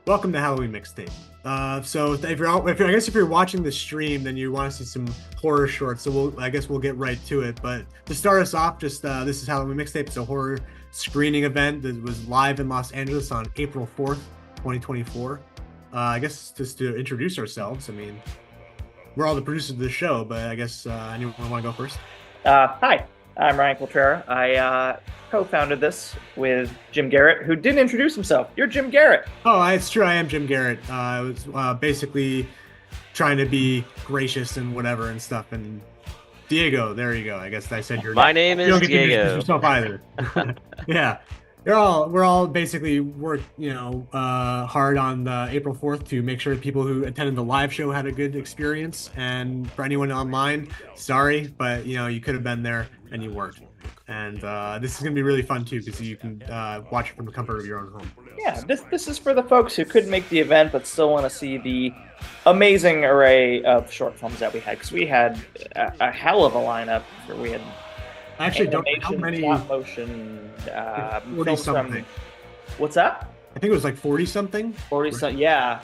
Welcome to Halloween Mixtape. So if you're watching the stream, then you want to see some horror shorts. So I guess we'll get right to it. But to start us off, this is Halloween Mixtape. It's a horror screening event that was live in Los Angeles on April 4th, 2024. I guess just to introduce ourselves. I mean, we're all the producers of the show, but I guess anyone want to go first? Hi, I'm Ryan Coltrera. I co-founded this with Jim Garrett, who didn't introduce himself. You're Jim Garrett. Oh, it's true. I am Jim Garrett. I was basically trying to be gracious and whatever and stuff. And Diego, there you go. I guess I said your name. You don't get Diego. to introduce yourself either. Yeah, we're all basically worked, hard on April 4th to make sure people who attended the live show had a good experience. And for anyone online, sorry, but you could have been there and you weren't. And this is going to be really fun, too, because you can watch it from the comfort of your own home. Yeah, this is for the folks who couldn't make the event but still want to see the amazing array of short films that we had. Because we had a hell of a lineup. We had I actually don't know how many. Stop motion. 40-something. What's that? I think it was like 40-something. 40-something, yeah.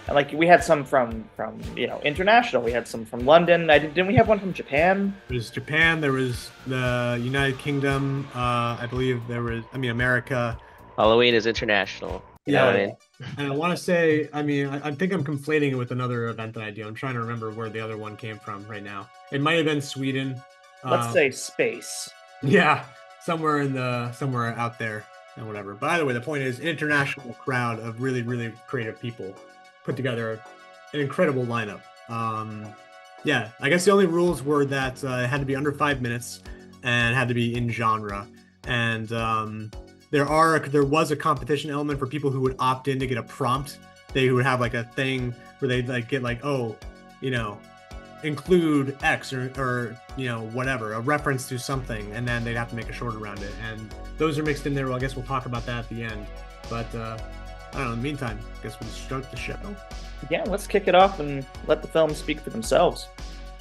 And like we had some from international. We had some from London. Didn't we have one from Japan? There was Japan. There was the United Kingdom. I believe there was. America. Halloween is international. Yeah. And I want to say, I think I'm conflating it with another event that I do. I'm trying to remember where the other one came from right now. It might have been Sweden. Let's say space. Yeah, somewhere out there and whatever. But either way, the point is, international crowd of really, really creative people put together an incredible lineup. Yeah, I guess the only rules were that it had to be under 5 minutes and had to be in genre. And there was a competition element for people who would opt in to get a prompt. They would have like a thing where they'd get include X or whatever, a reference to something, and then they'd have to make a short around it. And those are mixed in there. Well, I guess we'll talk about that at the end. But I don't know, in the meantime, I guess we'll start the show. Yeah, let's kick it off and let the films speak for themselves.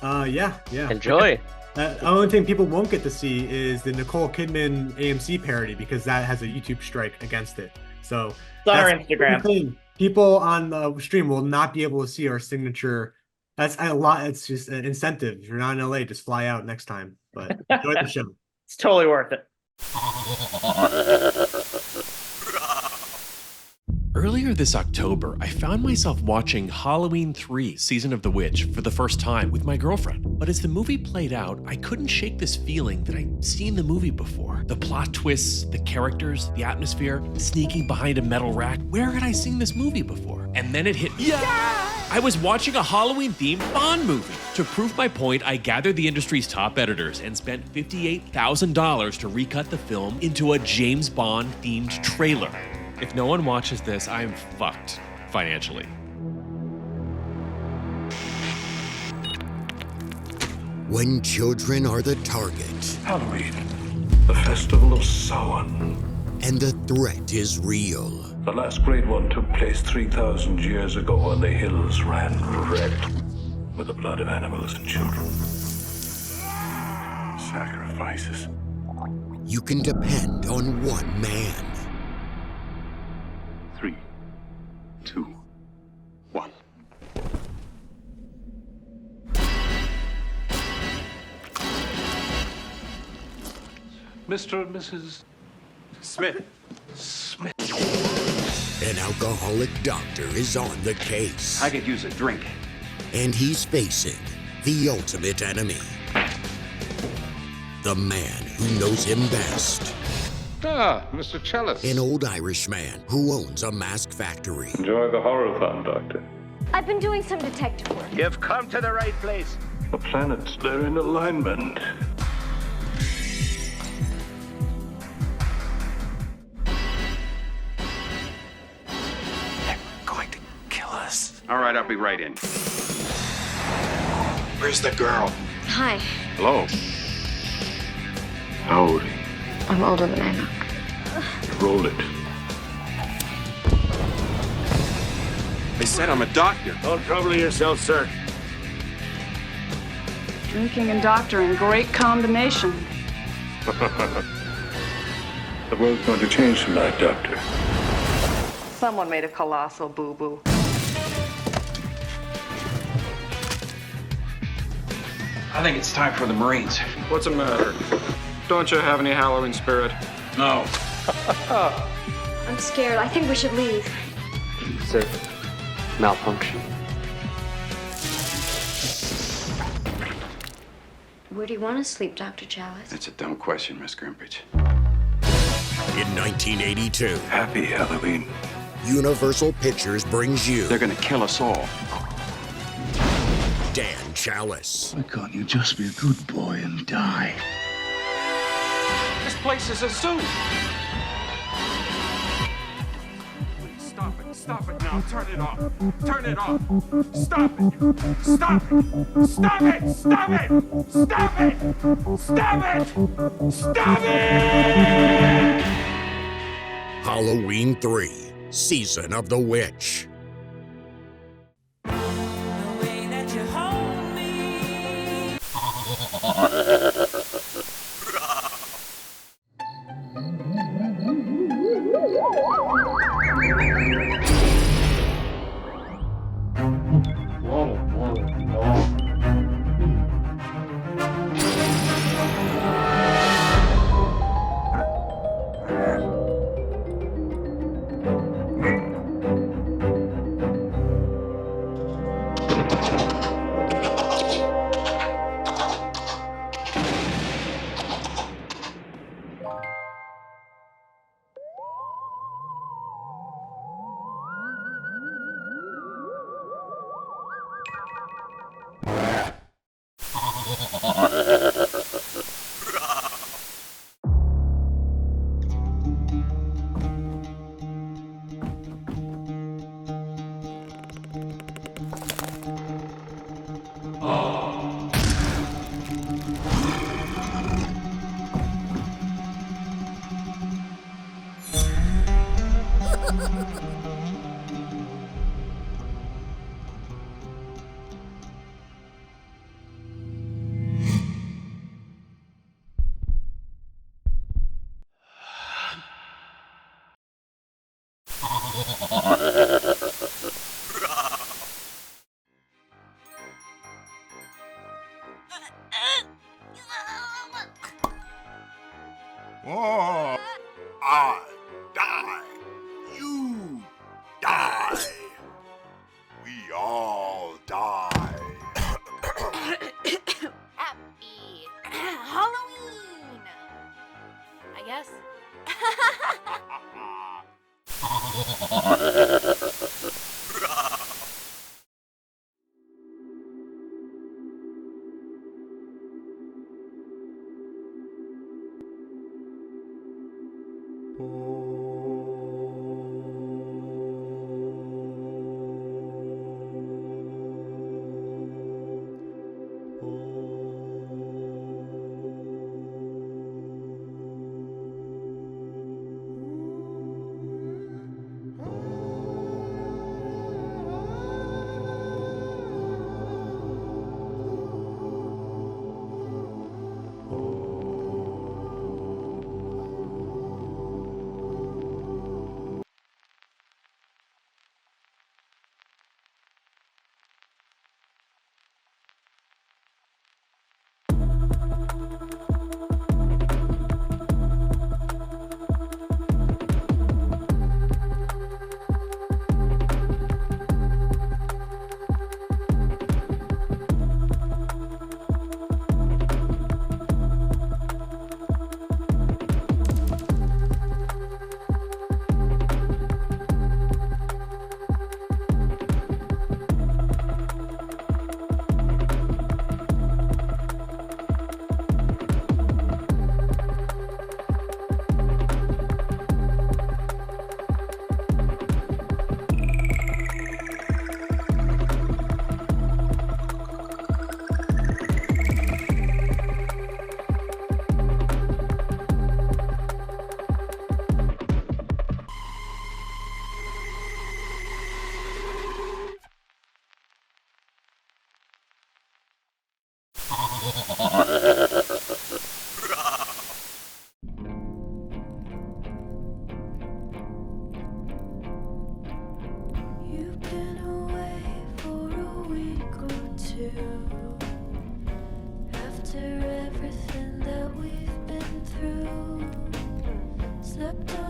Yeah. Enjoy. The only thing people won't get to see is the Nicole Kidman AMC parody, because that has a YouTube strike against it. So it's on our Instagram. People on the stream will not be able to see our signature. That's a lot. It's just an incentive. If you're not in LA, just fly out next time. But enjoy the show. It's totally worth it. Earlier this October, I found myself watching Halloween 3: Season of the Witch for the first time with my girlfriend. But as the movie played out, I couldn't shake this feeling that I'd seen the movie before. The plot twists, the characters, the atmosphere, sneaking behind a metal rack. Where had I seen this movie before? And then it hit me. Yeah! I was watching a Halloween-themed Bond movie. To prove my point, I gathered the industry's top editors and spent $58,000 to recut the film into a James Bond-themed trailer. If no one watches this, I am fucked financially. When children are the target. Halloween, the festival of Samhain. And the threat is real. The last great one took place 3,000 years ago, and the hills ran red with the blood of animals and children. Sacrifices. You can depend on one man. 3, 2, 1. Mr. and Mrs. Smith. An alcoholic doctor is on the case. I could use a drink. And he's facing the ultimate enemy. The man who knows him best. Ah, Mr. Chalice. An old Irish man who owns a mask factory. Enjoy the horror fun, Doctor. I've been doing some detective work. You've come to the right place. The planets, they're in alignment. They're going to kill us. All right, I'll be right in. Where's the girl? Hi. Hello. How old are you? I'm older than I look. Roll it. They said I'm a doctor. Don't trouble yourself, sir. Drinking and doctoring, great combination. The world's going to change tonight, Doctor. Someone made a colossal boo-boo. I think it's time for the Marines. What's the matter? Don't you have any Halloween spirit? No. I'm scared. I think we should leave. It's a malfunction. Where do you want to sleep, Dr. Chalice? It's a dumb question, Miss Grimbridge. In 1982, Happy Halloween. Universal Pictures brings you They're gonna kill us all. Dan Chalice. Why can't you just be a good boy and die? This place is a zoo. Stop it now. Turn it off. Turn it off. Stop it. Stop it. Stop it. Stop it. Stop it. Stop it. Stop it. Halloween 3, Season of the Witch. Oh, I die. You die. We all die. Happy Halloween! I guess.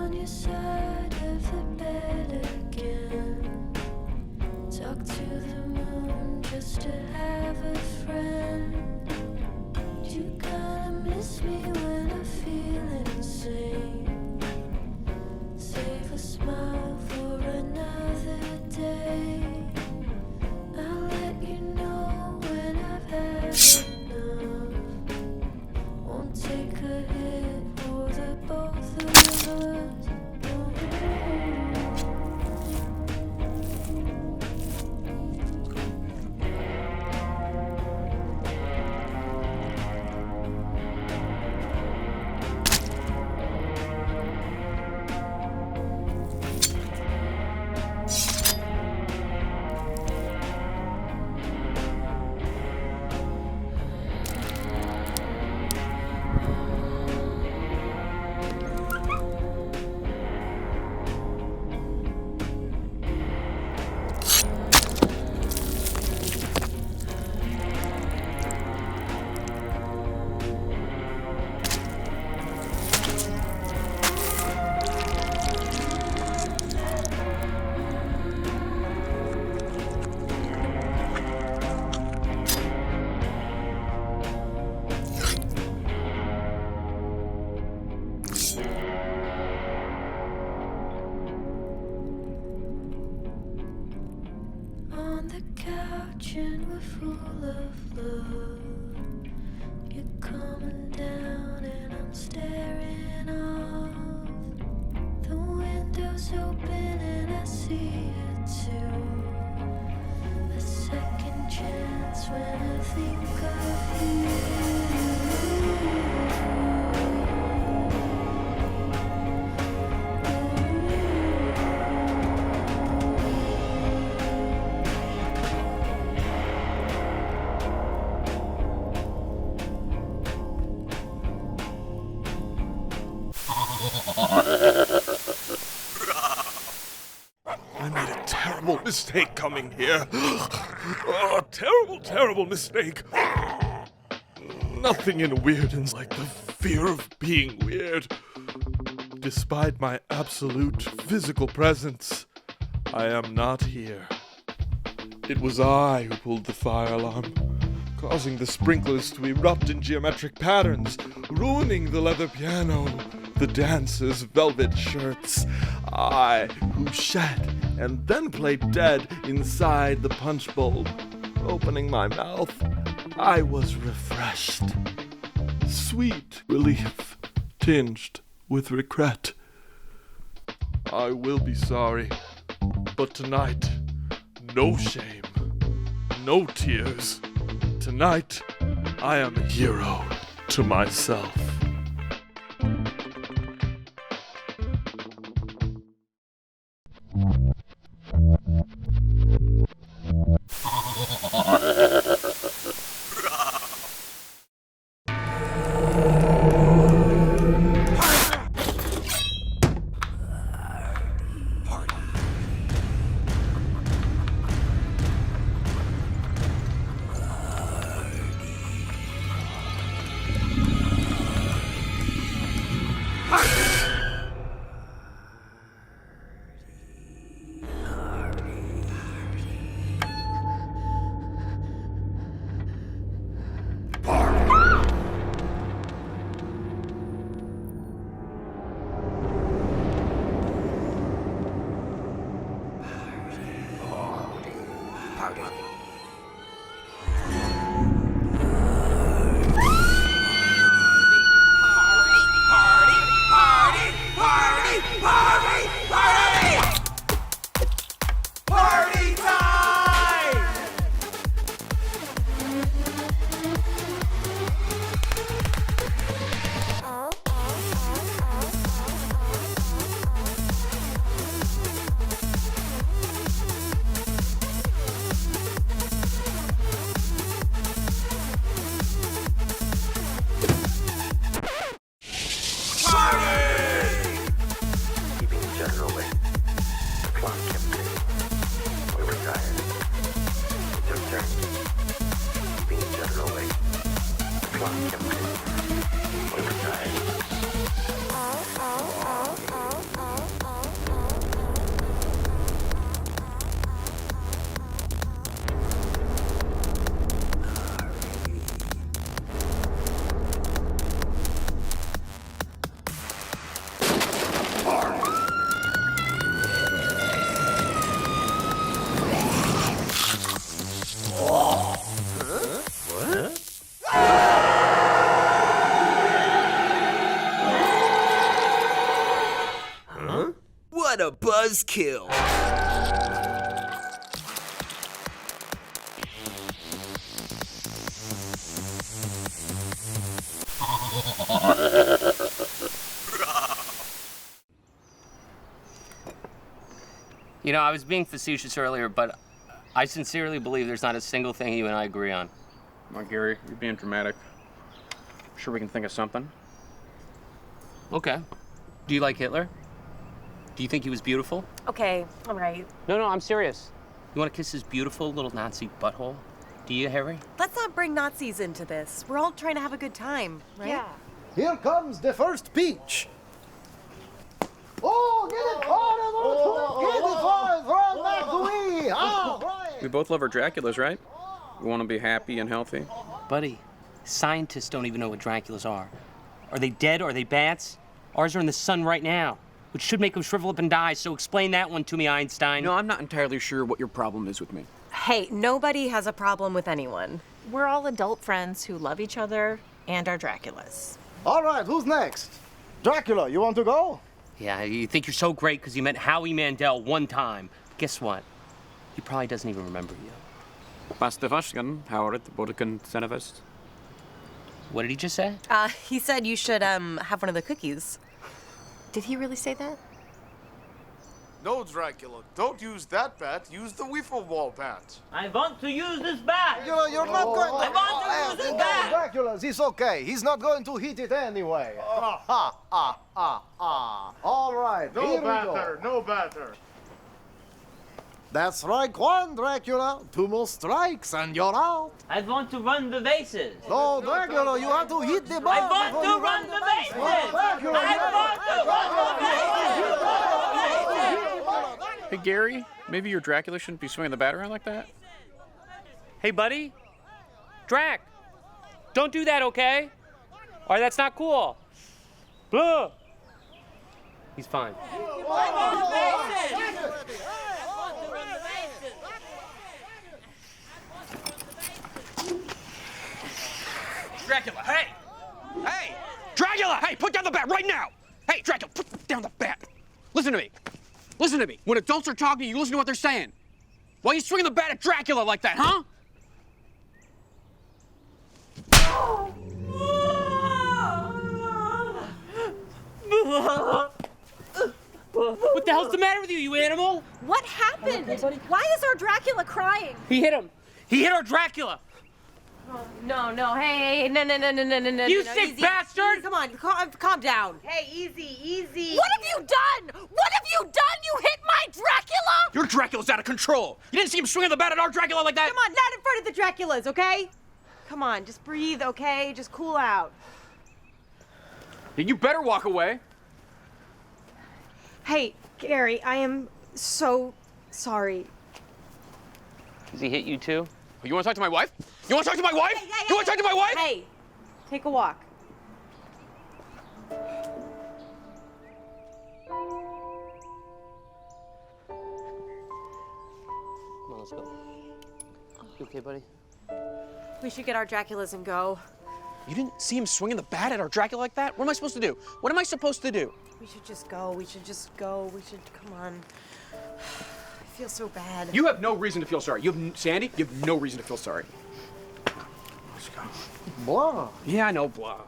on your side of the bed again. Talk to the moon just to have a friend. You kinda miss me when I feel insane. Save a smile for another day. I'll let you know when I've had enough. Won't take a hit for the both of us. On the couch and we're full of love. You're coming down and I'm staring off. The window's open and I see it too. A second chance when I think of you. I made a terrible mistake coming here. Oh, terrible, terrible mistake. Nothing in Weirdon's like the fear of being weird. Despite my absolute physical presence, I am not here. It was I who pulled the fire alarm, causing the sprinklers to erupt in geometric patterns, ruining the leather piano, the dancers' velvet shirts. I who shat and then played dead inside the punch bowl. Opening my mouth, I was refreshed. Sweet relief, tinged with regret. I will be sorry, but tonight, no shame, no tears. Tonight, I am a hero to myself. What a buzzkill! You know, I was being facetious earlier, but I sincerely believe there's not a single thing you and I agree on. Come on, Gary, you're being dramatic. Sure we can think of something. Okay. Do you like Hitler? Do you think he was beautiful? Okay, all right. No, I'm serious. You want to kiss his beautiful little Nazi butthole? Do you, Harry? Let's not bring Nazis into this. We're all trying to have a good time, right? Yeah. Here comes the first peach. Oh, get it on! Get it on! Run back to me! All right! We both love our Draculas, right? We want to be happy and healthy. Buddy, scientists don't even know what Draculas are. Are they dead? Are they bats? Ours are in the sun right now, which should make them shrivel up and die, so explain that one to me, Einstein. No, I'm not entirely sure what your problem is with me. Hey, nobody has a problem with anyone. We're all adult friends who love each other and are Draculas. All right, who's next? Dracula, you want to go? Yeah, you think you're so great because you met Howie Mandel one time. Guess what? He probably doesn't even remember you. What did he just say? He said you should, have one of the cookies. Did he really say that? No, Dracula, don't use that bat. Use the wiffle ball bat. I want to use this bat. You're not going to... I want to use this bat. Dracula, it's okay. He's not going to hit it anyway. All right, No here batter, we go. no batter. That's strike one, Dracula. 2 more strikes and you're out. I want to run the bases. No, Dracula, you have to hit the ball. I want before to you run the bases. Dracula, Hey, Gary, maybe your Dracula shouldn't be swinging the bat around like that? Hey, buddy. Drac, don't do that, okay? All right, that's not cool. Blah. He's fine. Dracula, hey! Hey! Dracula, hey, put down the bat right now! Hey, Dracula, put down the bat. Listen to me. Listen to me. When adults are talking, you listen to what they're saying. Why are you swinging the bat at Dracula like that, huh? What the hell's the matter with you, you animal? What happened? Why is our Dracula crying? He hit him. He hit our Dracula. Oh, no, hey, no, You sick easy. bastard! Come on, calm down. Hey, easy. What have you done? What have you done? You hit my Dracula? Your Dracula's out of control. You didn't see him swinging the bat at our Dracula like that? Come on, not in front of the Draculas, okay? Come on, just breathe, okay? Just cool out. You better walk away. Hey, Gary, I am so sorry. Does he hit you too? You want to talk to my wife? You want to talk to my wife? You want to talk to my wife? Hey, take a walk. Come on, let's go. You okay, buddy? We should get our Draculas and go. You didn't see him swinging the bat at our Dracula like that? What am I supposed to do? What am I supposed to do? We should just go. We should just go. We should, come on. I feel so bad. You have no reason to feel sorry. Sandy, you have no reason to feel sorry. Let's go. Blah. Yeah, I know, blah.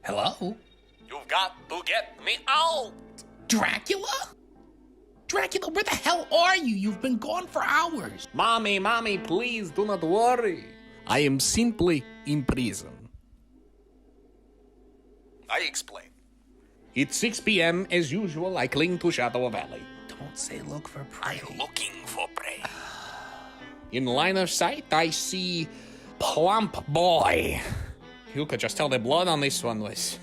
Hello? You've got to get me out! Dracula? Dracula, where the hell are you? You've been gone for hours. Mommy, please do not worry. I am simply in prison. I explain. It's 6 p.m. as usual. I cling to Shadow Valley. Don't say look for prey. I'm looking for prey. In line of sight, I see Plump Boy. You could just tell the blood on this one was...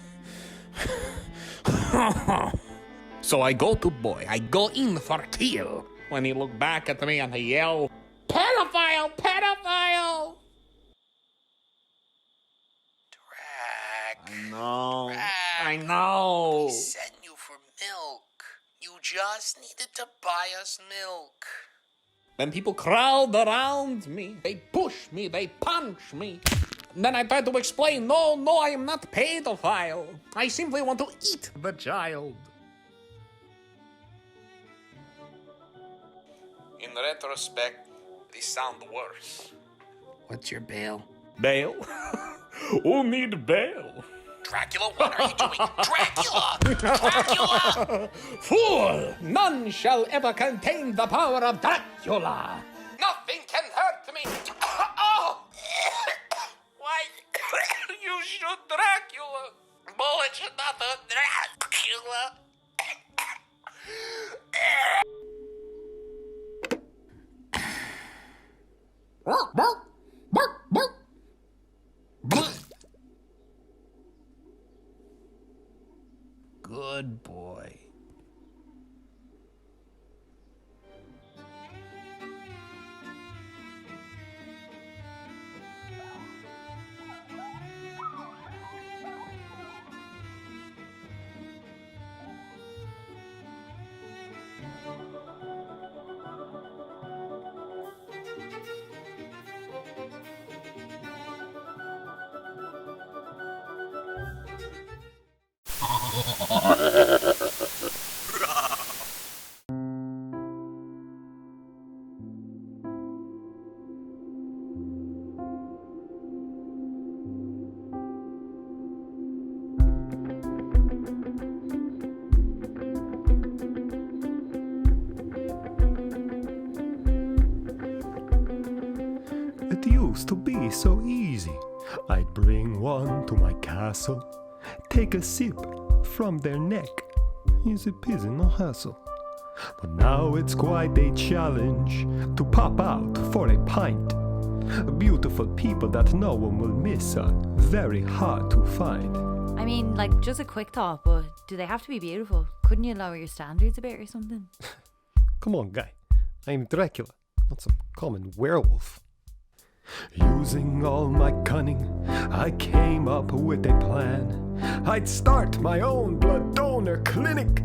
So I go to Boy. I go in for kill. When he look back at me and he yell, "Pedophile! Pedophile!" I know. We sent you for milk. You just needed to buy us milk. Then people crowd around me. They push me, they punch me. Then I try to explain, no, I am not pedophile. I simply want to eat the child. In retrospect, these sound worse. What's your bail? Bail? Who need bail? Dracula, what are you doing? Dracula! Dracula! Fool! None shall ever contain the power of Dracula! Nothing can hurt me! Oh! Why? You shoot Dracula! Bullet should not hurt Dracula! Good boy. It used to be so easy. I'd bring one to my castle, take a sip from their neck. Easy peasy, no hassle. But now it's quite a challenge to pop out for a pint. Beautiful people that no one will miss are very hard to find. I mean, like, just a quick thought, but do they have to be beautiful? Couldn't you lower your standards a bit or something? Come on, guy. I'm Dracula, not some common werewolf. Using all my cunning, I came up with a plan. I'd start my own blood donor clinic.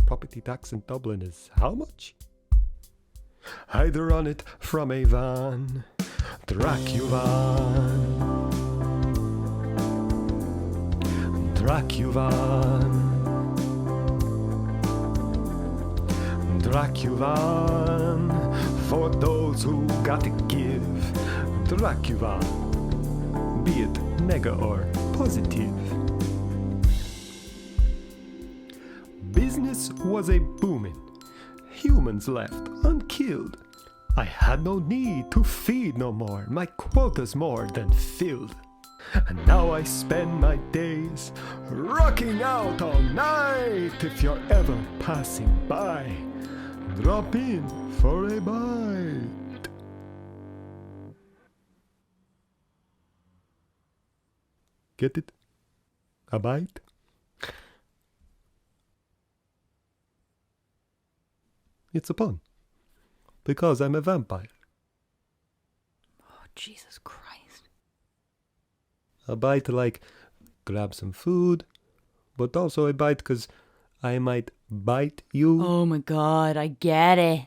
Property tax in Dublin is how much? I'd run it from a van. Dracuvan. Dracuvan. Dracuvan. For those who gotta give. Dracuvan. Be it nega or positive. Business was a booming. Humans left unkilled. I had no need to feed no more. My quota's more than filled. And now I spend my days rocking out all night. If you're ever passing by, drop in for a bite. Get it? A bite? It's a pun. Because I'm a vampire. Oh, Jesus Christ. A bite like grab some food, but also a bite because I might bite you. Oh my God, I get it.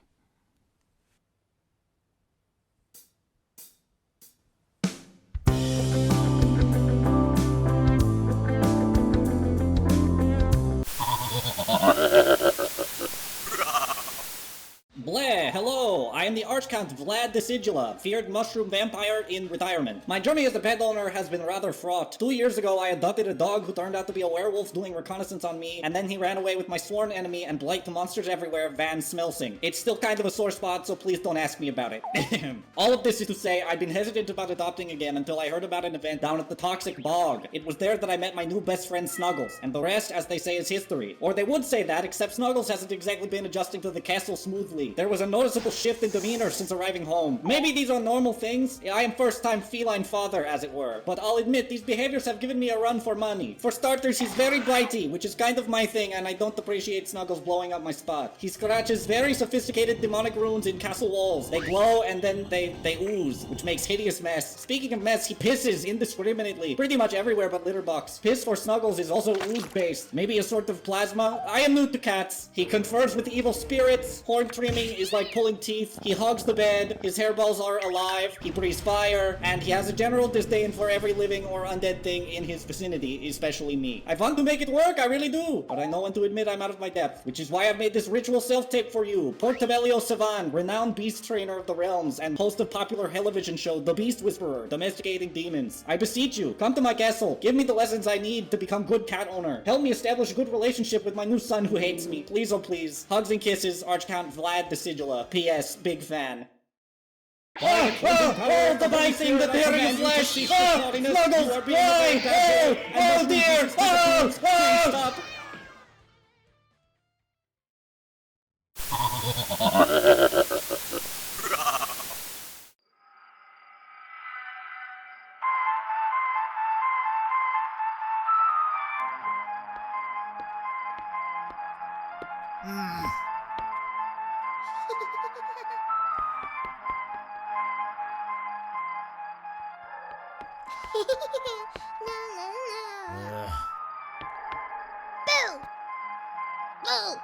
Bleh, hello, I am the Archcount Vlad Decidula, feared mushroom vampire in retirement. My journey as a pet owner has been rather fraught. 2 years ago, I adopted a dog who turned out to be a werewolf doing reconnaissance on me, and then he ran away with my sworn enemy and blight to monsters everywhere, Van Smelsing. It's still kind of a sore spot, so please don't ask me about it. All of this is to say, I've been hesitant about adopting again until I heard about an event down at the Toxic Bog. It was there that I met my new best friend Snuggles, and the rest, as they say, is history. Or they would say that, except Snuggles hasn't exactly been adjusting to the castle smoothly. There was a noticeable shift in demeanor since arriving home. Maybe these are normal things. I am first-time feline father, as it were. But I'll admit, these behaviors have given me a run for money. For starters, he's very blighty, which is kind of my thing, and I don't appreciate Snuggles blowing up my spot. He scratches very sophisticated demonic runes in castle walls. They glow and then they ooze, which makes hideous mess. Speaking of mess, he pisses indiscriminately, pretty much everywhere but litter box. Piss for Snuggles is also ooze-based, maybe a sort of plasma. I am new to cats. He confers with evil spirits. Horn trimming is like pulling teeth. He hogs the bed. His hairballs are alive. He breathes fire, and he has a general disdain for every living or undead thing in his vicinity, especially me. I want to make it work, I really do, but I know when to admit I'm out of my depth, which is why I've made this ritual self-tape for you. Portabellio Savan, renowned beast trainer of the realms and host of popular television show The Beast Whisperer, domesticating demons. I beseech you, come to my castle. Give me the lessons I need to become good cat owner. Help me establish a good relationship with my new son who hates me. Please, oh please. Hugs and kisses, Archcount Vlad the Sigilla. P.S. Big fan. Oh, the biting, the tearing of flesh! Oh, Snuggles! Why? Oh dear! Stop! Boo! Boo!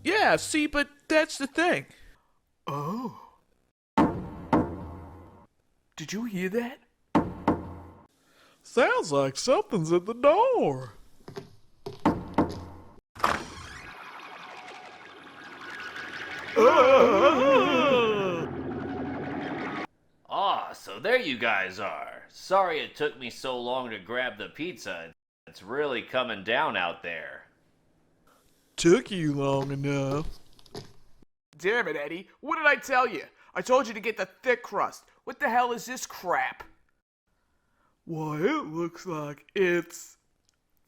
Yeah, see, but that's the thing. Oh. Did you hear that? Sounds like something's at the door. Ah, so there you guys are. Sorry it took me so long to grab the pizza. It's really coming down out there. Took you long enough. Damn it, Eddie. What did I tell you? I told you to get the thick crust. What the hell is this crap? Why, it looks like it's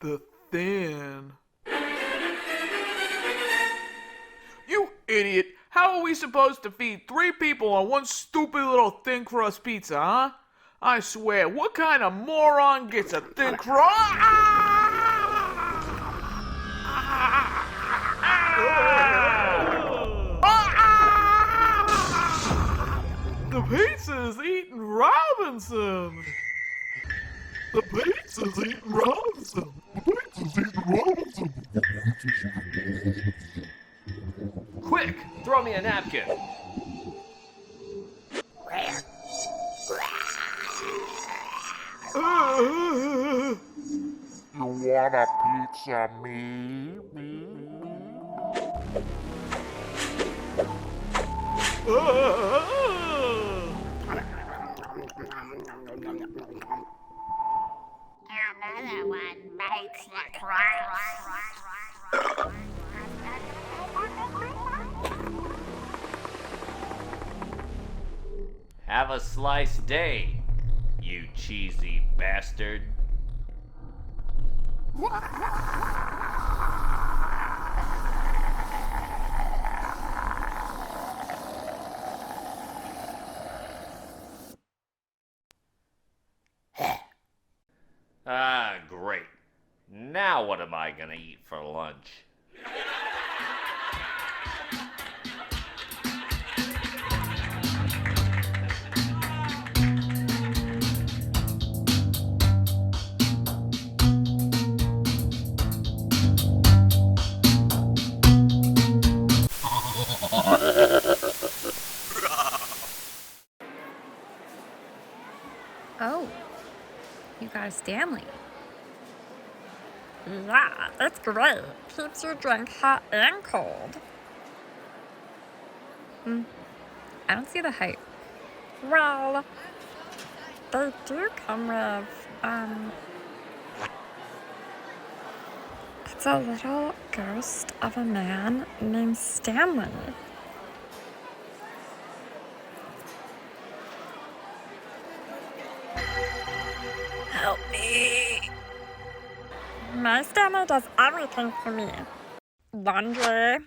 the thin. You idiot. How are we supposed to feed 3 people on one stupid little thin crust pizza, huh? I swear, what kind of moron gets a thin crust? The pizza's eating Robinson. The pizza's eating Robinson. The pizza's eating Robinson. Quick, throw me a napkin. You want a pizza, me? Another one bites the crust. Have a sliced day, you cheesy bastard. Ah, great. Now what am I gonna eat for lunch? Oh, you got a Stanley. Yeah, it's great. Keeps your drink hot and cold. I don't see the hype. Well, they do come with, it's a little ghost of a man named Stanley. Help me. My Stanley does everything for me. Laundry,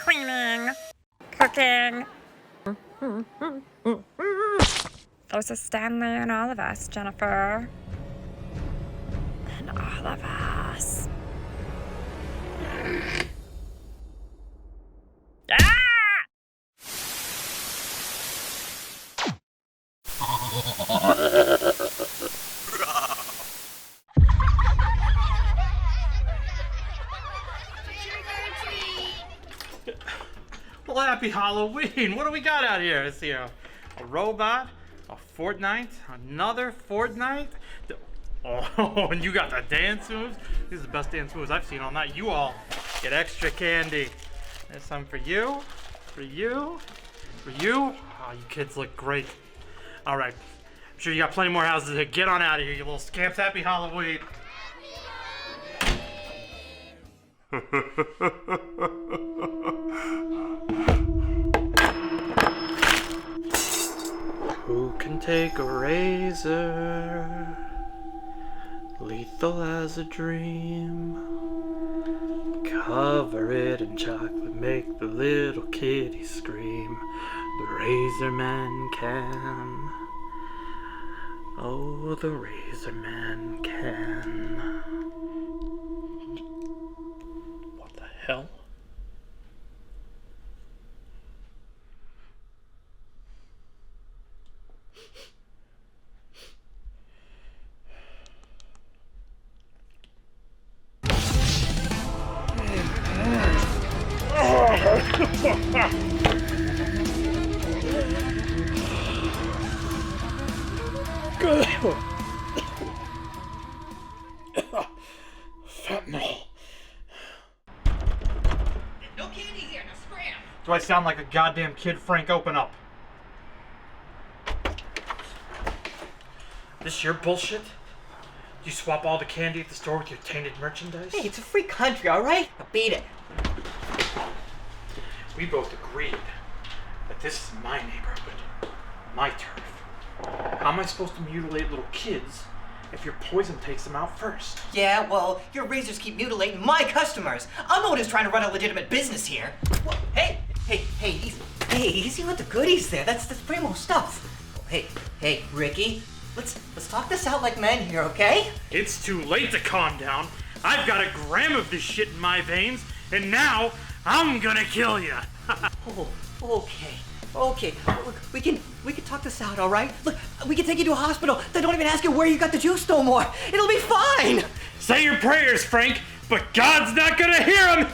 cleaning, cooking. There's a Stanley in all of us, Jennifer. In all of us. Well, happy Halloween. What do we got out here? Is here a robot, a Fortnite, another Fortnite? Oh, and you got the dance moves? These are the best dance moves I've seen all night. You all get extra candy. There's some for you, for you, for you. Oh, you kids look great. All right. I'm sure you got plenty more houses to get on out of here, you little scamps. Happy Halloween. Who can take a razor, lethal as a dream, cover it in chocolate, make the little kitty scream? The razor man can. Oh, the razor man can. What the hell? Fentanyl. No candy here, now scram! Do I sound like a goddamn kid, Frank? Open up. This your bullshit? You swap all the candy at the store with your tainted merchandise? Hey, it's a free country, all right? Now beat it. We both agreed that this is my neighborhood, my turf. How am I supposed to mutilate little kids if your poison takes them out first? Yeah, well, your razors keep mutilating my customers. I'm the one who's trying to run a legitimate business here. Whoa, hey, easy with the goodies there. That's primo stuff. Hey, Ricky, let's talk this out like men here, okay? It's too late to calm down. I've got a gram of this shit in my veins, and now I'm gonna kill you. Okay. We can talk this out, all right? Look, we can take you to a hospital. They don't even ask you where you got the juice no more. It'll be fine. Say your prayers, Frank, but God's not gonna hear them.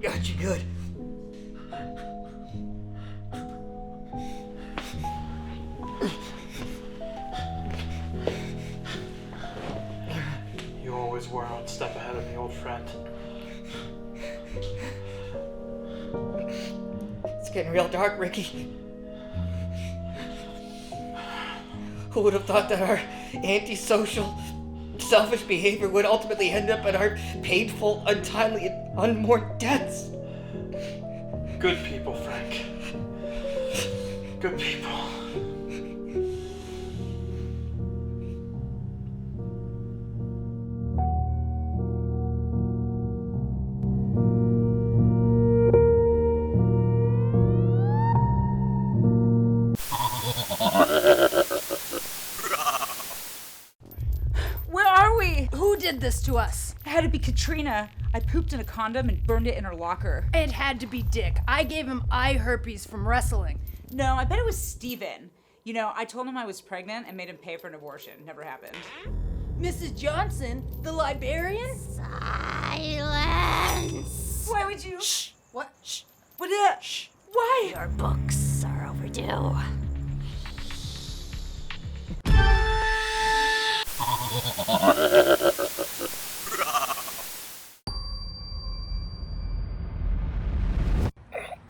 Got you good. You always were one step ahead of me, old friend. It's getting real dark, Ricky. Who would have thought that our antisocial, selfish behavior would ultimately end up in our painful, untimely, and unmourned deaths? Good people, Frank. Good people. Where are we? Who did this to us? It had to be Katrina. I pooped in a condom and burned it in her locker. It had to be Dick. I gave him eye herpes from wrestling. No, I bet it was Steven. You know, I told him I was pregnant and made him pay for an abortion. Never happened. Mrs. Johnson, the librarian? Silence! Why would you? Shh! What? Shh! What is it? Shh! Why? Your books are overdue.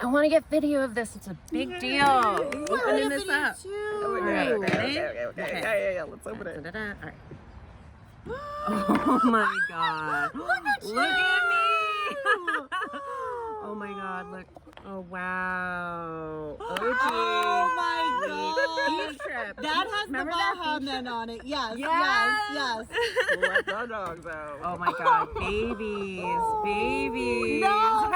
I want to get video of this. It's a big deal. Opening this up. Okay. Yeah. Let's open it. All right. Oh my God. Look at me. Oh my God. Look. Oh wow. Oh my God. Beach trip. That has Remember the that Baja beach Men trip? on it. Yes. Yes. Let the dogs out. Oh my God. Babies. No.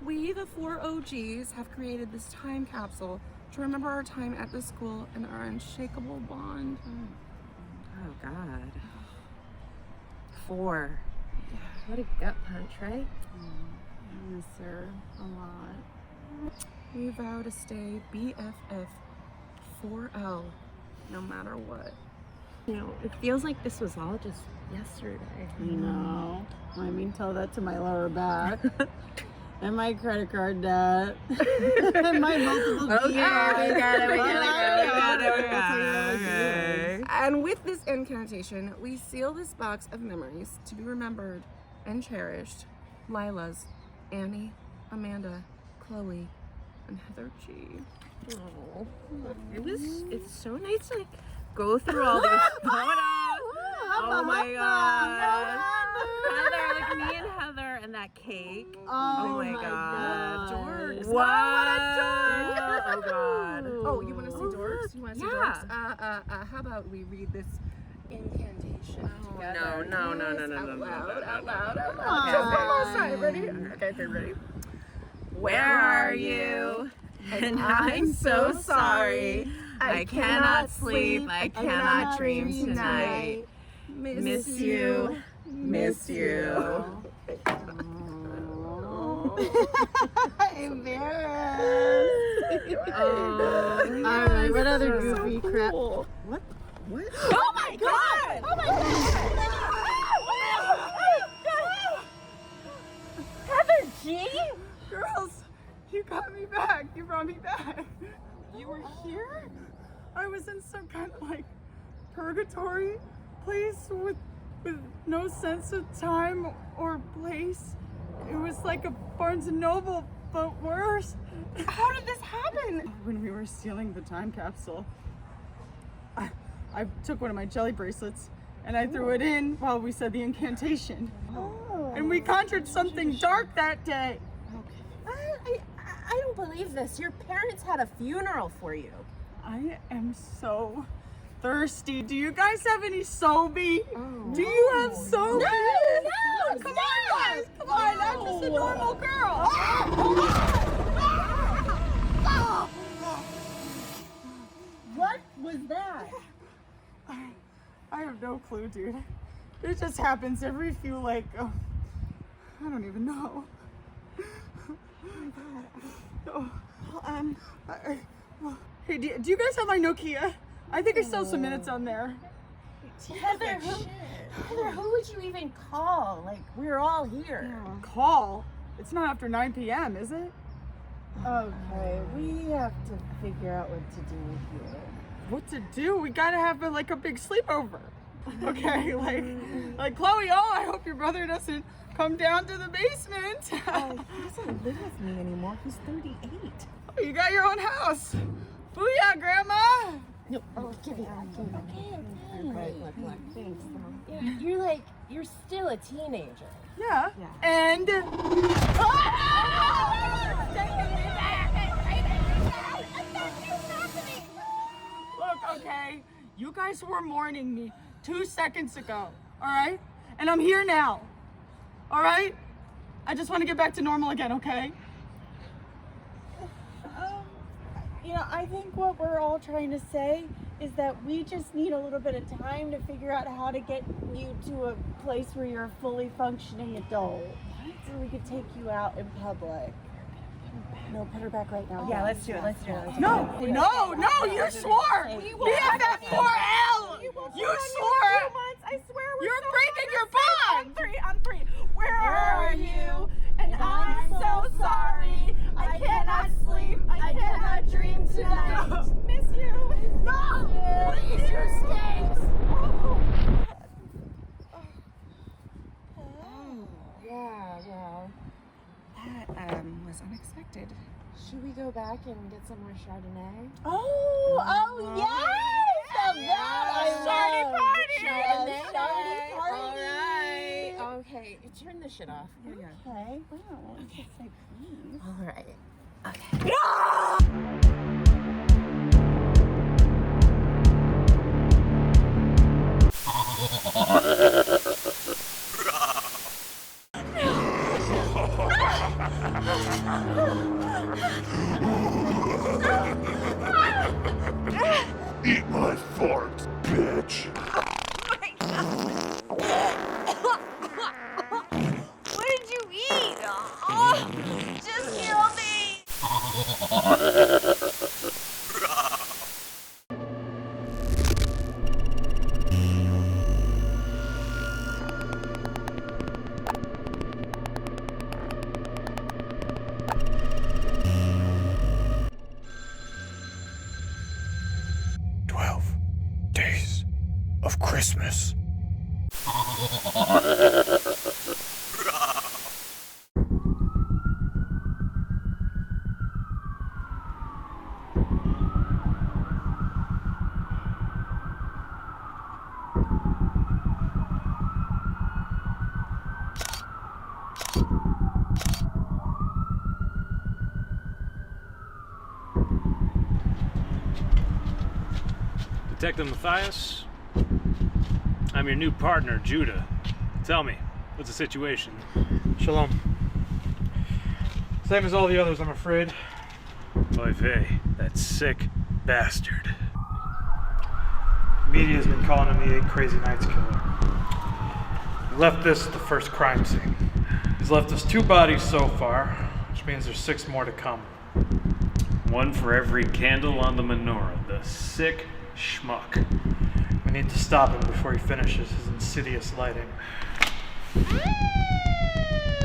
We, the 4 OGs, have created this time capsule to remember our time at the school and our unshakable bond. Oh God. 4. Yeah. What a gut punch, right? Yes, sir. A lot. We vow to stay BFF 4L no matter what. You know, it feels like this was all just yesterday. You know. I mean, tell that to my lower back. And my credit card debt. And my multiple bills. We got it. Okay. And with this incantation, we seal this box of memories to be remembered and cherished. Lila's, Annie, Amanda, Chloe, and Heather G. Oh, it's so nice to go through all these photos. Oh my God. Heather, like me and Heather and that cake. Oh my God. Dorks. What? Oh God. Oh, you want to see dorks? You want to see Yeah. dorks? How about we read this incantation together? No. Out loud. Almost time. Ready? Okay, ready? Where are you? And I'm so sorry. I cannot sleep. I cannot dream tonight. Miss you. Miss you. Embarrassed. All right, what other goofy crap? What? Oh my God! Oh my God! You got me back. You brought me back. You were here? I was in some kind of like purgatory place with no sense of time or place. It was like a Barnes & Noble, but worse. How did this happen? When we were stealing the time capsule, I took one of my jelly bracelets and I threw it in while we said the incantation. Oh. And we conjured something dark that day. I don't believe this. Your parents had a funeral for you. I am so thirsty. Do you guys have any Sobe? Do you have Sobe? No, Come on, guys. Come on. I'm just a normal girl. What was that? I have no clue, dude. It just happens every few, like, I don't even know. Oh, hey, do you guys have my Nokia? I think I still have some minutes on there. Heather, who would you even call? Like, we're all here. Call? It's not after 9 p.m., is it? Okay, we have to figure out what to do here. What to do? We gotta have like a big sleepover. Okay, like Chloe, I hope your brother doesn't come down to the basement. He doesn't live with me anymore. He's 38. Oh, you got your own house. Booyah, Grandma! No, give me that. Okay, look. Thanks. You're still a teenager. Yeah. And look, okay, you guys were mourning me 2 seconds ago, all right? And I'm here now, all right? I just want to get back to normal again, okay? I think what we're all trying to say is that we just need a little bit of time to figure out how to get you to a place where you're a fully functioning adult. So we could take you out in public. No, put her back right now. Yeah, let's do it. No, you swore! BFF4L! You swore! I swear You're breaking your bond! I'm three. Where are you? And I'm so sorry. I cannot sleep. I cannot dream tonight. Miss you. No! Please, your escapes! Yeah, well, that was unexpected. Should we go back and get some more Chardonnay? Oh, yes! Chardonnay Party! party! All right. Okay, turn the shit off. Here we go. Okay. Wow. Say please. All right. Okay. Eat my fart, bitch. What did you eat? Oh, just kill me. Days of Christmas. Detective Matthias, I'm your new partner, Judah. Tell me, what's the situation? Shalom. Same as all the others, I'm afraid. Oy vey, that sick bastard. Media's been calling him the 8 Crazy Nights killer. He left this at the first crime scene. He's left us 2 bodies so far, which means there's 6 more to come. One for every candle on the menorah, the sick schmuck. We need to stop him before he finishes his insidious lighting.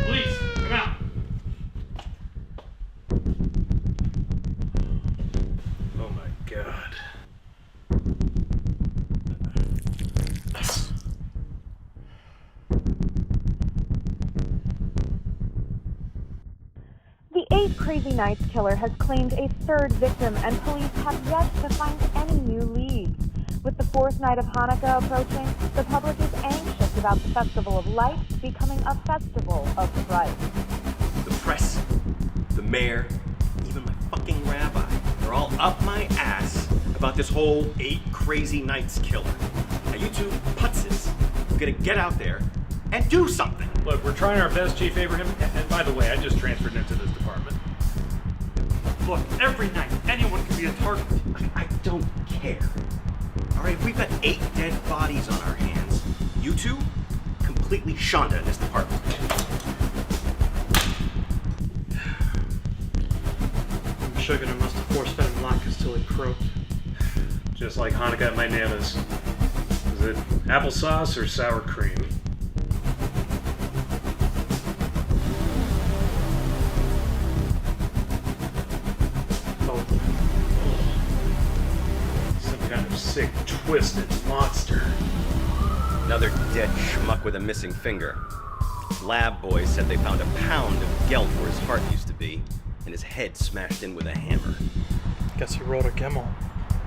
Police, come out! God. The 8 Crazy Nights killer has claimed a third victim, and police have yet to find any new leads. With the fourth night of Hanukkah approaching, the public is anxious about the Festival of Lights becoming a festival of fright. The press, the mayor, even my fucking rabbi, they're all up my ass about this whole 8 Crazy Nights killer. Now you two putzes are gonna get out there and do something. Look, we're trying our best, Chief Abraham. And by the way, I just transferred into this department. Look, every night, anyone can be a target. I don't care. All right, we've got 8 dead bodies on our hands. You two, completely Shonda in this department. Sugar must have force-fed him latkes till he croaked. Just like Hanukkah at my Nana's. Is it applesauce or sour cream? Some kind of sick, twisted monster. Another dead schmuck with a missing finger. Lab boys said they found a pound of gelt where his heart used to be, and his head smashed in with a hammer. Guess he rode a Gemmel.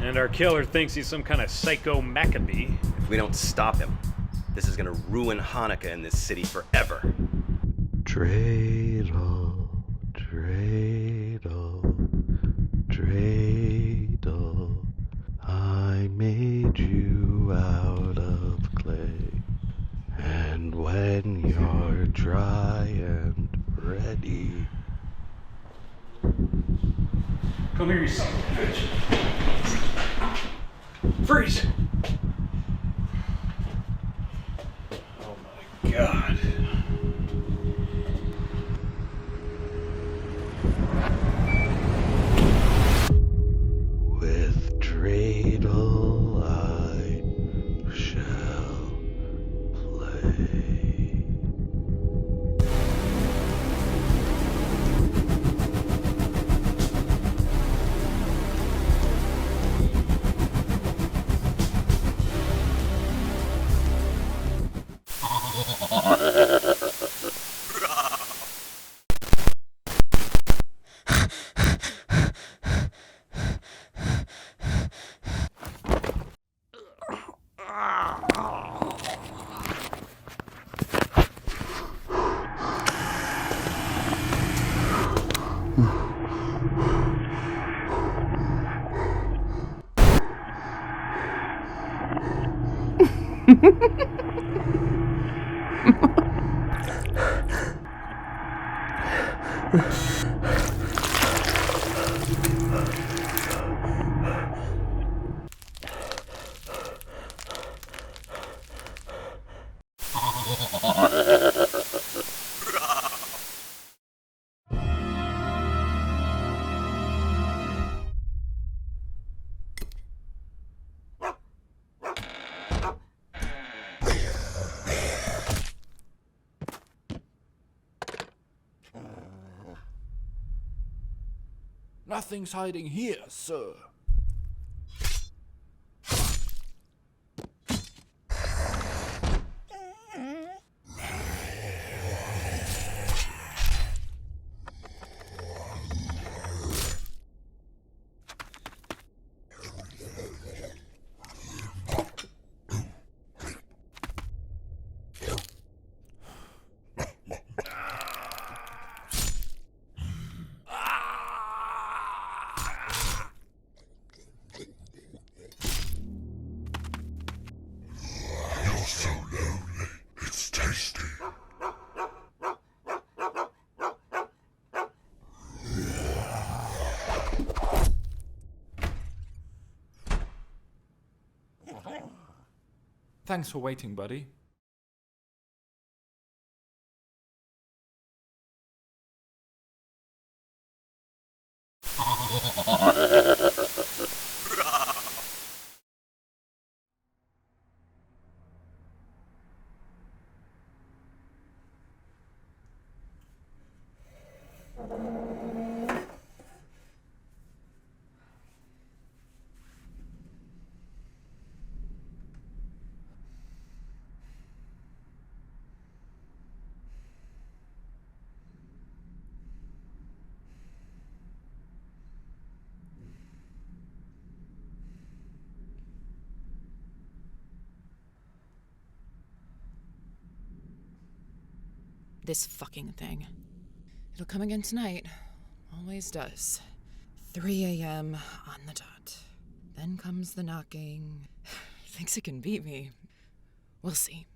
And our killer thinks he's some kind of psycho Maccabee. If we don't stop him, this is gonna ruin Hanukkah in this city forever. Dreidel, dreidel, dreidel, I made you out of clay. And when you're dry and ready, come here, you son of a bitch. Freeze! Oh my God. with dreidel I shall play. Nothing's hiding here, sir. You're so lonely, it's tasty. Thanks for waiting, buddy. this fucking thing. It'll come again tonight. Always does. 3 a.m. on the dot. Then comes the knocking. Thinks it can beat me. We'll see.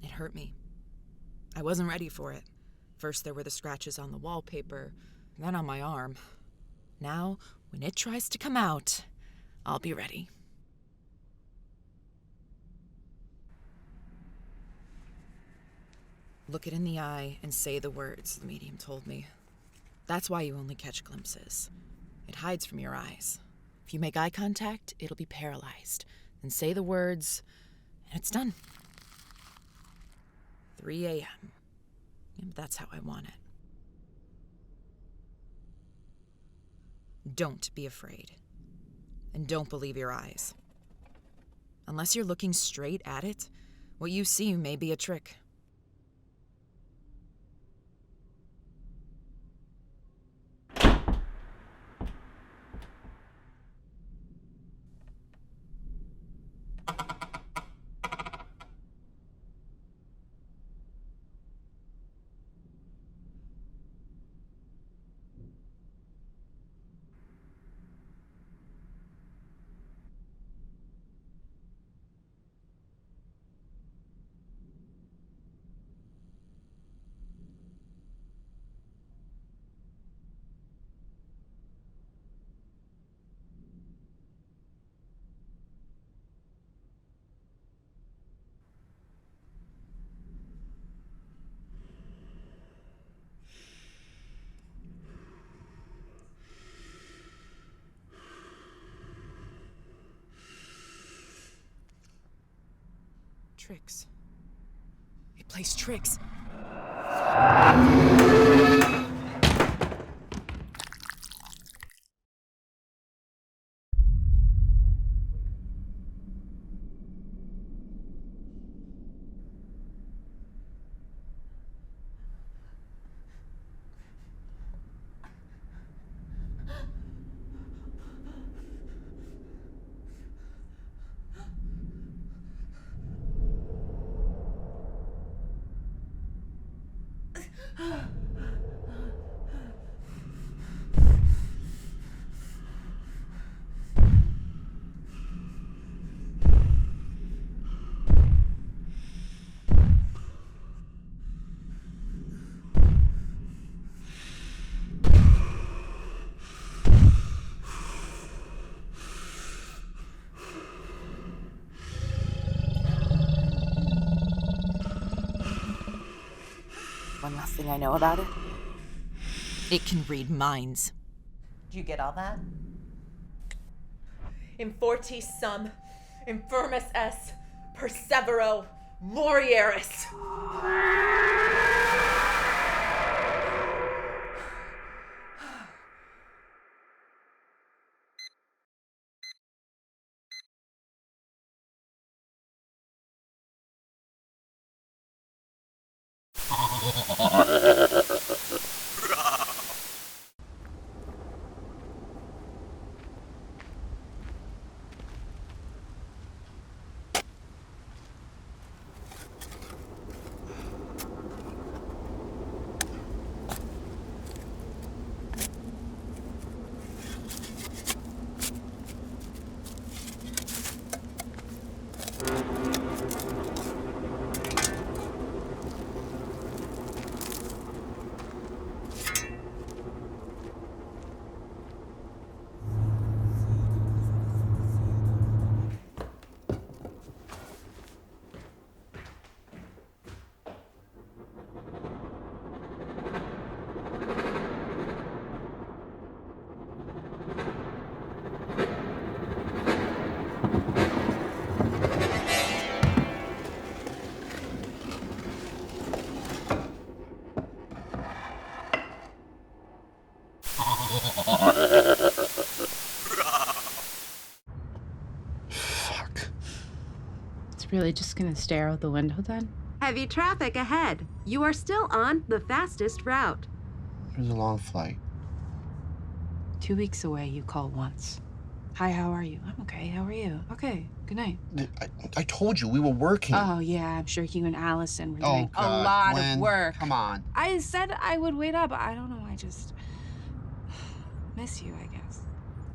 It hurt me. I wasn't ready for it. First there were the scratches on the wallpaper, then on my arm. Now, when it tries to come out, I'll be ready. Look it in the eye and say the words, the medium told me. That's why you only catch glimpses. It hides from your eyes. If you make eye contact, it'll be paralyzed. Then say the words, and it's done. 3 a.m. And that's how I want it. Don't be afraid. And don't believe your eyes. Unless you're looking straight at it, what you see may be a trick. Tricks. It plays tricks. One last thing I know about it. It can read minds. Did you get all that? In fortis sum, infirmus es, persevero, morieris. Really just gonna stare out the window then? Heavy traffic ahead. You are still on the fastest route. It was a long flight. 2 weeks away, you call once. Hi, how are you? I'm okay. How are you? Okay. Good night. I told you we were working. Oh, yeah, I'm sure you and Allison were Oh, doing a God, lot Gwen, of work. come on. I said I would wait up. I don't know. I just miss you, I guess.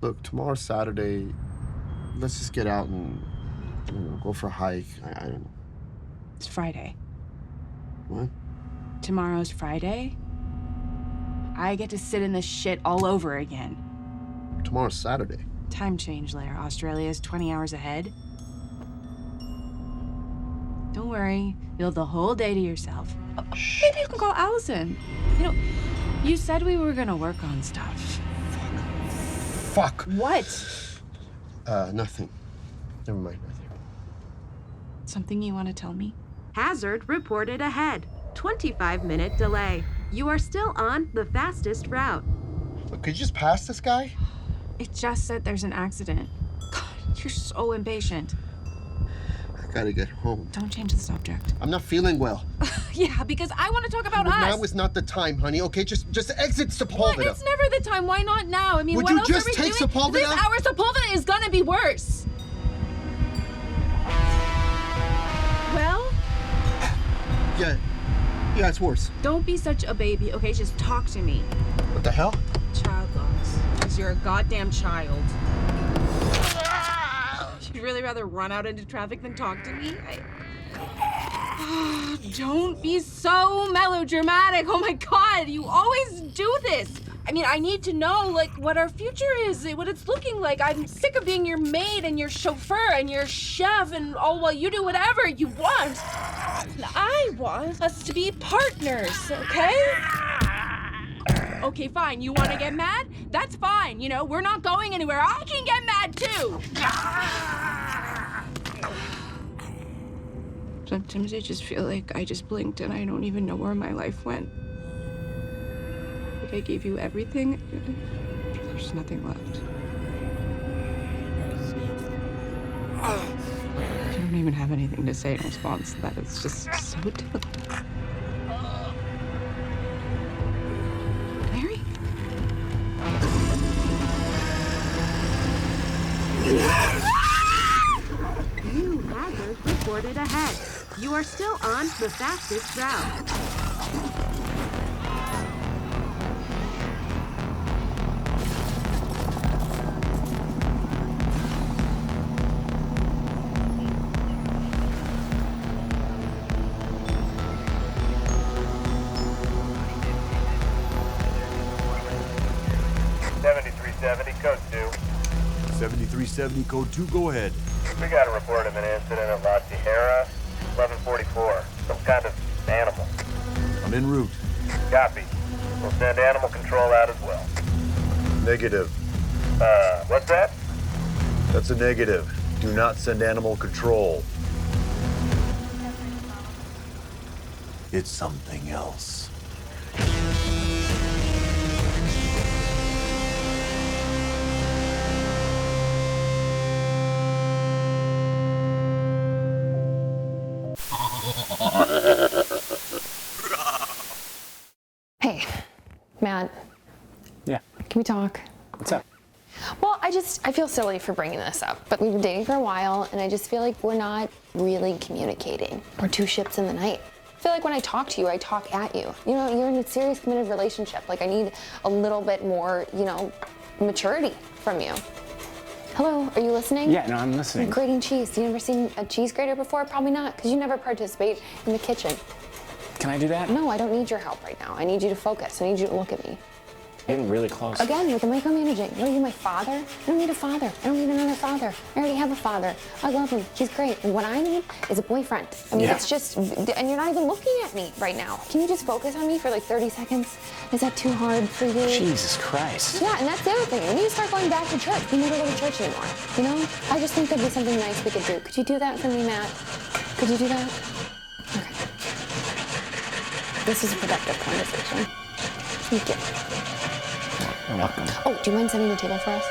Look, tomorrow's Saturday. Let's just get out and go for a hike. I don't know. It's Friday. What? Tomorrow's Friday. I get to sit in this shit all over again. Tomorrow's Saturday. Time change, Lair. Australia's 20 hours ahead. Don't worry. You'll have the whole day to yourself. Maybe you can call Allison. You know, you said we were gonna work on stuff. Fuck. What? Nothing. Never mind, nothing. Something you want to tell me? Hazard reported ahead. 25-minute delay. You are still on the fastest route. Look, could you just pass this guy? It just said there's an accident. God, you're so impatient. I gotta get home. Don't change the subject. I'm not feeling well. Yeah, because I want to talk about us. Now is not the time, honey, okay? Just exit Sepulveda. What? It's never the time. Why not now? I mean, Would what you else just are we take doing? Sepulveda? This hour Sepulveda is gonna be worse. Well? Yeah, it's worse. Don't be such a baby, okay? Just talk to me. What the hell? Child loss. Because you're a goddamn child. You'd really rather run out into traffic than talk to me? Don't be so melodramatic. Oh my God, you always do this. I mean, I need to know, like, what our future is, what it's looking like. I'm sick of being your maid and your chauffeur and your chef and all while you do whatever you want. And I want us to be partners, okay? Okay, fine. You want to get mad? That's fine. You know, we're not going anywhere. I can get mad too. Sometimes I just feel like I just blinked and I don't even know where my life went. Like I gave you everything. There's nothing left. I don't even have anything to say in response to that. It's just so difficult. Larry? New hazard reported ahead. You are still on the fastest route. Code 2. 7370, code 2, go ahead. We got a report of an incident at La Tijera, 1144. Some kind of animal. I'm en route. Copy. We'll send animal control out as well. Negative. What's that? That's a negative. Do not send animal control. It's something else. Hey, Matt. Yeah. Can we talk? What's up? Well, I feel silly for bringing this up, but we've been dating for a while, and I just feel like we're not really communicating. We're two ships in the night. I feel like when I talk to you, I talk at you. You know, you're in a serious, committed relationship. Like, I need a little bit more, you know, maturity from you. Hello, are you listening? Yeah, no, I'm listening. Grating cheese. You never seen a cheese grater before? Probably not, because you never participate in the kitchen. Can I do that? No, I don't need your help right now. I need you to focus. I need you to look at me. Getting really close. Again, with the micromanaging. What are you, my father? I don't need a father. I don't need another father. I already have a father. I love him. He's great. And what I need is a boyfriend. I mean, Yeah. it's just, and you're not even looking at me right now. Can you just focus on me for like 30 seconds? Is that too hard for you? Jesus Christ. Yeah, and that's the other thing. We need to start going back to church. We never go to church anymore. You know? I just think there'd be something nice we could do. Could you do that for me, Matt? Could you do that? Okay. This is a productive conversation. Thank you. You're welcome. Oh, do you mind setting the table for us?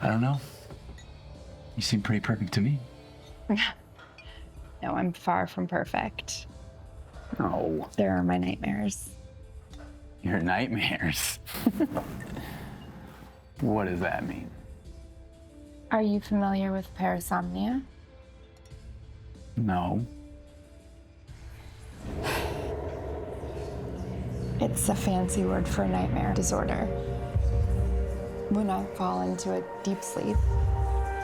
I don't know. You seem pretty perfect to me. No, I'm far from perfect. No. There are my nightmares. Your nightmares. What does that mean? Are you familiar with parasomnia? No. It's a fancy word for nightmare disorder. When I fall into a deep sleep,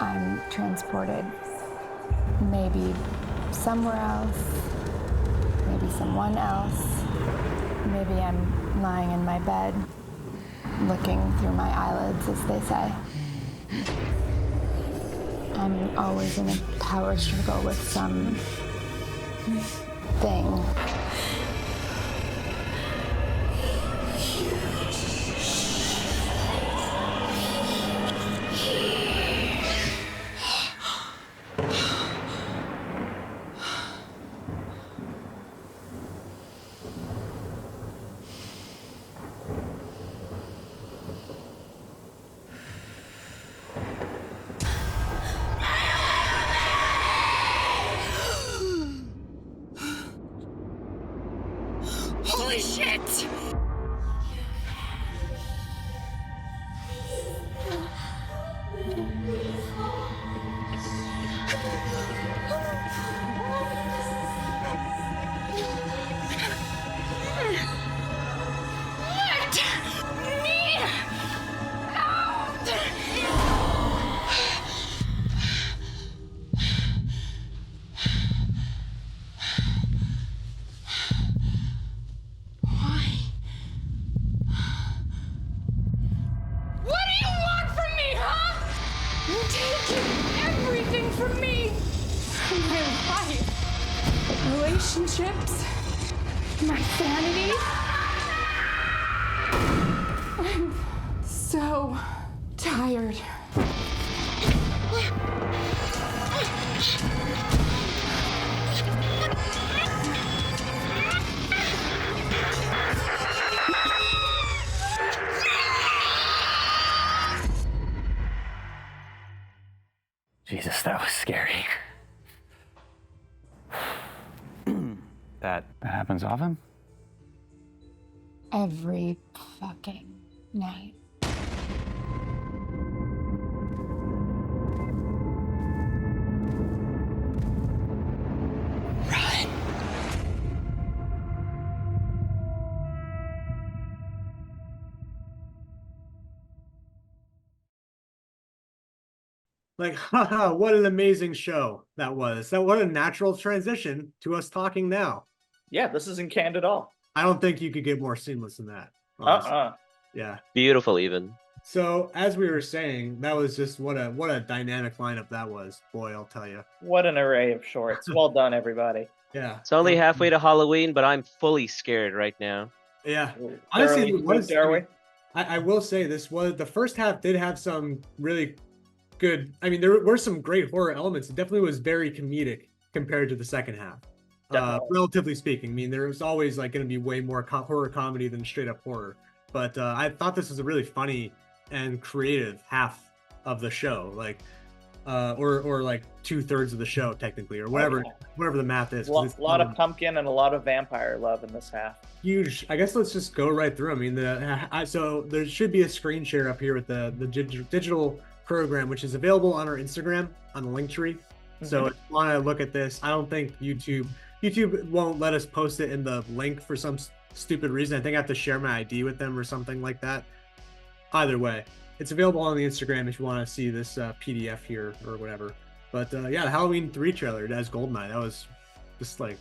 I'm transported maybe somewhere else, maybe someone else. Maybe I'm lying in my bed, looking through my eyelids, as they say. I'm always in a power struggle with some thing. Holy shit! Let me out! What do you want from me, huh? You're taking everything from me. My life, relationships, my sanity. I'm so tired. Jesus, that was scary. That happens often? Every fucking night. Like, haha, what an amazing show that was. What a natural transition to us talking now. Yeah, this isn't canned at all. I don't think you could get more seamless than that. Honestly. Yeah. Beautiful, even. So as we were saying, that was just what a dynamic lineup that was. Boy, I'll tell you. What an array of shorts. Well done, everybody. Yeah. It's only halfway to Halloween, but I'm fully scared right now. Yeah. Honestly, it was, are we? I will say this was the first half did have some really good. I mean, there were some great horror elements. It definitely was very comedic compared to the second half. Relatively speaking, I mean, there was always like going to be way more horror comedy than straight up horror. But I thought this was a really funny and creative half of the show, like, or like 2/3 of the show technically, or whatever, whatever the math is. A lot of pumpkin and a lot of vampire love in this half. Huge. I guess let's just go right through. I mean, so there should be a screen share up here with the digital program, which is available on our Instagram on the link tree. So if you want to look at this, I don't think YouTube won't let us post it in the link for some stupid reason. I think I have to share my ID with them or something like that. Either way, it's available on the Instagram if you want to see this PDF here or whatever. But yeah, the Halloween 3 trailer as Goldeneye, that was just like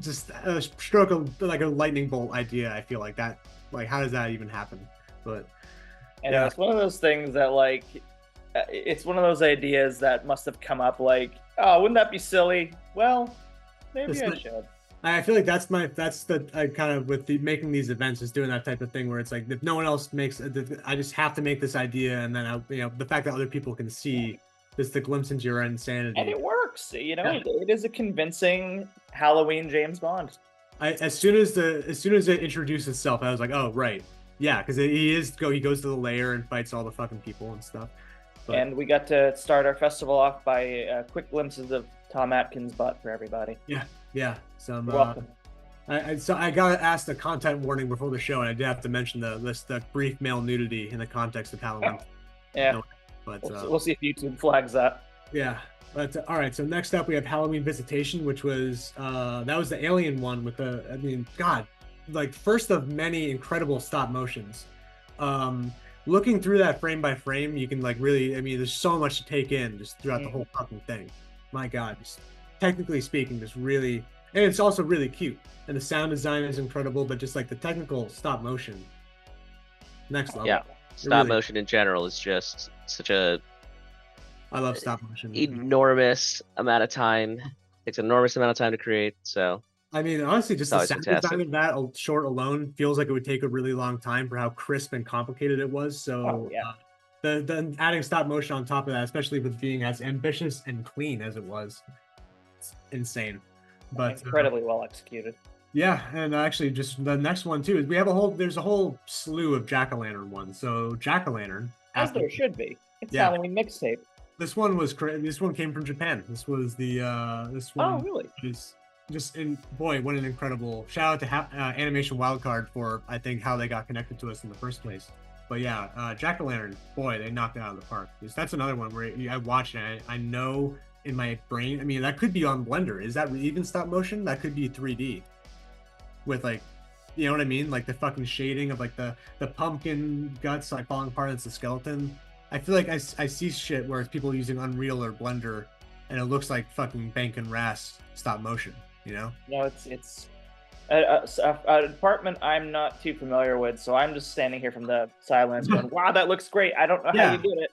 just a stroke of like a lightning bolt idea. I feel like that, like, how does that even happen? But and yeah, it's one of those things that, like, it's one of those ideas that must have come up like, oh, wouldn't that be silly? Well, maybe I should. I feel like that's the kind of with making these events is doing that type of thing where it's like, if no one else makes it, I just have to make this idea, and then the fact that other people can see just the glimpse into your insanity. And it works, It is a convincing Halloween James Bond. As soon as it introduced itself, I was like, oh right, yeah, because he goes to the lair and fights all the fucking people and stuff. And we got to start our festival off by quick glimpses of Tom Atkins' butt for everybody. Yeah. Some. You're welcome. So I got asked a content warning before the show, and I did have to mention the brief male nudity in the context of Halloween. Yeah. But We'll see if YouTube flags that. Yeah. But all right. So next up, we have Halloween Visitation, which was that was the alien one with the. I mean, God, like first of many incredible stop motions. Looking through that frame by frame, you can like really. I mean, there's so much to take in just throughout the whole fucking thing. My God, just technically speaking, just really, and it's also really cute. And the sound design is incredible, but just like the technical stop motion, next level. Yeah, stop motion in general is just such a. I love stop motion. Enormous amount of time. Takes an enormous amount of time to create. So. I mean, honestly, just the sound fantastic. design of that short alone feels like it would take a really long time for how crisp and complicated it was. So, the adding stop motion on top of that, especially with being as ambitious and clean as it was, it's insane. But incredibly well executed. Yeah, and actually, just the next one too is there's a whole slew of jack-o'-lantern ones. So jack-o'-lantern, as there should be. It's Halloween Mixtape. This one came from Japan. This was the this one. Oh, really? Is just boy, what an incredible shout out to Animation Wildcard for I think how they got connected to us in the first place. But yeah, jack-o'-lantern, boy, they knocked it out of the park. That's another one where I watched it. I know in my brain. I mean, that could be on Blender. Is that even stop motion? That could be 3D. With like, you know what I mean? Like the fucking shading of like the pumpkin guts like falling apart as the skeleton. I feel like I see shit where it's people using Unreal or Blender, and it looks like fucking Bank and Ras stop motion. You know? No, it's a department I'm not too familiar with, so I'm just standing here from the silence going, "Wow, that looks great." I don't know how you did it.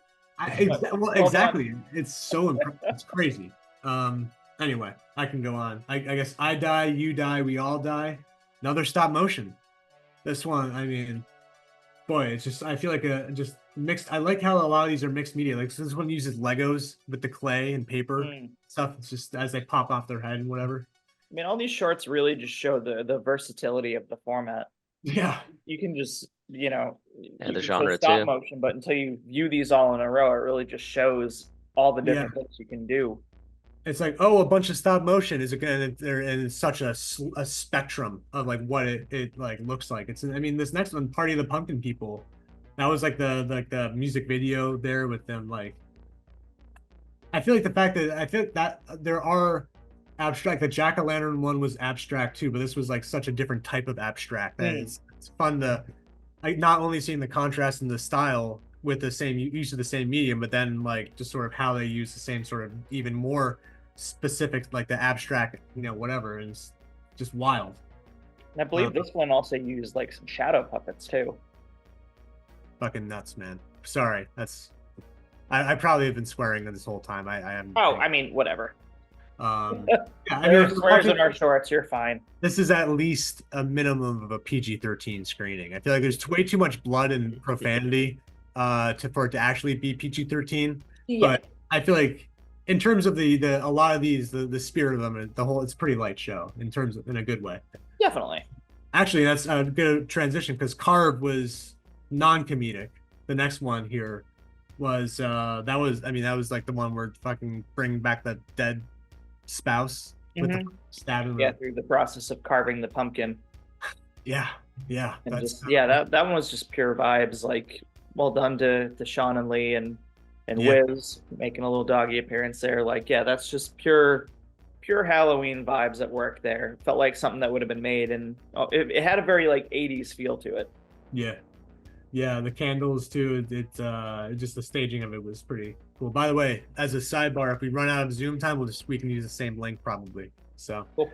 Well, exactly. It's so it's crazy. Anyway, I can go on. I guess I die, you die, we all die. Another stop motion. This one, I mean, boy, it's just I feel like just mixed. I like how a lot of these are mixed media. Like this one uses Legos with the clay and paper stuff. It's just as they pop off their head and whatever. I mean, all these shorts really just show the versatility of the format. Yeah, you can just the genre stop too. motion, but until you view these all in a row, it really just shows all the different things you can do. It's like, oh, a bunch of stop motion is again, and it's such a spectrum of like what it like looks like. It's, I mean, this next one, Party of the Pumpkin People, that was like the music video there with them. Like, I feel like that there are abstract. The jack-o'-lantern one was abstract too, but this was like such a different type of abstract that it's fun to like not only seeing the contrast in the style with the same use of the same medium, but then like just sort of how they use the same sort of even more specific, like the abstract, whatever, and it's just wild. And I believe this one also used like some shadow puppets too. Fucking nuts, man. Sorry, I probably have been swearing this whole time. I am. Oh, I mean, whatever. Yeah, there are swears in our shorts. You're fine. This is at least a minimum of a PG-13 screening. I feel like there's way too much blood and profanity for it to actually be PG-13. Yeah. But I feel like in terms of a lot of these, the spirit of them, it's a pretty light show in a good way. Definitely. Actually, that's a good transition because Carve was non-comedic. The next one here was that was like the one where fucking bring back the dead spouse with the stabbing. Through the process of carving the pumpkin. Yeah. And that one was just pure vibes. Like, well done to Sean and Lee and Wiz making a little doggy appearance there. Like, that's just pure Halloween vibes at work there. Felt like something that would have been made, and it had a very like 80s feel to it. Yeah, the candles too. Just the staging of it was pretty cool. By the way, as a sidebar, if we run out of Zoom time, we can use the same link probably. So, cool.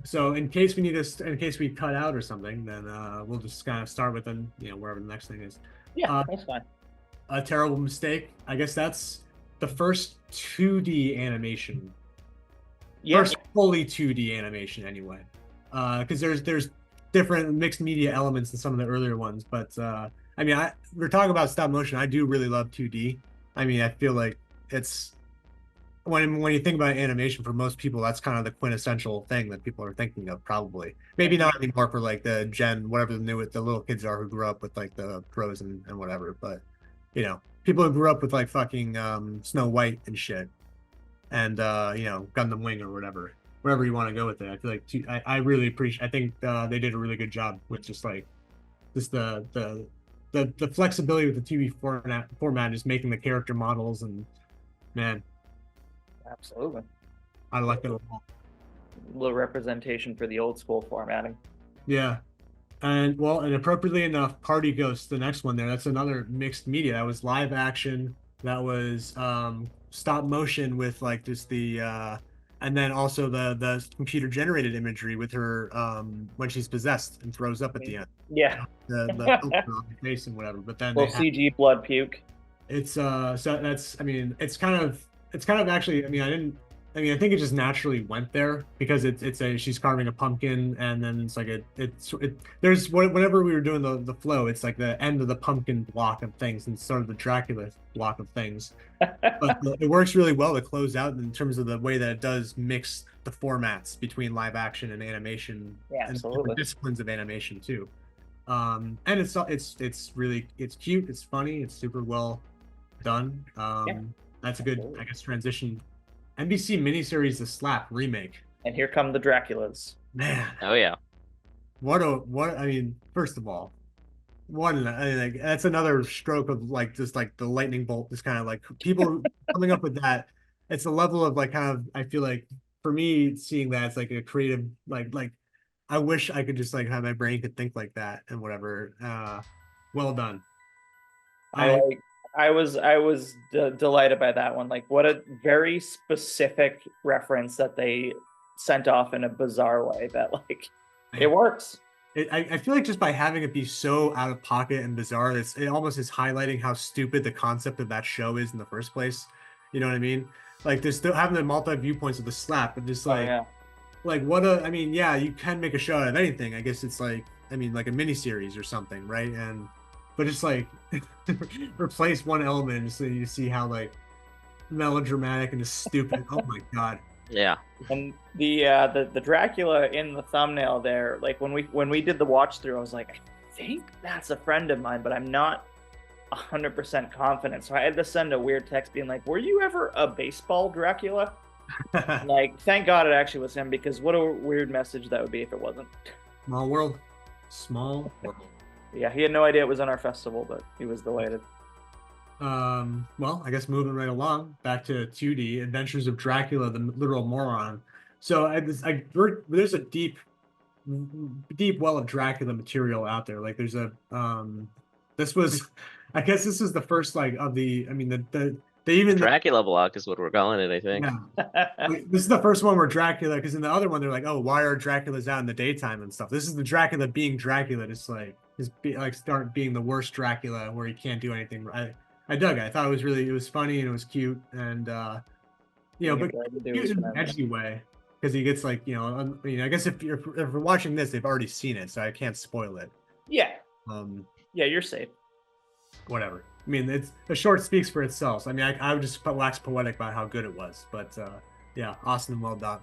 So in case we cut out or something, then we'll just kind of start with wherever the next thing is. Yeah, that's fine. A Terrible Mistake. I guess that's the first 2D animation. First fully 2D animation, anyway. Because there's different mixed media elements in some of the earlier ones, but I mean, we're talking about stop motion. I do really love 2D. I mean, I feel like it's when you think about animation, for most people, that's kind of the quintessential thing that people are thinking of. Probably, maybe not anymore for like the little kids are who grew up with like the pros and whatever. But people who grew up with like fucking Snow White and shit, and Gundam Wing or wherever you want to go with it. I feel like I really appreciate. I think they did a really good job with just the flexibility with the TV format, just making the character models, and man, Absolutely. I like it a lot. Little representation for the old school formatting. Yeah. And appropriately enough, Party Ghost, the next one there, that's another mixed media. That was live action. That was stop motion with like just and then also the computer generated imagery with her when she's possessed and throws up at the end. Yeah. The face and whatever. But then little CG blood puke. It's so that's it's kind of actually, I think it just naturally went there because she's carving a pumpkin, and then it's like there's whenever we were doing the flow, it's like the end of the pumpkin block of things and sort of the Dracula block of things. But it works really well to close out in terms of the way that it does mix the formats between live action and animation, and different disciplines of animation too. And it's cute, it's funny, it's super well done. That's a good, I guess, transition. NBC miniseries The Slap remake. And here come the Draculas. Man. Oh yeah. First of all, that's another stroke of like just like the lightning bolt, just kind of like people coming up with that. It's a level of like kind of, I feel like for me seeing that, it's like a creative like I wish I could just like have my brain could think like that and whatever. Well done. I was delighted by that one. Like, what a very specific reference that they sent off in a bizarre way that like it works. I feel like just by having it be so out of pocket and bizarre, it almost is highlighting how stupid the concept of that show is in the first place. You know what I mean? Like, there's still having the multi viewpoints of the slap, but just like, you can make a show out of anything. I guess it's like, like a mini series or something, right? But just like replace one element so you see how like melodramatic and just stupid. Oh my god. Yeah. And the Dracula in the thumbnail there, like when we did the watch through, I was like, I think that's a friend of mine, but I'm not 100% confident. So I had to send a weird text being like, "Were you ever a baseball Dracula?" Like, thank God it actually was him, because what a weird message that would be if it wasn't. Small world. Small world. Yeah, he had no idea it was on our festival, but he was delighted. Well, I guess moving right along, back to 2D, Adventures of Dracula, the Literal Moron. So there's a deep well of Dracula material out there. Like there's I guess this is the first like of the, Dracula block is what we're calling it, I think. Yeah. This is the first one where Dracula, because in the other one they're like, oh, why are Draculas out in the daytime and stuff? This is the Dracula being Dracula, just like start being the worst Dracula where he can't do anything. I dug it. I thought it was funny and it was cute, and but cute in an edgy way, because he gets like I guess if we're watching this, they've already seen it, so I can't spoil it. Yeah. Yeah, you're safe. Whatever. It's the short speaks for itself. So, I would just wax poetic about how good it was, but yeah, awesome, well done.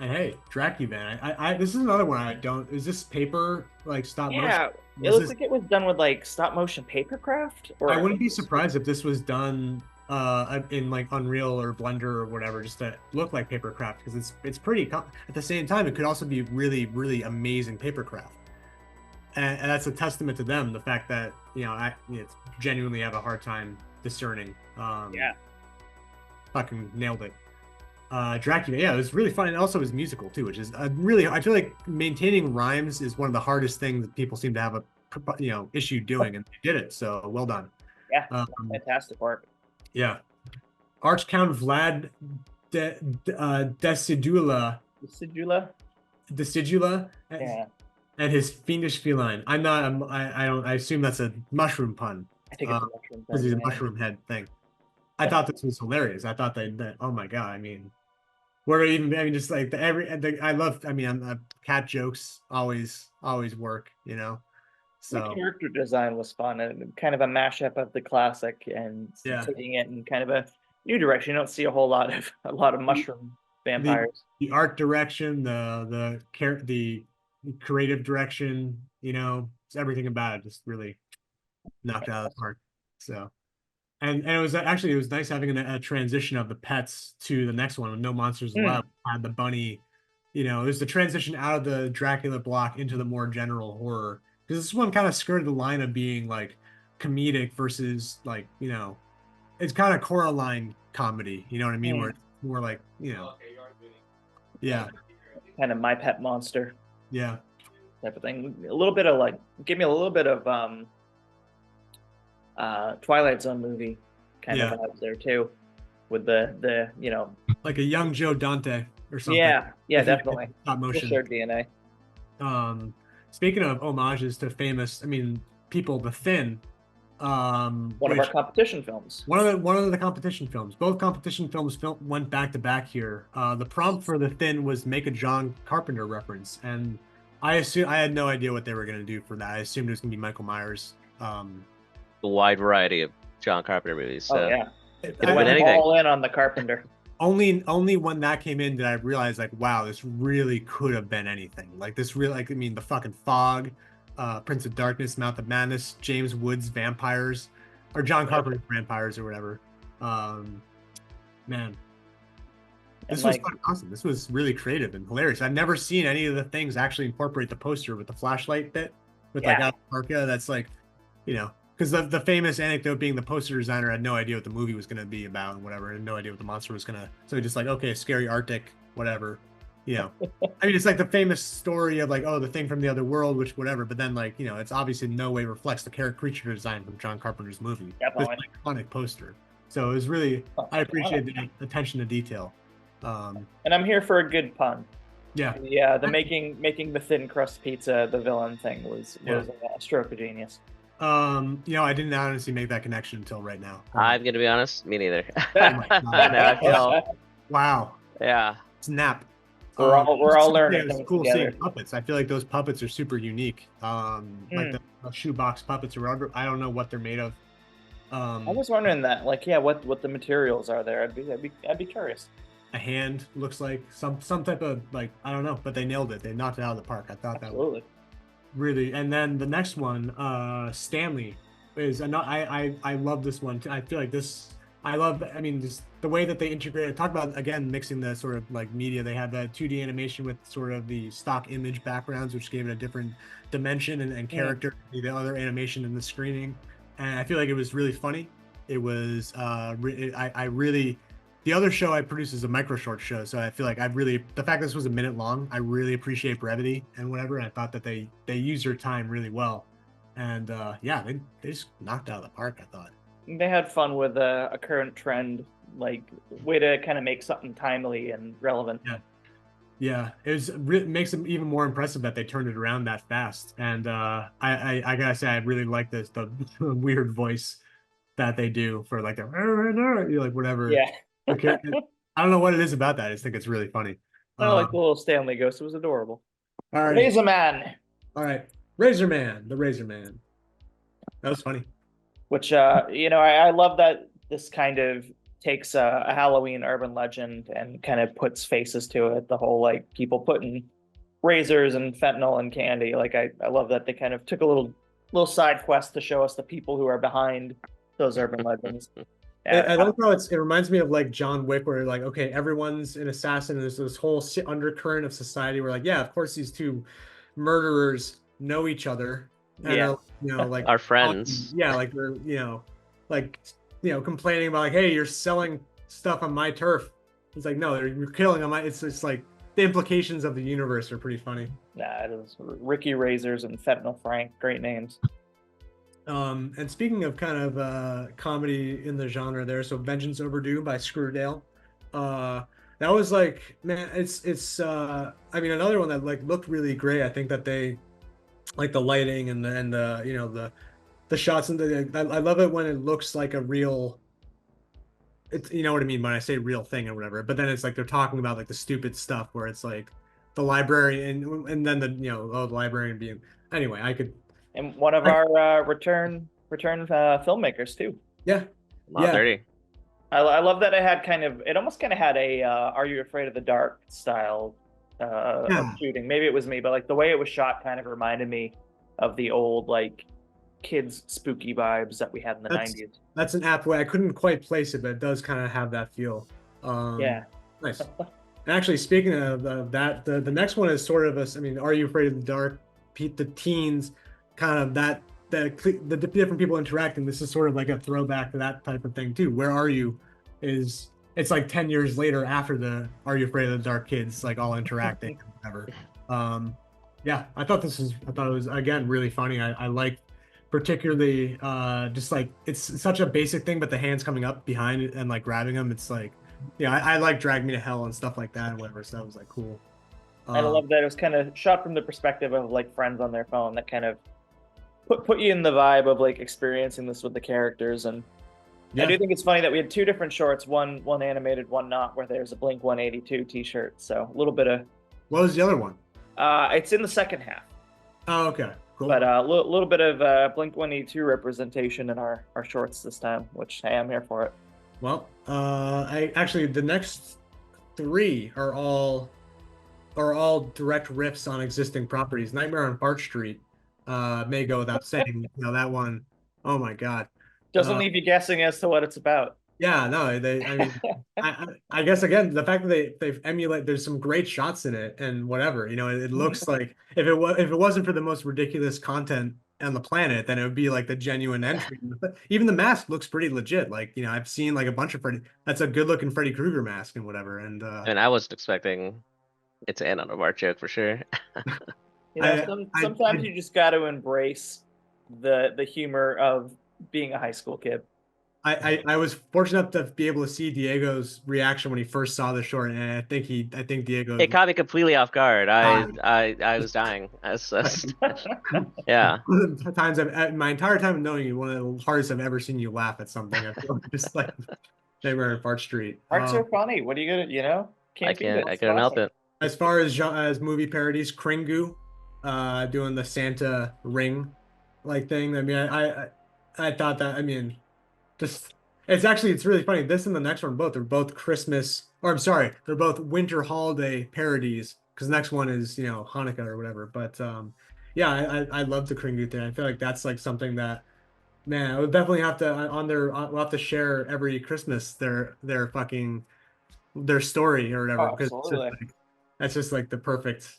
And hey, Dracuvan, I this is another one I don't. Is this paper like stop motion? Yeah, it looks like it was done with like stop motion papercraft. I wouldn't be surprised if this was done in like Unreal or Blender or whatever, just to look like papercraft, because it's pretty. At the same time, it could also be really, really amazing papercraft, and that's a testament to them. The fact that I genuinely have a hard time discerning. Yeah, fucking nailed it. Dracula, yeah, it was really fun, and also it was musical too, which is really, I feel like maintaining rhymes is one of the hardest things that people seem to have a issue doing, and they did it, so well done. Yeah, fantastic work. Yeah, Archcount Vlad Decidula, yeah, and his fiendish feline. I assume that's a mushroom pun. I think it's a mushroom pun, because he's a mushroom head thing. I thought this was hilarious. I thought that oh my god, just like I love, cat jokes always work, so the character design was fun, and kind of a mashup of the classic and taking it in kind of a new direction. You don't see a lot of mushroom vampires. The art direction, the creative direction, everything about it just really knocked it out of the park. So, and it was actually, it was nice having a transition of the pets to the next one. When No Monsters Allowed had the bunny, you know, it was the transition out of the Dracula block into the more general horror. Because this one kind of skirted the line of being like comedic versus like, you know, it's kind of Coraline comedy. You know what I mean? Where it's more like, you know, yeah, Kind of My Pet Monster yeah. type of thing. A little bit of like, give me a little bit of Twilight Zone movie kind of vibes there too, with the you know, like a young Joe Dante or something. Yeah, If you- definitely. Stop motion. Shared DNA. Speaking of homages to famous, I mean, people, The Thin. One of our competition films. One of the competition films. Both competition films went back to back here. The prompt for The Thin was make a John Carpenter reference, and I had no idea what they were going to do for that. I assumed it was going to be Michael Myers. A wide variety of John Carpenter movies. So. Oh yeah, Could have been anything. All in on the Carpenter. Only when that came in did I realize, like, wow, this really could have been anything. Like this really, like, I mean, the fucking Fog, Prince of Darkness, Mouth of Madness, James Woods Vampires, or John Carpenter's Vampires or whatever. Man, this was fucking awesome. This was really creative and hilarious. I've never seen any of the things actually incorporate the poster with the flashlight bit with like Al Parka. That's like, you know. Because the famous anecdote being the poster designer had no idea what the movie was going to be about and whatever, and no idea what the monster was going to. So he just like, okay, scary Arctic, whatever, you know. I mean, it's like the famous story of like, oh, the thing from the other world, which whatever. But then like, you know, it's obviously in no way reflects the creature design from John Carpenter's movie. Definitely. This iconic poster. So it was really, I appreciate the attention to detail. And I'm here for a good pun. Yeah. Yeah, the making the thin crust pizza the villain thing was a stroke of genius. You know, I didn't honestly make that connection until right now. I'm gonna be honest, me neither. I feel, wow. Yeah. Snap. We're all learning. It's cool seeing puppets. I feel like those puppets are super unique. Like the shoebox puppets or whatever. I don't know what they're made of. I was wondering that, like, yeah, what the materials are there. I'd be curious. A hand looks like some type of, like, I don't know, but they nailed it. They knocked it out of the park. I thought that was really. And then the next one, Stanley, is another. I love this one. I feel like this. I love. I mean, just the way that they integrate. Talk about again mixing the sort of like media. They had that 2D animation with sort of the stock image backgrounds, which gave it a different dimension and character. The other animation in the screening, and I feel like it was really funny. It was. I really. The other show I produce is a micro short show, so I feel like the fact this was a minute long, I really appreciate brevity and whatever. And I thought that they used their time really well, and yeah, they just knocked out of the park. I thought they had fun with a current trend, like way to kind of make something timely and relevant. Yeah, it makes it even more impressive that they turned it around that fast. And I gotta say, I really like the weird voice that they do for like like whatever. Yeah. Okay. I don't know what it is about that. I just think it's really funny. I like the little Stanley ghost. It was adorable. All right. Razor Man. All right. Razor Man. The Razor Man. That was funny. Which, you know, I love that this kind of takes a Halloween urban legend and kind of puts faces to it. The whole, like, people putting razors and fentanyl and candy. Like, I love that they kind of took a little side quest to show us the people who are behind those urban legends. I love how it reminds me of like John Wick, where like, okay, everyone's an assassin, and there's this whole undercurrent of society where like, yeah, of course these two murderers know each other, and Yeah. you know, like Our friends. yeah, like they're complaining about like, hey, you're selling stuff on my turf. It's like, no, you're killing on my. It's like the implications of the universe are pretty funny. Nah, it was Ricky Razors and Fentanyl Frank, great names. And speaking of kind of comedy in the genre there, so Vengeance Overdue by Screwdale. That was like, man, it's I mean, another one that like looked really great. I think that they like the lighting and the you know the shots and I love it when it looks like a real, it's, you know what I mean when I say real thing or whatever, but then it's like they're talking about like the stupid stuff where it's like the librarian and then the, you know, the librarian being, anyway, I could. And one of our return filmmakers too. Yeah. Not dirty. I love that it almost kind of had a Are You Afraid of the Dark style of shooting. Maybe it was me, but like the way it was shot kind of reminded me of the old like kids spooky vibes that we had in the That's 90s. that's an apt way. I couldn't quite place it, but it does kind of have that feel. Yeah. Nice. And actually, speaking of that, the next one is sort of a. I mean, Are You Afraid of the Dark? The teens, kind of the different people interacting. This is sort of like a throwback to that type of thing too. Where Are You? It's like 10 years later after the Are You Afraid of the Dark kids like all interacting and whatever. Yeah, I thought it was again really funny. I like particularly just like it's such a basic thing, but the hands coming up behind it and like grabbing them, it's like yeah, I like Drag Me to Hell and stuff like that and whatever. So that was like cool. And I love that it was kind of shot from the perspective of like friends on their phone that kind of put you in the vibe of like experiencing this with the characters. And I do think it's funny that we had two different shorts, one animated, one not, where there's a Blink 182 t-shirt. So a little bit of. What was the other one? It's in the second half. Oh, okay, cool. But a little bit of Blink 182 representation in our shorts this time, which hey, I'm here for it. Well, I actually the next three are all direct riffs on existing properties. Nightmare on Park Street may go without saying. You know that one. Oh my God. Doesn't leave you guessing as to what it's about. Yeah, no, I mean, I guess again the fact that they've emulate. There's some great shots in it and whatever. You know, it looks like if it wasn't for the most ridiculous content on the planet, then it would be like the genuine entry. Even the mask looks pretty legit. Like you know, I've seen like a bunch of Freddy. That's a good looking Freddy Krueger mask and whatever. And I wasn't expecting it to end on a Bart joke for sure. You know, sometimes you just got to embrace the humor of being a high school kid. I was fortunate to be able to see Diego's reaction when he first saw the short, and I think Diego. It caught me completely off guard. I was dying. Yeah. Times my entire time of knowing you, one of the hardest I've ever seen you laugh at something. I feel like just like Nightmare on Park Street. Art's so funny. What are you gonna, you know? I couldn't help it. As far as movie parodies, Kringu, doing the Santa ring, like thing. I mean, I thought that. I mean. It's really funny. This and the next one they're both Christmas, or I'm sorry, they're both winter holiday parodies because the next one is Hanukkah or whatever. But yeah, I love the Kringu thing. I feel like that's like something that man, I would definitely have to we'll have to share every Christmas their story or whatever because that's just like the perfect.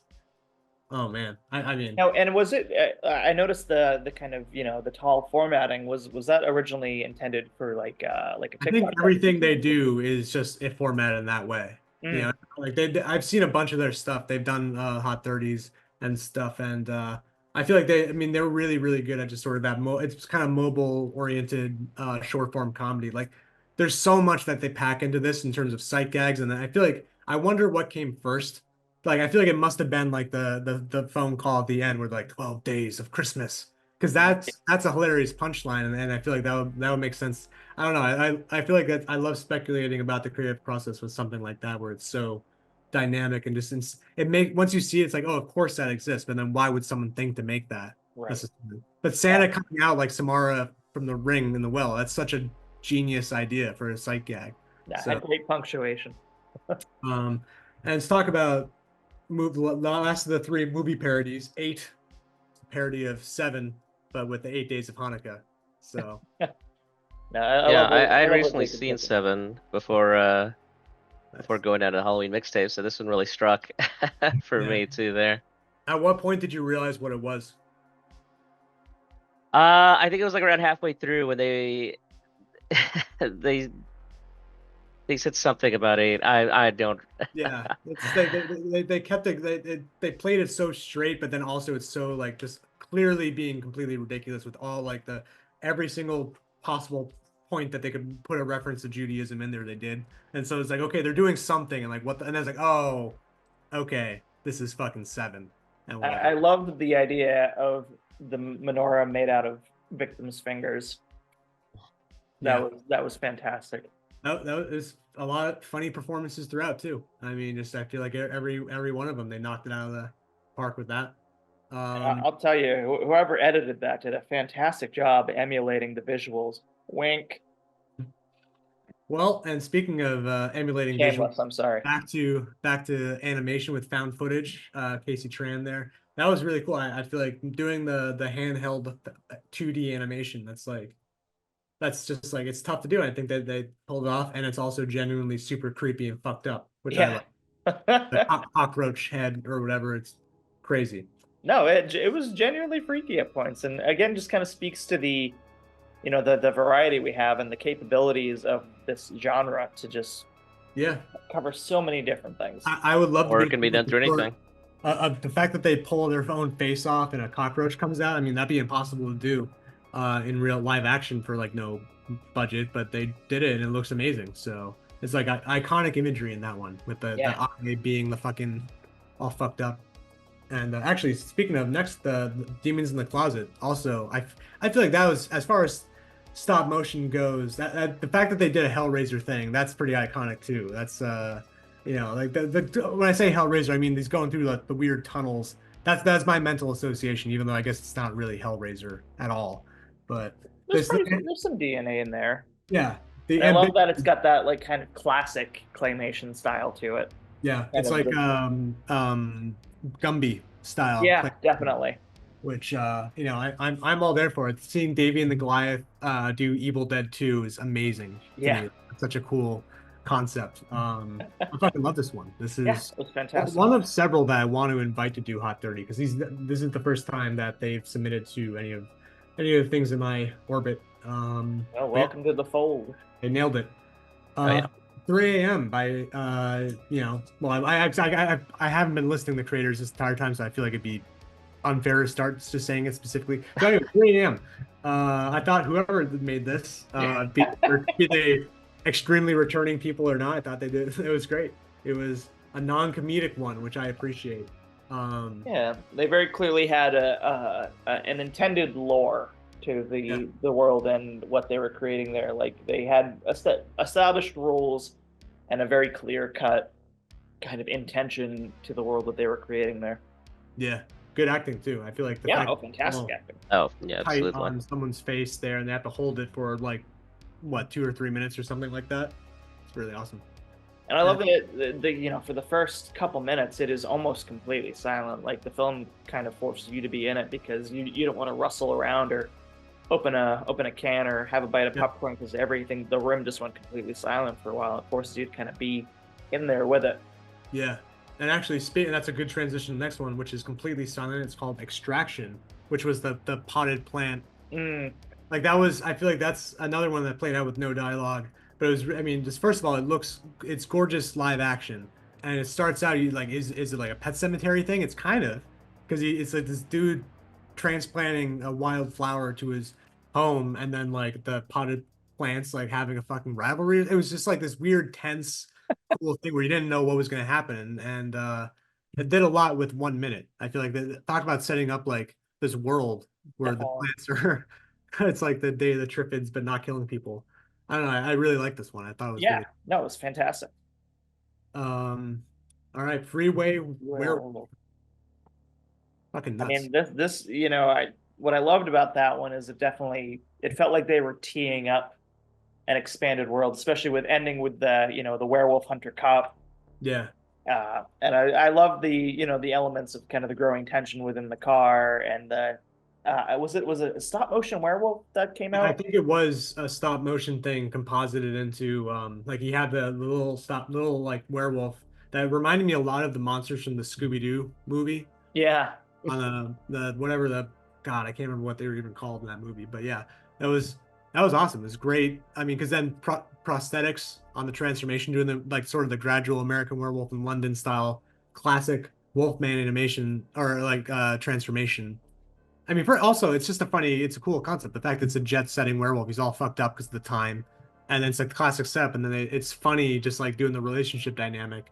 Oh man, I mean. No, and was it? I noticed the kind of the tall formatting was that originally intended for like a TikTok? I think everything they do is just formatted in that way. You know, like I've seen a bunch of their stuff. They've done Hot 30s and stuff, and I feel like they're really really good at just sort of that. It's kind of mobile oriented short form comedy. Like there's so much that they pack into this in terms of sight gags, and I feel like I wonder what came first. Like I feel like it must have been like the phone call at the end where like 12 days of Christmas because that's a hilarious punchline and I feel like that would make sense. I don't know. I feel like that I love speculating about the creative process with something like that where it's so dynamic and just once you see it, it's like oh of course that exists, but then why would someone think to make that? Right. But Santa coming out like Samara from the ring in the well, that's such a genius idea for a sight gag. Yeah, had great punctuation. And let's talk about the last of the three movie parodies. 8 parody of 7 but with the 8 Days of Hanukkah. So I had recently seen 7 before going down to Halloween Mixtape, so this one really struck for me too there. At what point did you realize what it was? I think it was like around halfway through when they said something about 8. I don't. Yeah, they kept it. They played it so straight, but then also it's so like just clearly being completely ridiculous with all like every single possible point that they could put a reference to Judaism in there. They did, and so it's like okay, they're doing something, and like what, and then it's like oh, okay, this is fucking 7. And I loved the idea of the menorah made out of victims' fingers. That was fantastic. That was a lot of funny performances throughout too. I mean, just I feel like every one of them they knocked it out of the park with that. I'll tell you, whoever edited that did a fantastic job emulating the visuals. Wink. Well, and speaking of emulating Shameless, visuals, I'm sorry. Back to animation with found footage. Casey Tran there. That was really cool. I feel like doing the handheld 2D animation. That's just like it's tough to do. I think that they pulled it off, and it's also genuinely super creepy and fucked up, which I Yeah. like. The cockroach head or whatever. It's crazy. No, it was genuinely freaky at points, and again, just kind of speaks to the, the variety we have and the capabilities of this genre to just cover so many different things. I would love to Or it can be done through anything. The fact that they pull their own face off and a cockroach comes out, I mean, that'd be impossible to do in real live action for like no budget, but they did it and it looks amazing. So it's like iconic imagery in that one with the eye being the fucking all fucked up. And actually, speaking of next, the Demons in the Closet. Also, I feel like that was, as far as stop motion goes, that the fact that they did a Hellraiser thing, that's pretty iconic too. That's like when I say Hellraiser, I mean he's going through the weird tunnels. That's my mental association, even though I guess it's not really Hellraiser at all. But there's some DNA in there. Yeah, I love that it's got that like kind of classic claymation style to it. Yeah, it's like Gumby style. Yeah, definitely. Which I'm all there for it. Seeing Davey and the Goliath do Evil Dead 2 is amazing. Yeah, it's such a cool concept. I fucking love this one. This is it was fantastic. One of several that I want to invite to do Hot 30 because this is the first time that they've submitted to any of the things in my orbit. Well, welcome to the fold. They nailed it. 3 a.m. by well, I haven't been listing the creators this entire time, so I feel like it'd be unfair to start just saying it specifically. But anyway, 3 a.m. I thought whoever made this, be they extremely returning people or not, I thought they did. It was great. It was a non-comedic one, which I appreciate. Yeah, they very clearly had an intended lore to the world and what they were creating there. Like they had established rules and a very clear-cut kind of intention to the world that they were creating there. Yeah, good acting too. I feel like fantastic acting. Oh yeah, tight absolutely. on someone's face there, and they have to hold it for like 2 or 3 minutes or something like that. It's really awesome. And I love that for the first couple minutes it is almost completely silent. Like the film kind of forces you to be in it because you don't want to rustle around or open a can or have a bite of popcorn because the room just went completely silent for a while. It forces you to kind of be in there with it. Yeah, and actually, that's a good transition to the next one, which is completely silent. It's called Extraction, which was the potted plant. Like that was, I feel like that's another one that played out with no dialogue. But it was, I mean, just first of all, it's gorgeous live action, and it starts out you like, is it like a Pet Cemetery thing? It's kind of, because it's like this dude transplanting a wild flower to his home, and then like the potted plants like having a fucking rivalry. It was just like this weird tense cool thing where you didn't know what was going to happen, and it did a lot with 1 minute. I feel like they talk about setting up like this world where the plants are it's like the day of the Triffids but not killing people. I don't know, I really like this one. I thought it was great. No, it was fantastic. All right, Freeway Werewolf. Fucking nuts. I mean, this what I loved about that one is it felt like they were teeing up an expanded world, especially with ending with the werewolf hunter cop. Yeah. And I love the elements of kind of the growing tension within the car and was it a stop motion werewolf that came out? I think it was a stop motion thing composited into like he had the little like werewolf that reminded me a lot of the monsters from the Scooby-Doo movie. Yeah. On the whatever God, I can't remember what they were even called in that movie, but yeah, that was awesome. It was great. I mean, because then prosthetics on the transformation, doing the like sort of the gradual American Werewolf in London style, classic Wolfman animation or like transformation. I mean, also it's just it's a cool concept. The fact that it's a jet-setting werewolf, he's all fucked up because of the time, and then it's like the classic setup, and then it's funny just like doing the relationship dynamic.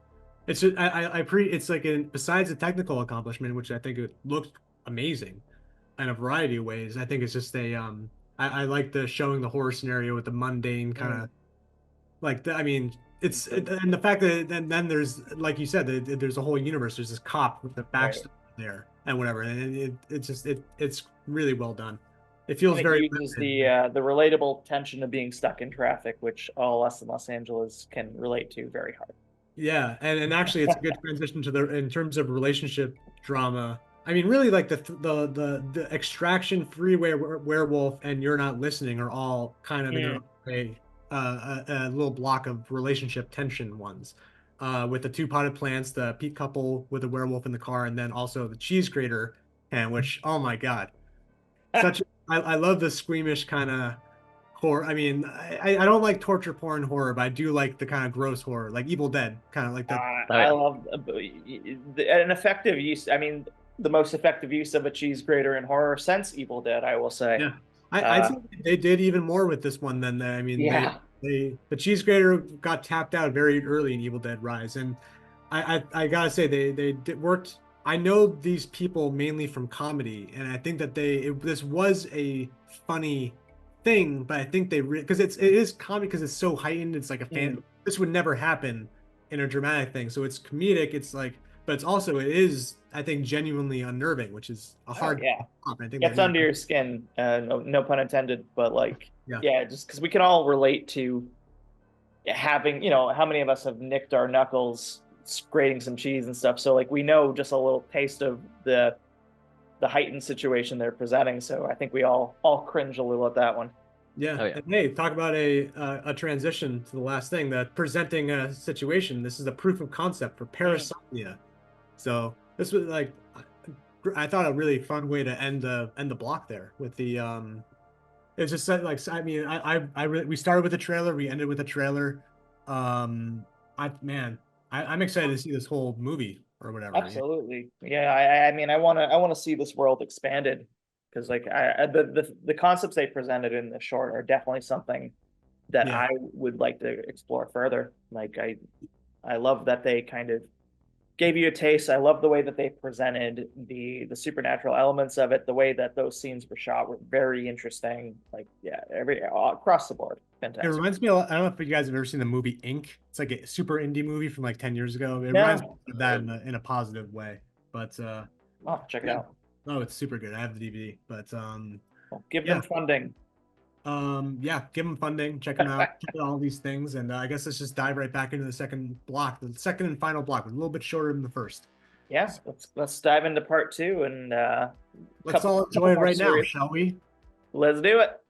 It's just it's like besides the technical accomplishment, which I think it looked amazing in a variety of ways. I think it's just I like the showing the horror scenario with the mundane kind of like I mean and the fact that and then there's like you said there's a whole universe. There's this cop with the backstory there and whatever, and it's really well done. It feels very uses the relatable tension of being stuck in traffic, which all us in Los Angeles can relate to very hard. Yeah, and actually it's a good transition to in terms of relationship drama. I mean, really, like the extraction, freeway werewolf, and you're not listening are all kind of in their own way, a little block of relationship tension ones. With the two potted plants, the Pete couple with the werewolf in the car, and then also the cheese grater, and which, oh my god, such I love the squeamish kind of horror. I mean, I don't like torture porn horror, but I do like the kind of gross horror, like Evil Dead, kind of like the. I love an effective use. I mean, the most effective use of a cheese grater in horror since Evil Dead, I will say. Yeah, I think they did even more with this one than I mean, yeah. The cheese grater got tapped out very early in Evil Dead Rise, and I gotta say they worked. I know these people mainly from comedy, and I think that this was a funny thing, but I think they because it is comedy because it's so heightened. It's like a fan. This would never happen in a dramatic thing, so it's comedic. It's like, but it's also it is I think genuinely unnerving, which is a hard. I think gets under your skin. No pun intended, but like just because we can all relate to having how many of us have nicked our knuckles grating some cheese and stuff, so like we know just a little taste of the heightened situation they're presenting, so I think we all cringe a little at that one. And hey, talk about a transition to the last thing, that presenting a situation. This is a proof of concept for parasomnia. So this was like I thought a really fun way to end the block there with the it's just like, I mean, we started with a trailer, we ended with a trailer. I'm excited to see this whole movie or whatever. Absolutely. I mean, I want to see this world expanded, because like the concepts they presented in the short are definitely something that I would like to explore further. Like I love that they kind of gave you a taste. I love the way that they presented the supernatural elements of it. The way that those scenes were shot were very interesting. Like across the board, fantastic. It reminds me. I don't know if you guys have ever seen the movie Ink. It's like a super indie movie from like 10 years ago. It reminds me of that in a positive way. But check it out. Oh, it's super good. I have the DVD. But give them funding. Give them funding. Check them out. Check out all these things, and I guess let's just dive right back into the second block, the second and final block, a little bit shorter than the first. Yeah, let's dive into part 2, and let's all enjoy it right now, shall we? Let's do it.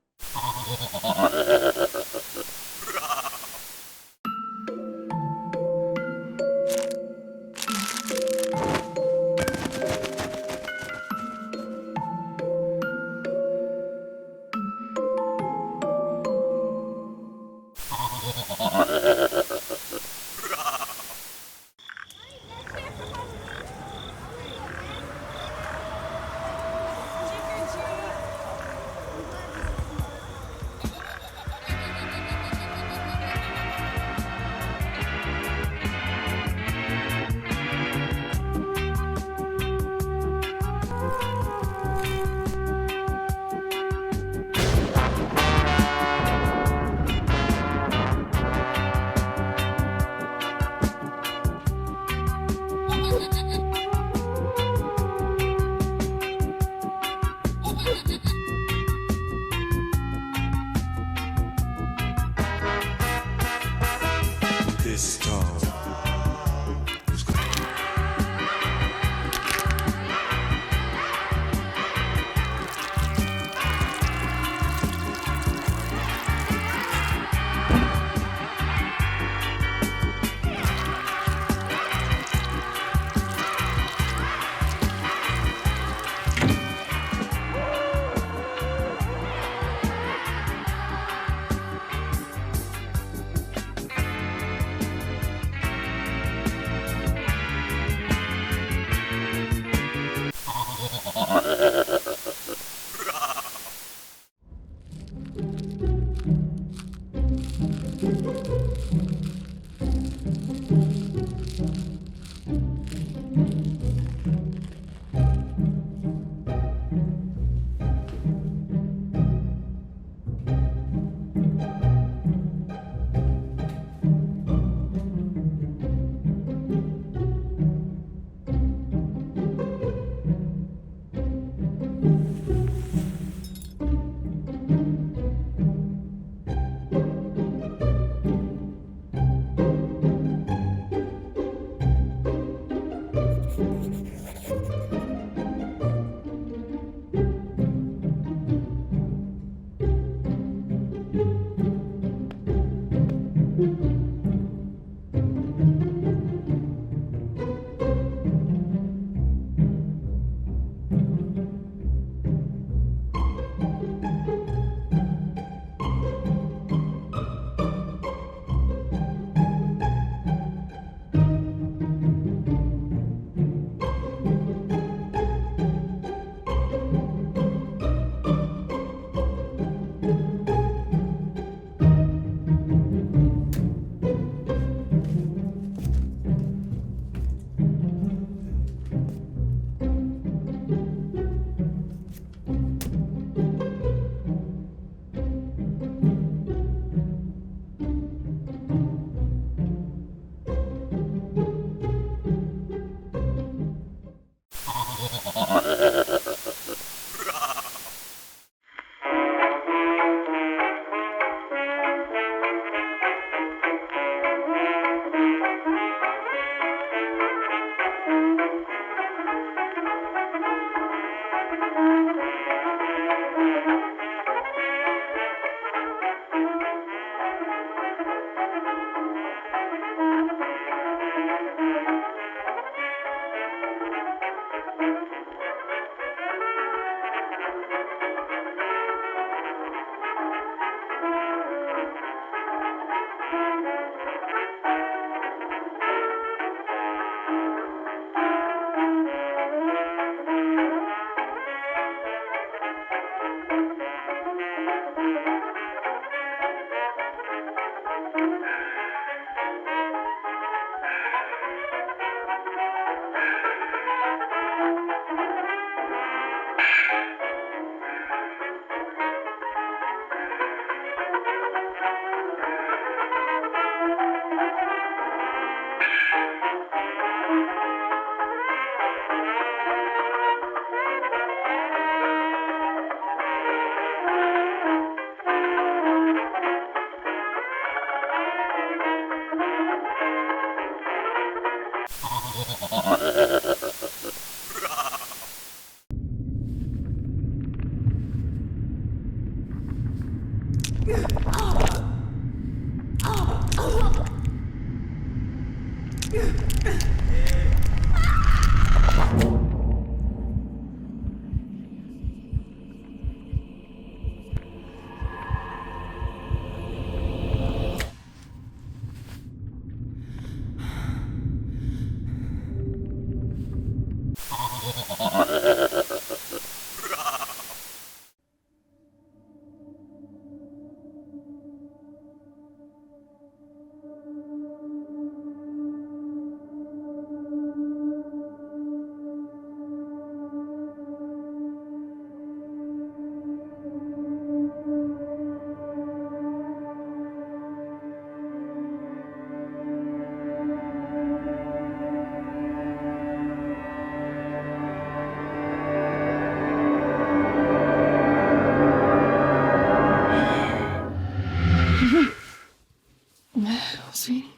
Sweetie,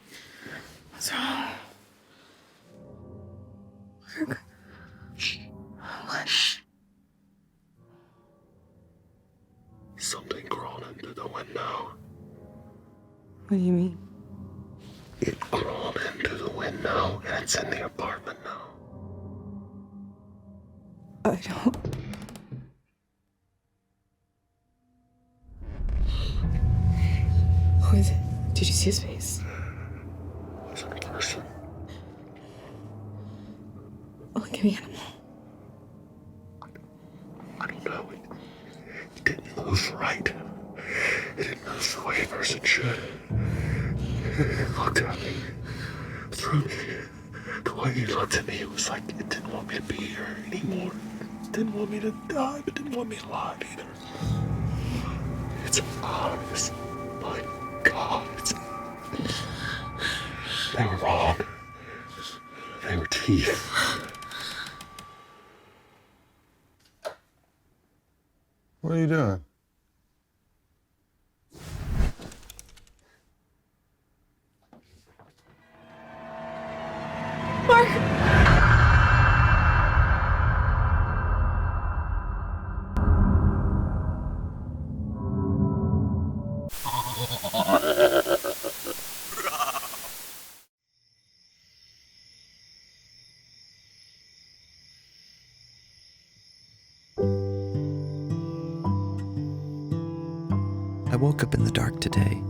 what's wrong? What? Something crawled into the window. What do you mean? It crawled into the window, and it's in the apartment now. I don't. Who is it? Did you see his face? It was a person. Look at the animal. I don't know. It didn't move right. It didn't move the way a person should. It looked at me. Through me. The way he looked at me, it was like it didn't want me to be here anymore. It didn't want me to die, but didn't want me alive either. Its eyes. My God. They were wrong. They were teeth. What are you doing? Mark! I woke up in the dark today,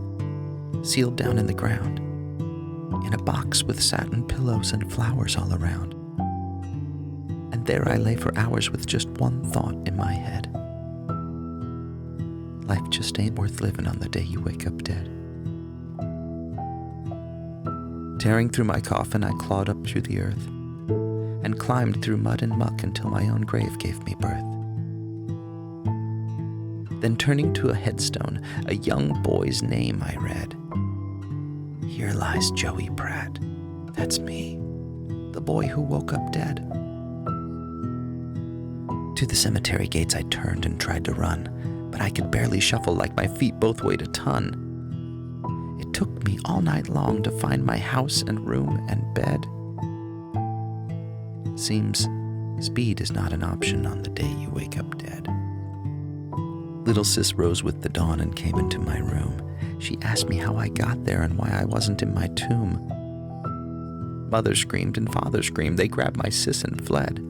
sealed down in the ground, in a box with satin pillows and flowers all around. And there I lay for hours with just one thought in my head. Life just ain't worth living on the day you wake up dead. Tearing through my coffin, I clawed up through the earth and climbed through mud and muck until my own grave gave me birth. Then turning to a headstone, a young boy's name I read. Here lies Joey Pratt. That's me, the boy who woke up dead. To the cemetery gates I turned and tried to run, but I could barely shuffle like my feet both weighed a ton. It took me all night long to find my house and room and bed. Seems speed is not an option on the day you wake up dead. Little sis rose with the dawn and came into my room. She asked me how I got there and why I wasn't in my tomb. Mother screamed and father screamed. They grabbed my sis and fled.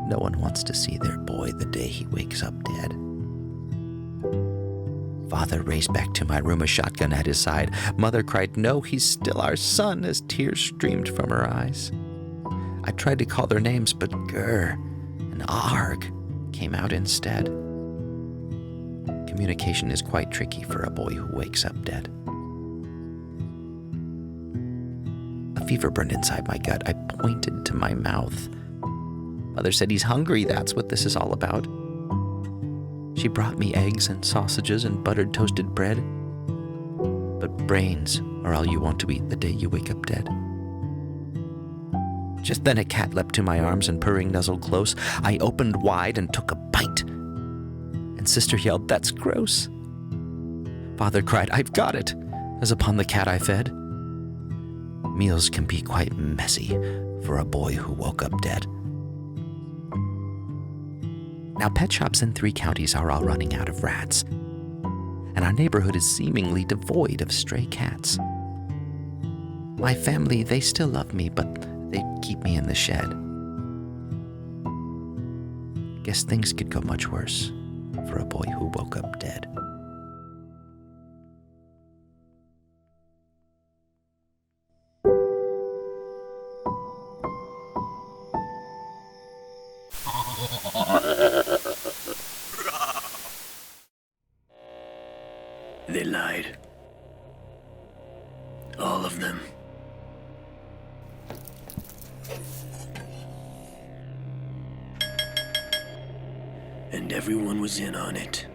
No one wants to see their boy the day he wakes up dead. Father raced back to my room, a shotgun at his side. Mother cried, "No, he's still our son," as tears streamed from her eyes. I tried to call their names, but grr and arg came out instead. Communication is quite tricky for a boy who wakes up dead. A fever burned inside my gut. I pointed to my mouth. Mother said, "He's hungry, that's what this is all about." She brought me eggs and sausages and buttered toasted bread. But brains are all you want to eat the day you wake up dead. Just then a cat leapt to my arms and purring nuzzled close. I opened wide and took a bite. And sister yelled, "That's gross." Father cried, "I've got it," as upon the cat I fed. Meals can be quite messy for a boy who woke up dead. Now, pet shops in 3 counties are all running out of rats, and our neighborhood is seemingly devoid of stray cats. My family, they still love me, but they keep me in the shed. Guess things could go much worse for a boy who woke up dead. They lied. All of them. And everyone was in on it.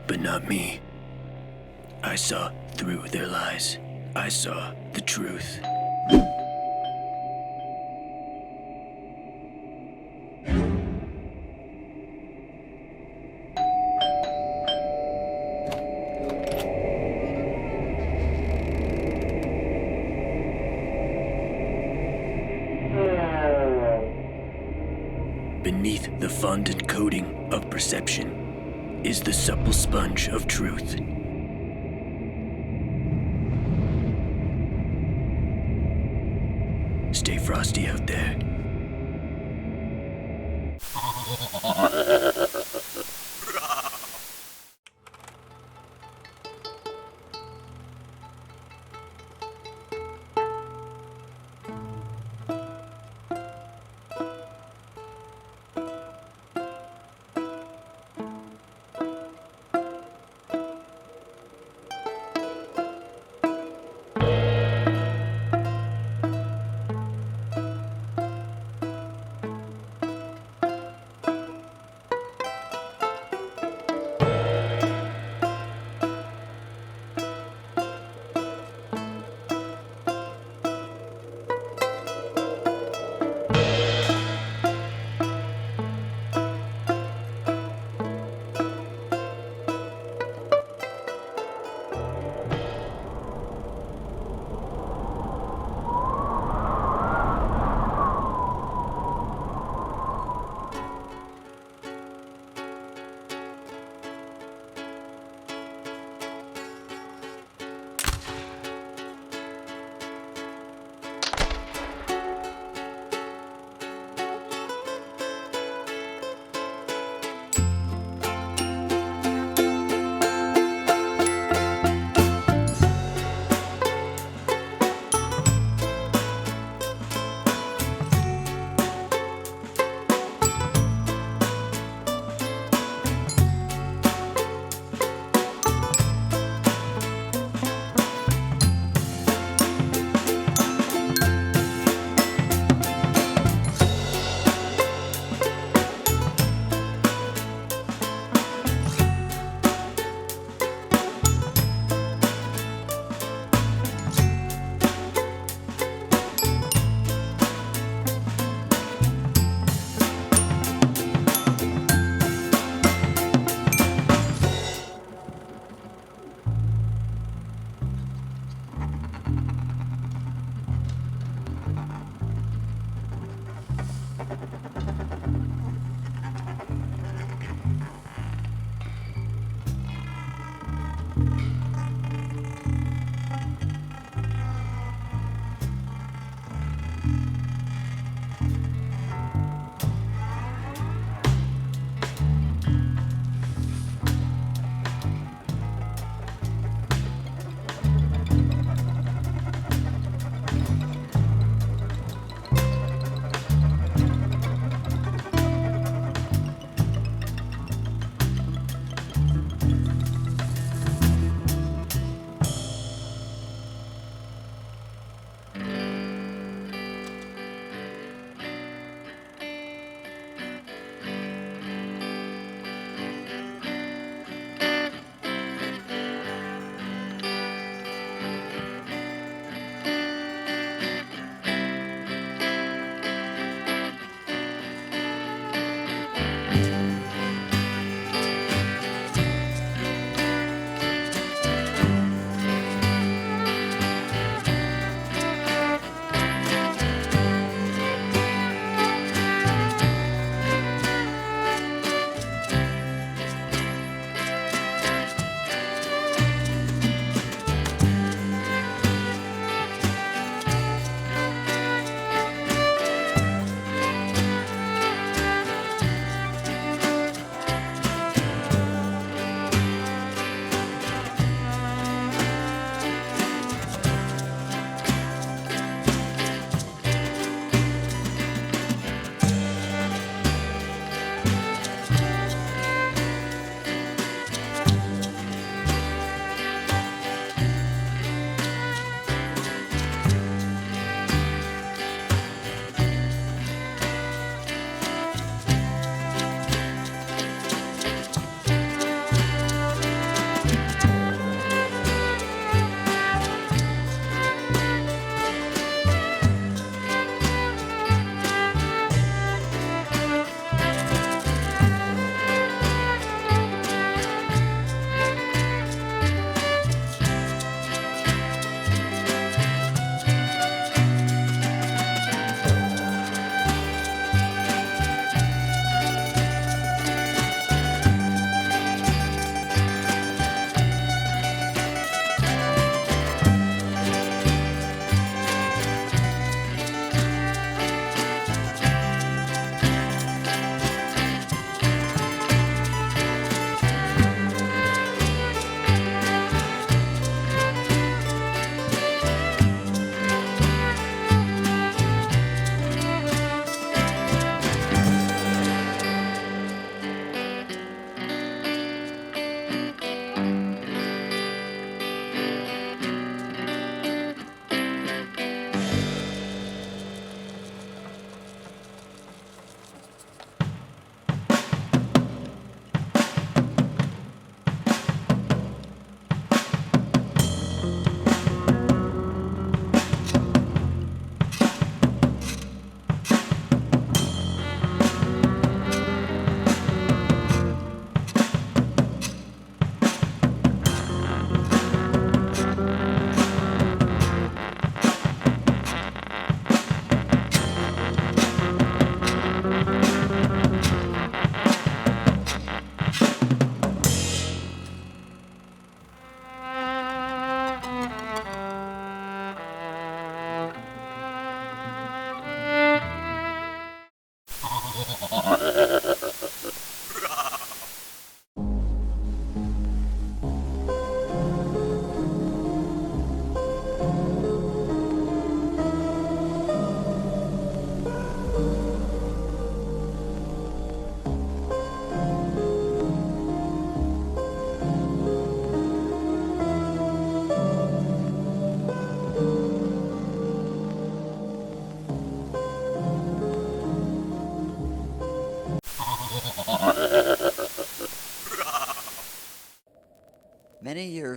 But not me. I saw through their lies. I saw the truth. Beneath the fondant coating of perception is the supple sponge of truth. Stay frosty out there.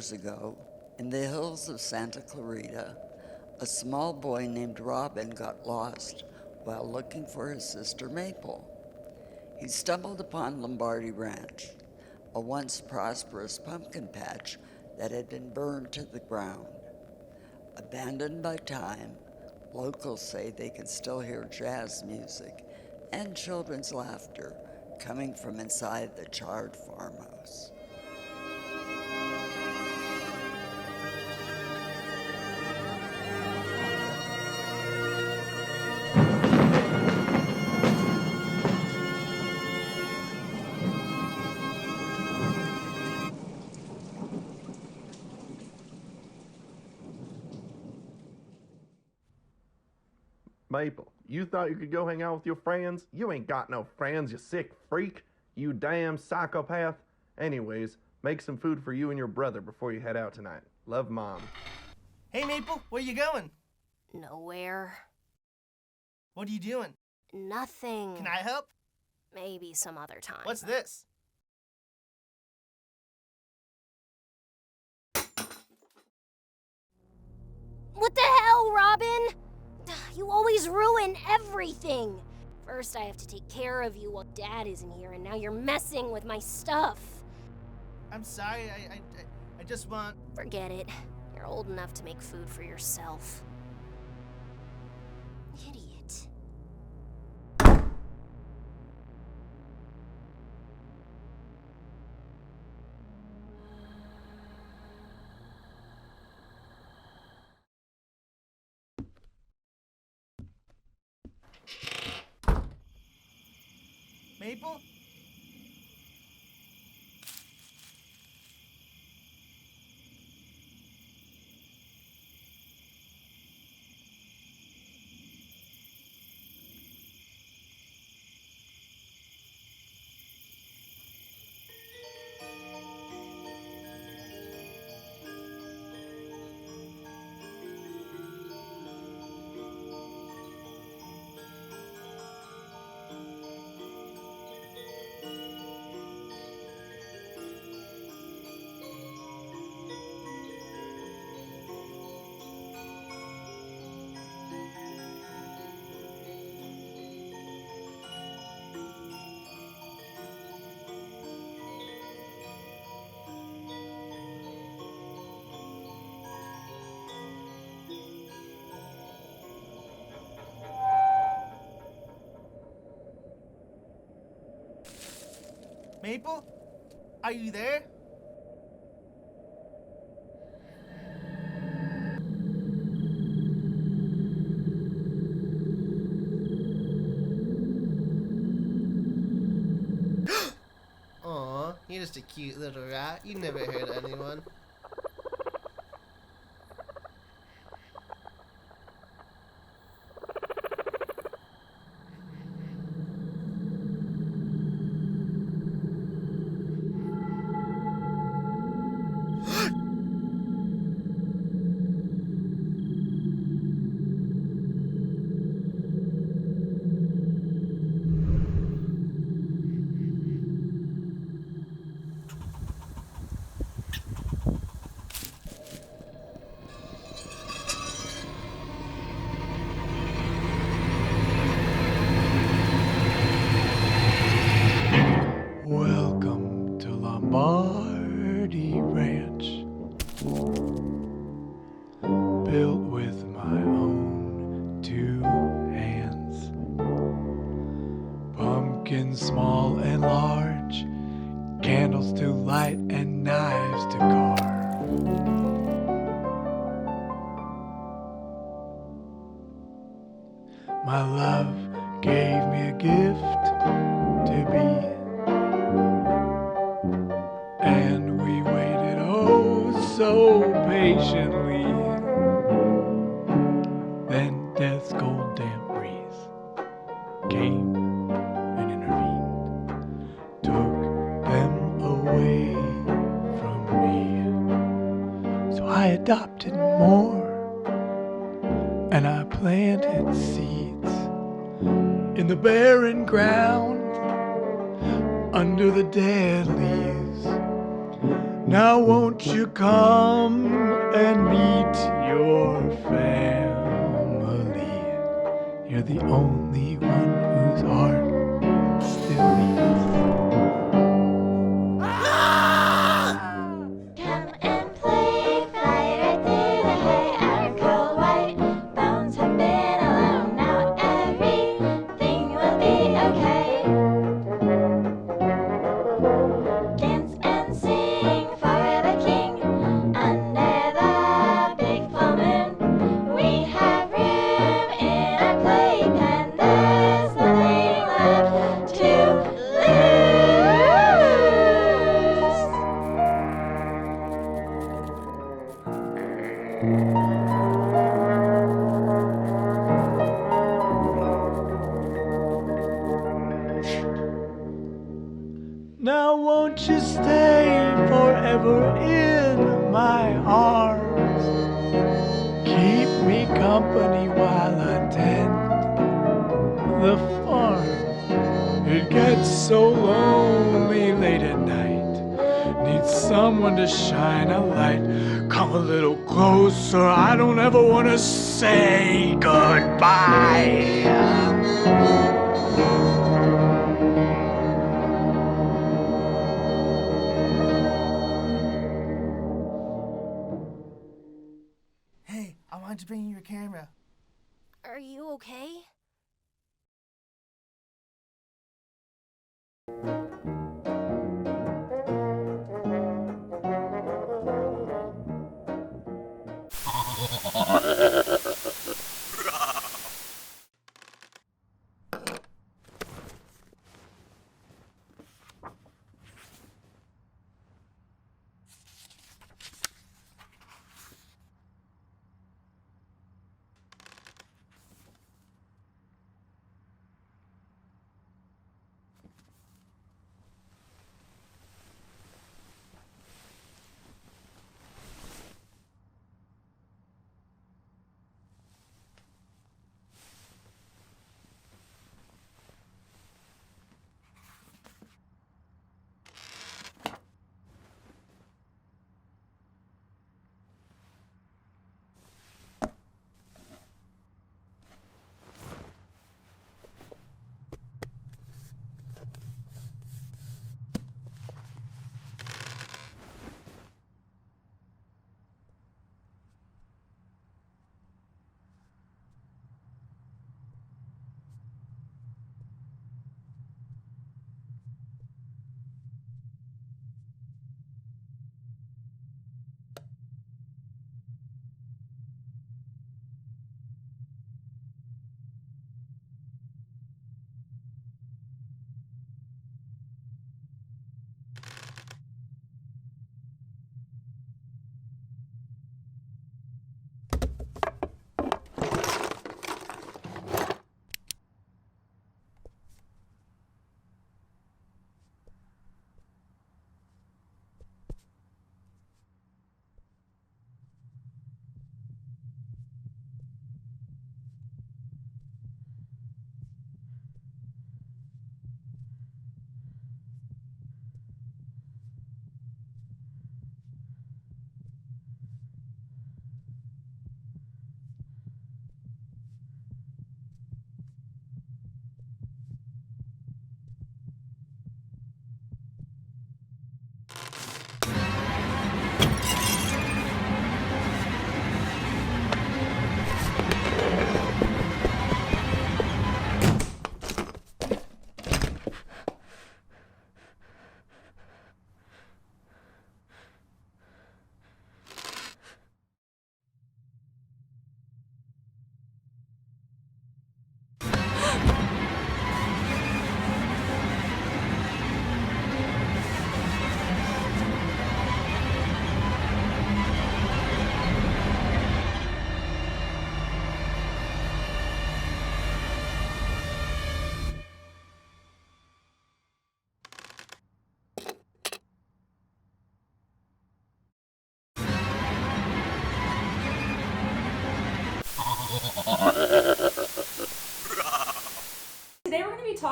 years ago, in the hills of Santa Clarita, a small boy named Robin got lost while looking for his sister Maple. He stumbled upon Lombardi Ranch, a once prosperous pumpkin patch that had been burned to the ground. Abandoned by time, locals say they can still hear jazz music and children's laughter coming from inside the charred farmhouse. Maple, you thought you could go hang out with your friends? You ain't got no friends, you sick freak. You damn psychopath. Anyways, make some food for you and your brother before you head out tonight. Love, Mom. Hey, Maple, where you going? Nowhere. What are you doing? Nothing. Can I help? Maybe some other time. What's this? What the hell, Robin? You always ruin everything. First, I have to take care of you while Dad isn't here, and now you're messing with my stuff. I'm sorry, I just want... Forget it. You're old enough to make food for yourself. Idiot. Maple? Maple? Are you there? Aw, you're just a cute little rat. You never hurt anyone. Welcome to Lombardi Ranch. Built with my own two hands. Pumpkins small and large, candles to light and knives to carve. My love gave me a gift to be. And we waited oh so patiently. Then death's cold damp breeze came and intervened, took them away from me. So I adopted more, and I planted seeds in the barren ground under the dead leaves. Now won't you come and meet your family? You're the only one whose heart still beats. Come and play, fly right through the hay. Our cold white bones have been alone. Now everything will be okay. Dance and sing for the king under the big full moon. We have room in our playpen. There's nothing left to lose. Now won't you stay forever in my arms? Keep me company while I tend the farm. It gets so lonely late at night. Need someone to shine a light. Come a little closer. I don't ever want to say goodbye. Hey, I wanted to bring you your camera. Are you okay?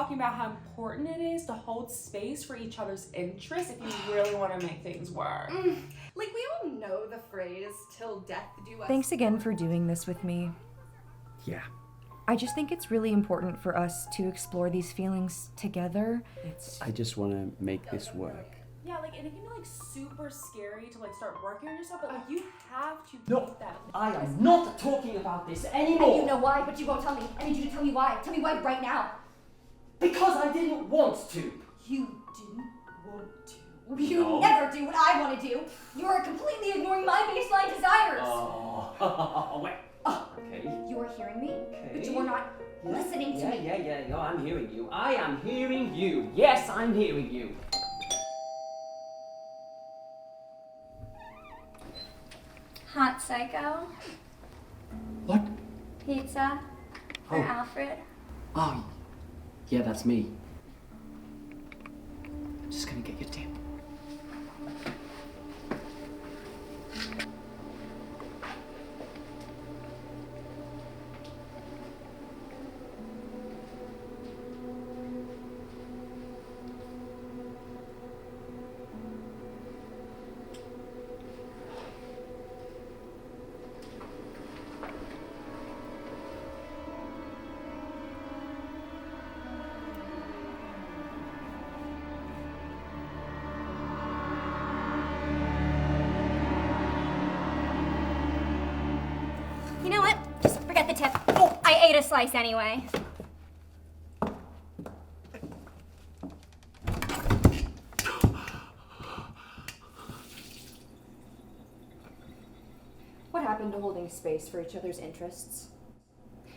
talking about how important it is to hold space for each other's interests if you really want to make things work. Like, we all know the phrase, till death do us. Thanks again for doing this with me. Yeah. I just think it's really important for us to explore these feelings together. I just want to make this work. Yeah, like, and it can be like super scary to like start working on yourself, but like you have to No, take that. I am not talking about this anymore. And you know why, but you won't tell me. I need you to tell me why. Tell me why right now. Because I didn't want to. You didn't want to. You No. never do what I want to do. You're completely ignoring my baseline desires. Oh, wait. Okay. You are hearing me, Okay. but you are not listening to me. Yeah. No, I'm hearing you. I am hearing you. Yes, I'm hearing you. Hot Psycho. What? Pizza. For Oh. Alfred. Oh, yeah, that's me. I'm just gonna get your tip. You know what? Just forget the tip. Oh, I ate a slice anyway. What happened to holding space for each other's interests?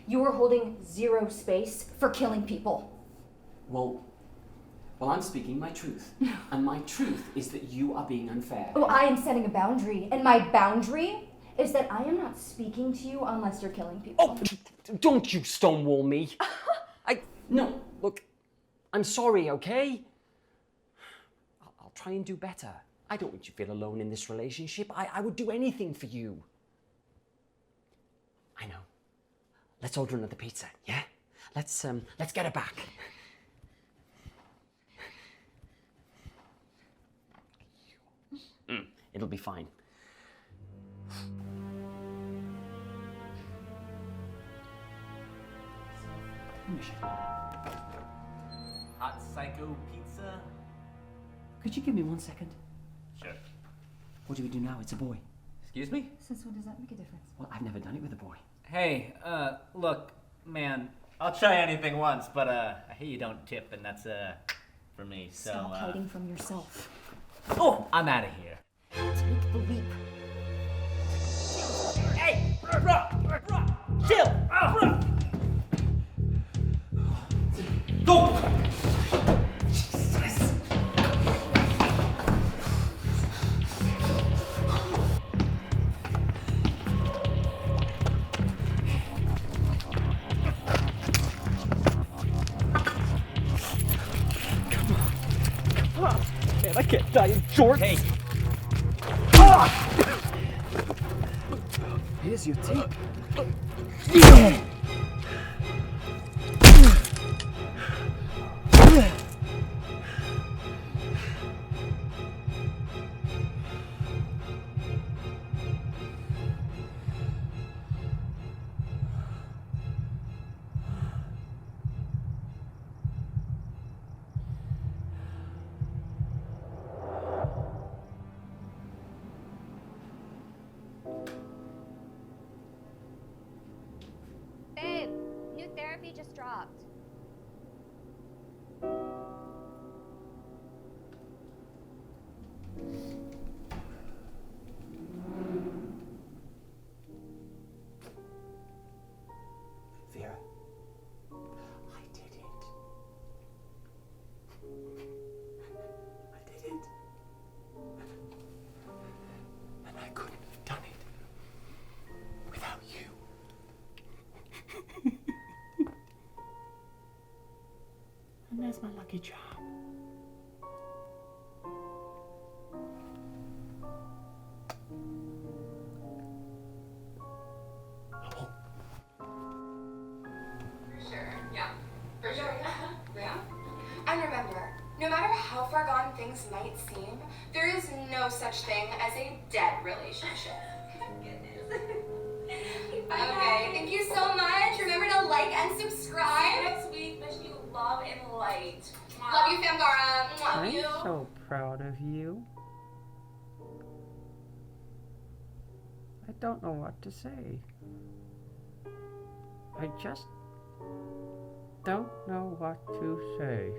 You were holding zero space for killing people. Well, I'm speaking my truth. And my truth is that you are being unfair. Oh, I am setting a boundary, and my boundary is that I am not speaking to you unless you're killing people. Oh, don't you stonewall me. No, look, I'm sorry, okay? I'll try and do better. I don't want you to feel alone in this relationship. I would do anything for you. I know. Let's order another pizza, yeah? Let's get her back. It'll be fine. Hot Psycho Pizza? Could you give me 1 second? Sure. What do we do now? It's a boy. Excuse me? Since when does that make a difference? Well, I've never done it with a boy. Hey, look, man, I'll try anything once, but, I hear you don't tip, and that's, for me, so, Stop hiding from yourself. Oh, I'm out of here. Take the leap. Hey! Chill! Go! Man, I can't die in shorts. Hey. Here's your tip. Babe, new therapy just dropped. Vera, I did it. I did it. And I couldn't have done it without you. And there's my lucky charm. For sure, yeah. For sure, yeah. Yeah. how far gone things might seem, there is no such thing as a dead relationship. Okay, thank you so much. Remember to like and subscribe. Next week, wish you love and light. Love you, Fangara. Love I'm you. so proud of you. I don't know what to say. I just don't know what to say.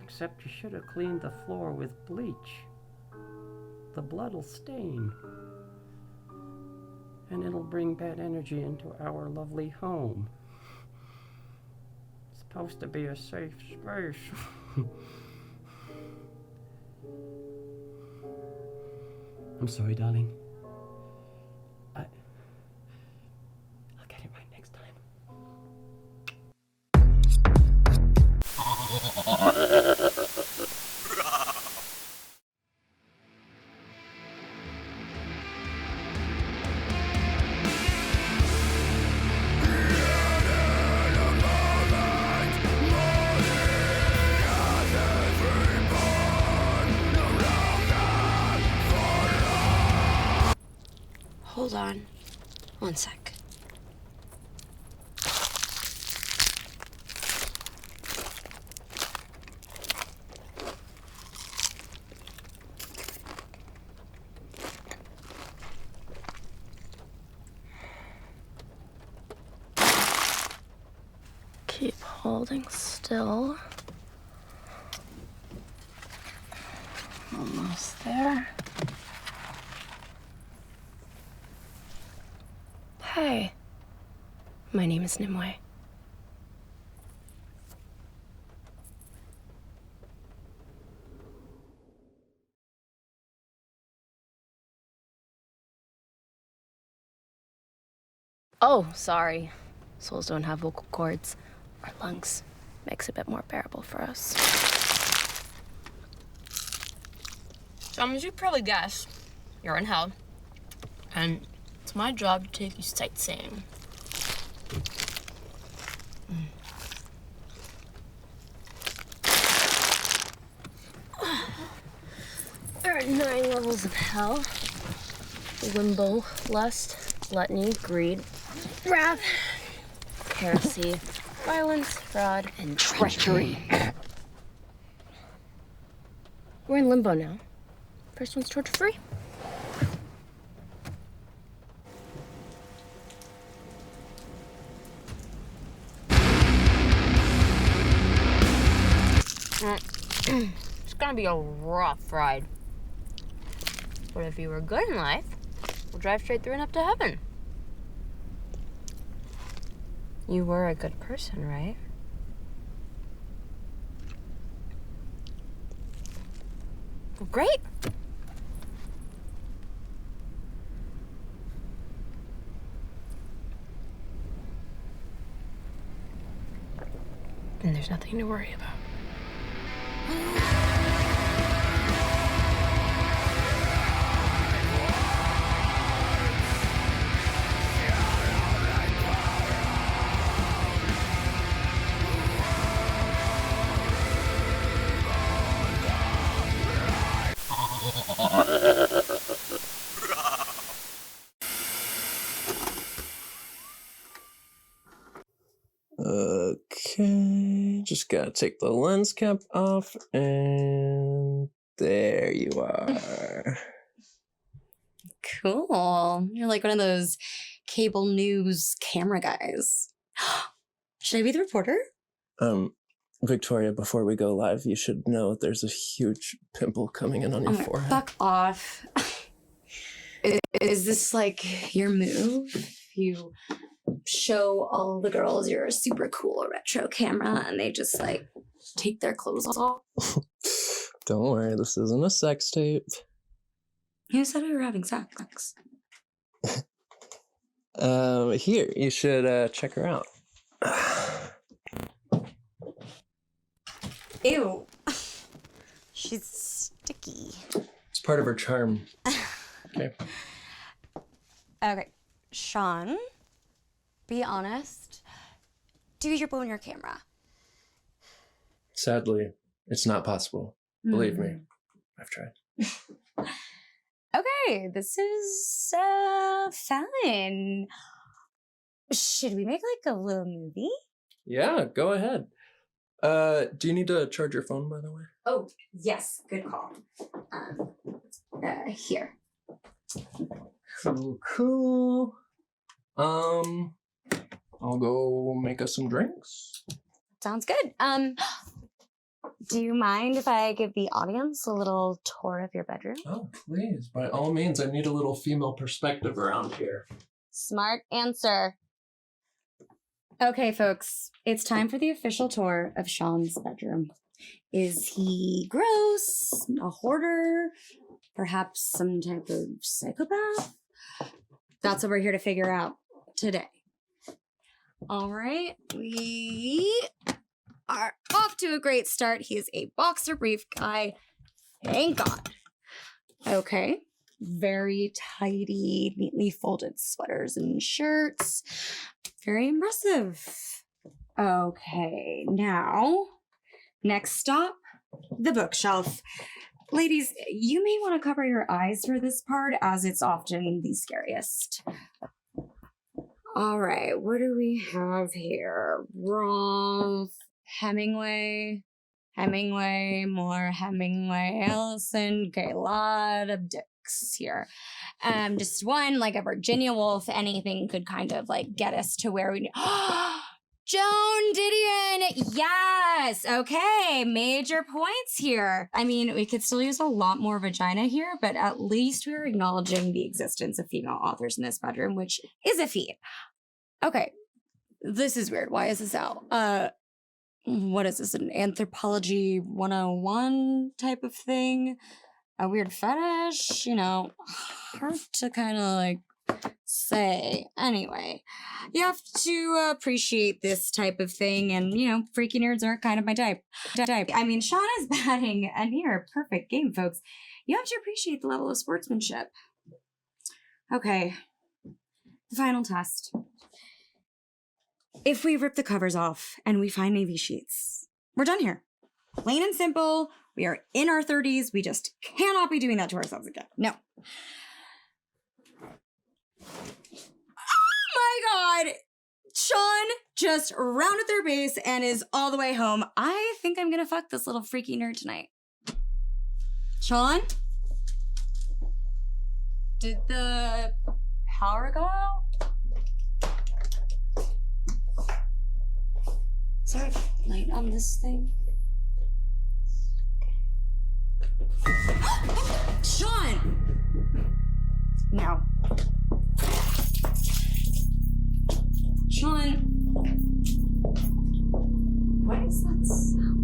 Except you should have cleaned the floor with bleach. The blood'll stain. And it'll bring bad energy into our lovely home. It's supposed to be a safe space. I'm sorry, darling. I'll get it right next time. Hold on. One sec. Keep holding still. Almost there. Hi. My name is Nimue. Oh, sorry. Souls don't have vocal cords or lungs. Makes it a bit more bearable for us. So, as you probably guess, you're in hell. And it's my job to take you sightseeing. There are 9 levels of hell. Limbo, lust, gluttony, greed, wrath, heresy, violence, fraud, and treachery. We're in limbo now. First one's torture-free. It's gonna be a rough ride. But if you were good in life, we'll drive straight through and up to heaven. You were a good person, right? Well, great. And there's nothing to worry about. Okay, just gotta take the lens cap off, and there you are. Cool. You're like one of those cable news camera guys. Should I be the reporter? Victoria, before we go live, you should know there's a huge pimple coming in on your forehead. Fuck off. Is this like your move? You show all the girls your super cool retro camera and they just like take their clothes off? Don't worry, this isn't a sex tape. Who said we were having sex? Here, you should check her out. Ew. She's sticky. It's part of her charm. Okay. Okay. Sean, be honest. Do your bone your camera. Sadly, it's not possible. Believe me, I've tried. Okay, this is fun. Should we make like a little movie? Yeah, go ahead. Do you need to charge your phone, by the way? Oh, yes, good call. Here. Cool. I'll go make us some drinks. Sounds good. Do you mind if I give the audience a little tour of your bedroom? Oh, please. By all means, I need a little female perspective around here. Smart answer. Okay, folks, it's time for the official tour of Sean's bedroom. Is he gross? A hoarder? Perhaps some type of psychopath? That's what we're here to figure out today. All right, we are off to a great start. He is a boxer brief guy. Thank God. Okay. Very tidy, neatly folded sweaters and shirts. Very impressive. Okay, now, next stop, the bookshelf. Ladies, you may want to cover your eyes for this part, as it's often the scariest. All right, what do we have here? Roth, Hemingway, more Hemingway, Ellison. Okay, a lot of dicks here. Just one, like a Virginia Woolf, anything could kind of like get us to where we need. Joan Didion, yes, okay, major points here. I mean, we could still use a lot more vagina here, but at least we're acknowledging the existence of female authors in this bedroom, which is a feat. Okay, this is weird. Why is this out? What is this, an anthropology 101 type of thing? A weird fetish? You know, hard to kind of like say. Anyway, you have to appreciate this type of thing, and you know, freaky nerds are kind of my type. I mean, Sean is batting a near perfect game, folks. You have to appreciate the level of sportsmanship. Okay, the final test. If we rip the covers off and we find Navy sheets, we're done here. Plain and simple. We are in our 30s. We just cannot be doing that to ourselves again. No. Oh my God! Sean just rounded their base and is all the way home. I think I'm gonna fuck this little freaky nerd tonight. Sean? Did the power go out? Is there a light on this thing? Sean! No. Sean! What is that sound?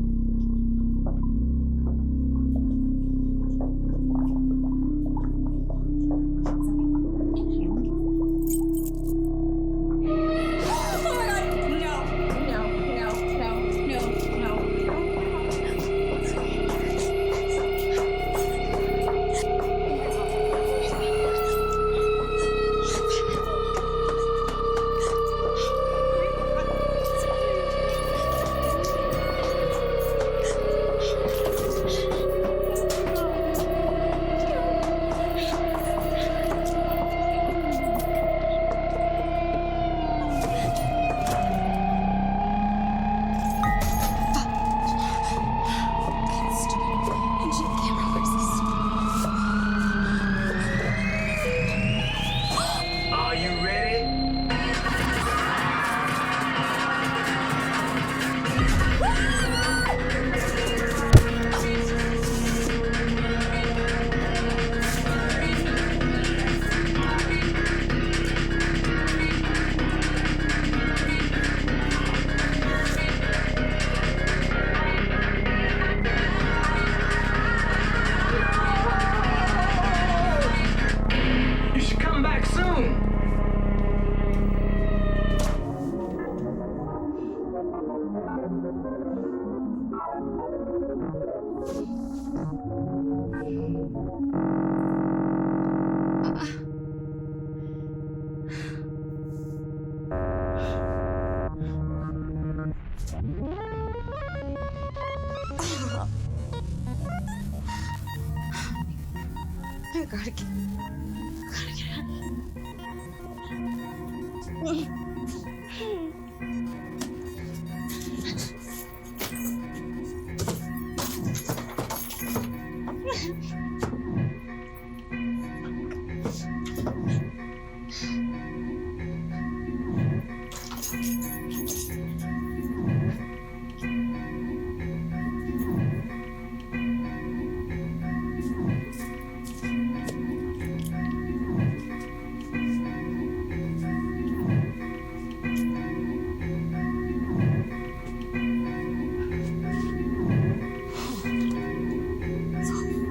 I gotta get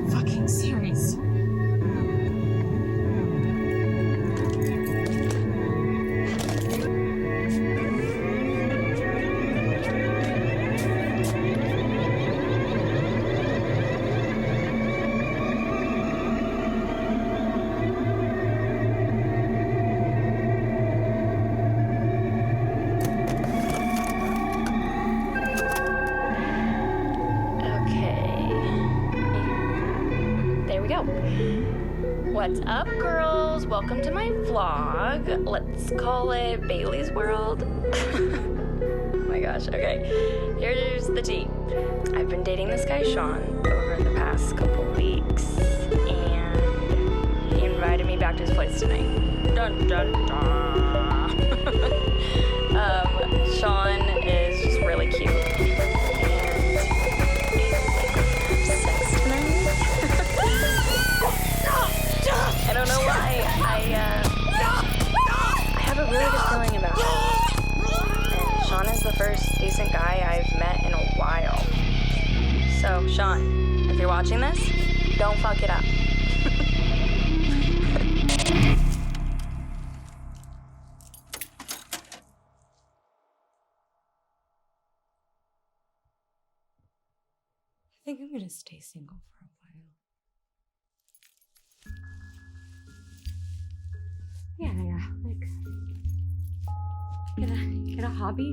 fucking serious. There we go. What's up, girls? Welcome to my vlog. Let's call it Bailey's World. Oh my gosh, okay. Here's the tea. I've been dating this guy, Sean, over the past couple weeks, and he invited me back to his place tonight. Dun dun dun. Sean is just really cute. I don't know why. I have a really good feeling about him. And Sean is the first decent guy I've met in a while. So, Sean, if you're watching this, don't fuck it up. I think I'm gonna stay single for a while. Yeah, like get a hobby.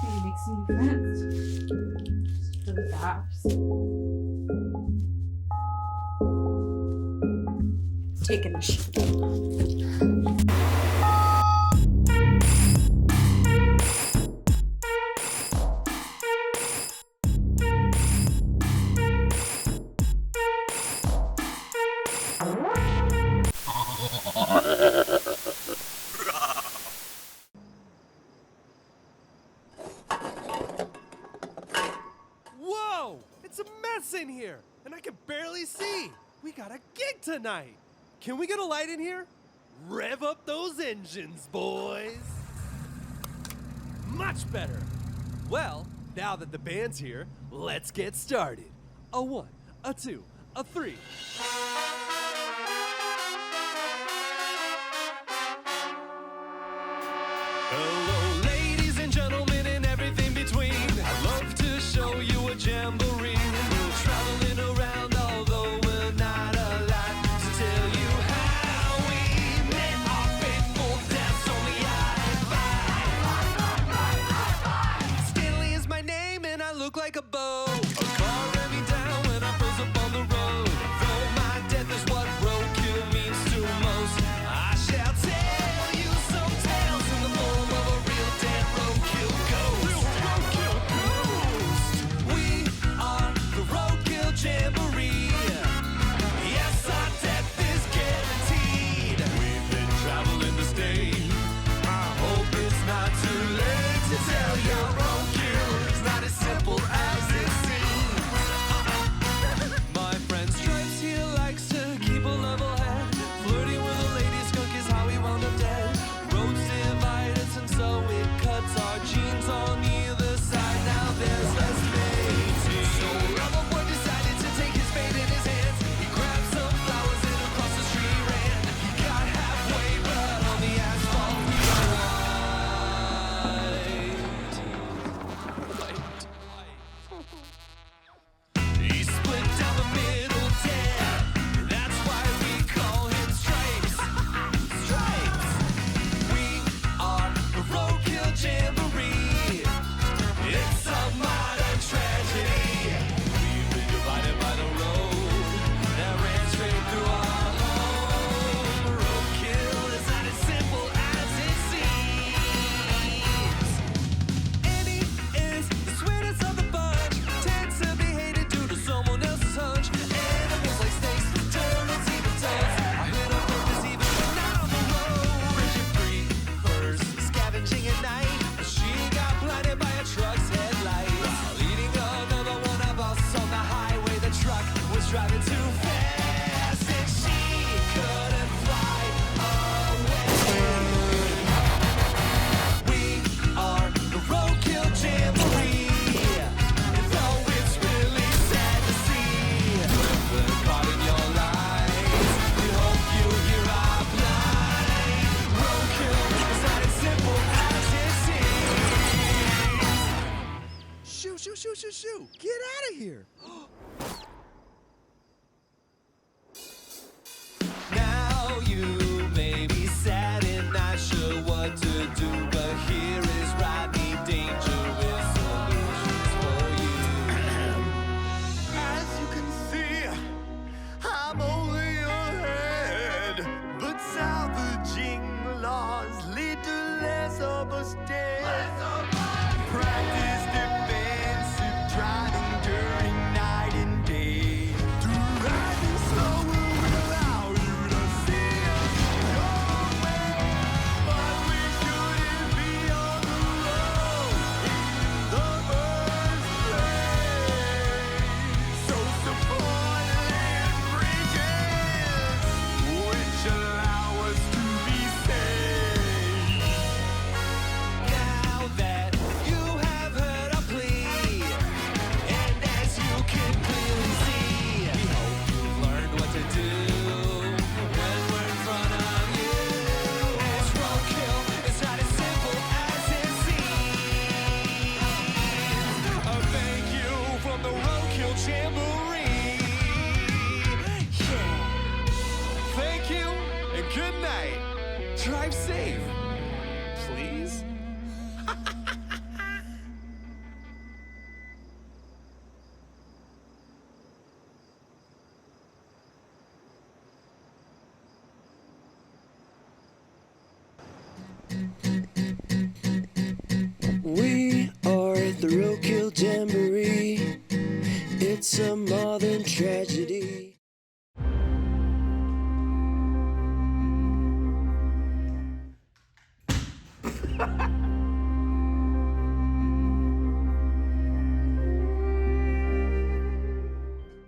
Maybe make some new friends. Just for the apps. Taking a shit. Whoa! It's a mess in here, and I can barely see. We got a gig tonight. Can we get a light in here? Rev up those engines, boys. Much better. Well, now that the band's here, let's get started. A 1, a 2, a 3. Hello, ladies and gentlemen, and everything between. I'd love to show you a jamboree. We're traveling around, although we're not alive, to tell you how we met our faithful dance on the I-5. Stanley is my name, and I look like a bow. A car ran me down when I froze up on the road. Though my do, but here is Rodney Danger with solutions for you. As you can see, I'm only ahead, but salvaging laws lead to less of us dead. Practice defensive driving during night and day. Driving slow will allow you to see your way, but we shouldn't be on the road in the first place. So support land bridges, which allow us to be safe. Now that you have heard our plea, and as you can clearly see, we hope you've learned what to do when we're in front of you. As roadkill, it's not as simple as it seems. Thank you from the Roadkill Jamboree. Yeah. Thank you and good night. Drive safe, please. We are the Roadkill Jamboree. It's a modern tragedy.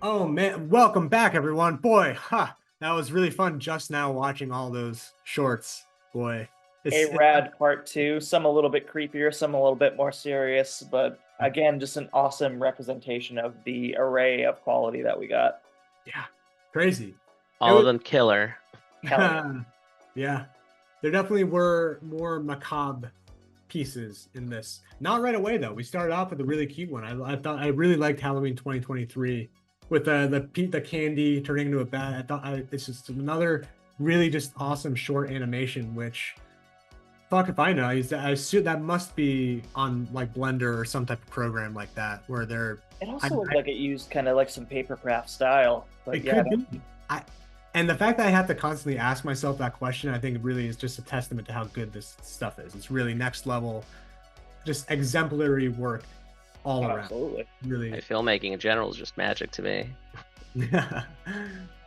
Oh man, welcome back everyone. Boy, that was really fun just now watching all those shorts. Boy. A rad part 2, some a little bit creepier, some a little bit more serious, but again, just an awesome representation of the array of quality that we got. Yeah, crazy. All of them killer. Yeah, there definitely were more macabre pieces in this. Not right away though. We started off with a really cute one. I thought I really liked Halloween 2023 with the candy turning into a bat. It's just another really just awesome short animation, which fuck if I know. I assume that must be on like Blender or some type of program like that where they're. It also looked like it used kind of like some paper craft style. But it yeah, could be. And the fact that I have to constantly ask myself that question, I think it really is just a testament to how good this stuff is. It's really next level, just exemplary work all around. Absolutely. Really. Filmmaking in general is just magic to me.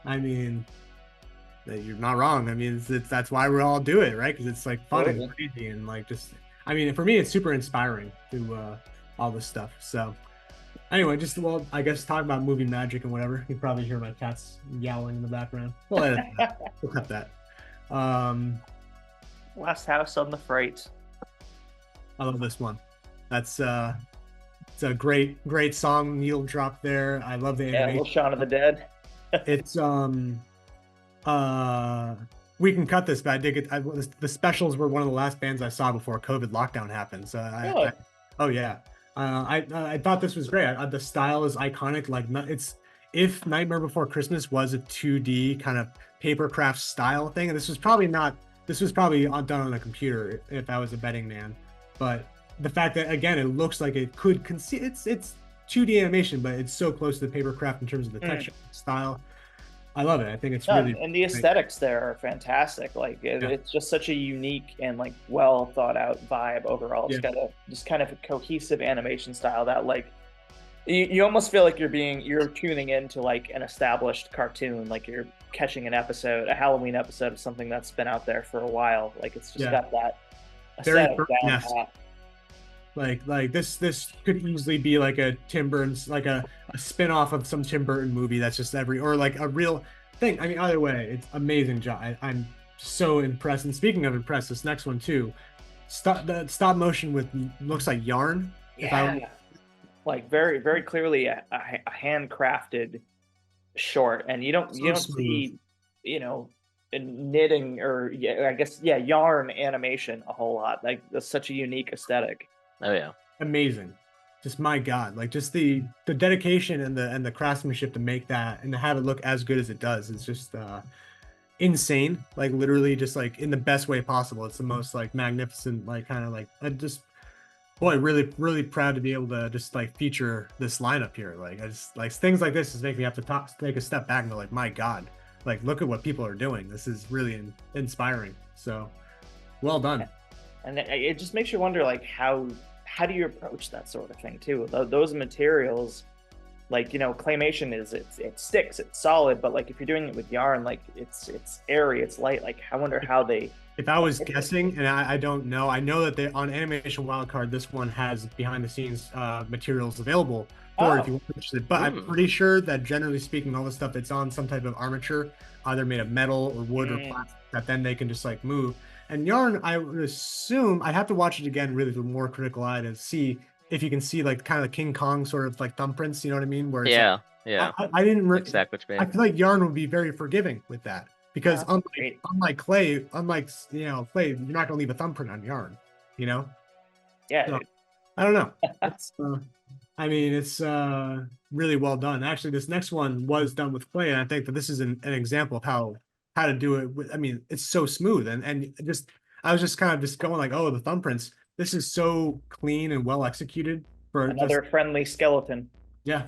I mean, you're not wrong. I mean, that's why we all do it, right? Because it's like fun and crazy and like just. I mean, for me, it's super inspiring to all this stuff. So, anyway, I guess talk about movie magic and whatever. You can probably hear my cats yowling in the background. We'll edit that. We'll cut that. Last House on the Freight. I love this one. That's it's a great song. Needle drop there. I love the animation. Little Shaun of the Dead. It's we can cut this, but I did get the Specials were one of the last bands I saw before COVID lockdown happened. So I thought this was great. The style is iconic. Like if Nightmare Before Christmas was a 2D kind of papercraft style thing, and this was probably done on a computer if I was a betting man. But the fact that again it looks like it could it's 2D animation, but it's so close to the papercraft in terms of the texture style. I love it. I think it's really and the aesthetics there are fantastic. Like it's just such a unique and like well thought out vibe overall. It's got a just kind of a cohesive animation style that like you almost feel like you're tuning into like an established cartoon, like you're catching a Halloween episode of something that's been out there for a while. Like it's just got that aesthetic down pat. Like this could easily be like a Tim Burton's, like a spin-off of some Tim Burton movie that's just or like a real thing. I mean, either way, it's amazing job. I'm so impressed. And speaking of impressed, this next one too, the stop motion with looks like yarn. Like very, very clearly a handcrafted short, and you don't see, knitting or yarn animation a whole lot. Like that's such a unique aesthetic. Oh yeah, amazing. Just my God, like just the dedication and the craftsmanship to make that and to have it look as good as it does is just insane, like literally just like in the best way possible. It's the most like magnificent, like kind of like I just boy, really proud to be able to just like feature this lineup here. Like I just like things like this just make me have to take a step back and go like, my God, like look at what people are doing. This is really inspiring. So well done. And it just makes you wonder, like, how do you approach that sort of thing too? Those materials, like, you know, claymation it sticks, it's solid, but like if you're doing it with yarn, like it's airy, it's light. Like I wonder how they. If I was guessing, and I don't know, I know that they on Animation Wildcard, this one has behind the scenes materials available for it if you want to purchase it. But I'm pretty sure that generally speaking, all the stuff that's on some type of armature, either made of metal or wood or plastic, that then they can just like move. And yarn, I would assume I'd have to watch it again really with a more critical eye to see if you can see like kind of the King Kong sort of like thumbprints, you know what I mean? Where it's Yeah, like, yeah. I didn't exactly what you I mean. feel like yarn would be very forgiving with that. Because unlike clay, you know, clay, you're not gonna leave a thumbprint on yarn, you know? Yeah. So, I don't know. It's, I mean, it's really well done. Actually, this next one was done with clay, and I think that this is an example of how to do it. I mean, it's so smooth, and just I was just kind of just going like, oh, the thumbprints. This is so clean and well executed for Another friendly skeleton. Yeah.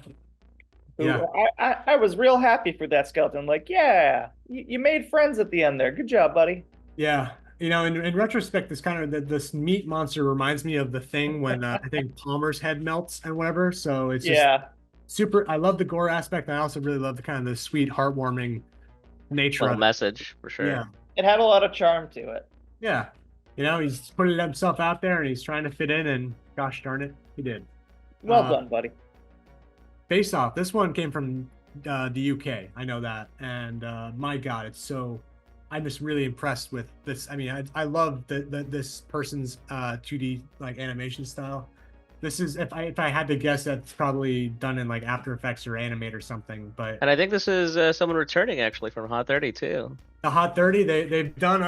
Yeah. I was real happy for that skeleton. Like, yeah, you made friends at the end there. Good job, buddy. Yeah. You know, in retrospect, this kind of this meat monster reminds me of the Thing when I think Palmer's head melts and whatever. So it's just super. I love the gore aspect. And I also really love the kind of the sweet, heartwarming nature Little of it. message for sure. Yeah. It had a lot of charm to it. Yeah. You know, he's putting himself out there and he's trying to fit in, and gosh darn it, he did. Well done, buddy. Face Off. This one came from the UK. I know that, and my God, it's so. I'm just really impressed with this. I mean, I love this person's 2D like animation style. This is if I had to guess, that's probably done in like After Effects or Animate or something. But And I think this is someone returning actually from Hot 30 too. the Hot 30, they've been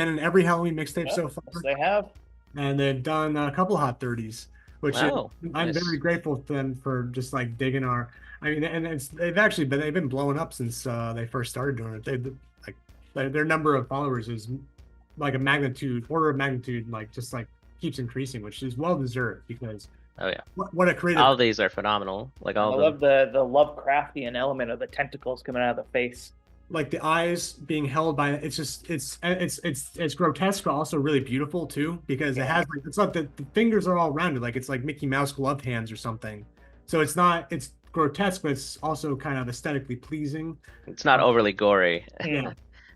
in every Halloween mixtape so far. Yes, they have, and they've done a couple Hot 30s, which Wow, I'm nice. very grateful to them for just like digging our. I mean, and they've been blowing up since they first started doing it. Their number of followers is like order of magnitude, like just like keeps increasing, which is well deserved because Oh yeah. what a creative. All these are phenomenal. Like all I of them. love the Lovecraftian element of the tentacles coming out of the face. Like the eyes being held by it's grotesque but also really beautiful too, because it has like it's not the fingers are all rounded, like it's like Mickey Mouse gloved hands or something. So it's grotesque, but it's also kind of aesthetically pleasing. It's not overly gory. Yeah.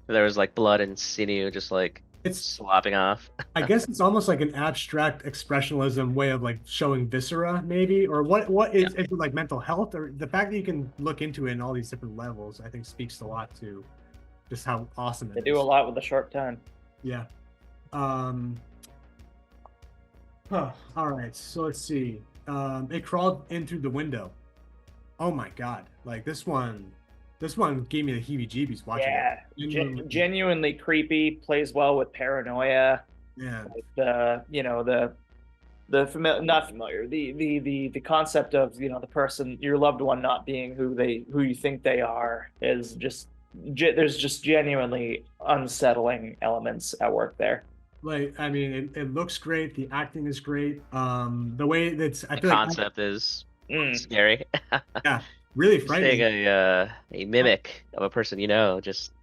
There was like blood and sinew just like slopping off. I guess it's almost like an abstract expressionism way of like showing viscera, maybe, or what is it like mental health, or the fact that you can look into it in all these different levels, I think speaks a lot to just how awesome it is. They do a lot with a short time. Yeah. All right, so let's see. It crawled in through the window. Oh my God! Like this one gave me the heebie-jeebies watching it. Genuinely creepy. Plays well with paranoia. Yeah. Not familiar. The concept of the person, your loved one, not being who you think they are is just there's just genuinely unsettling elements at work there. Like, I mean, it looks great. The acting is great. The way that's The concept is scary. Yeah, really frightening. Seeing a mimic of a person just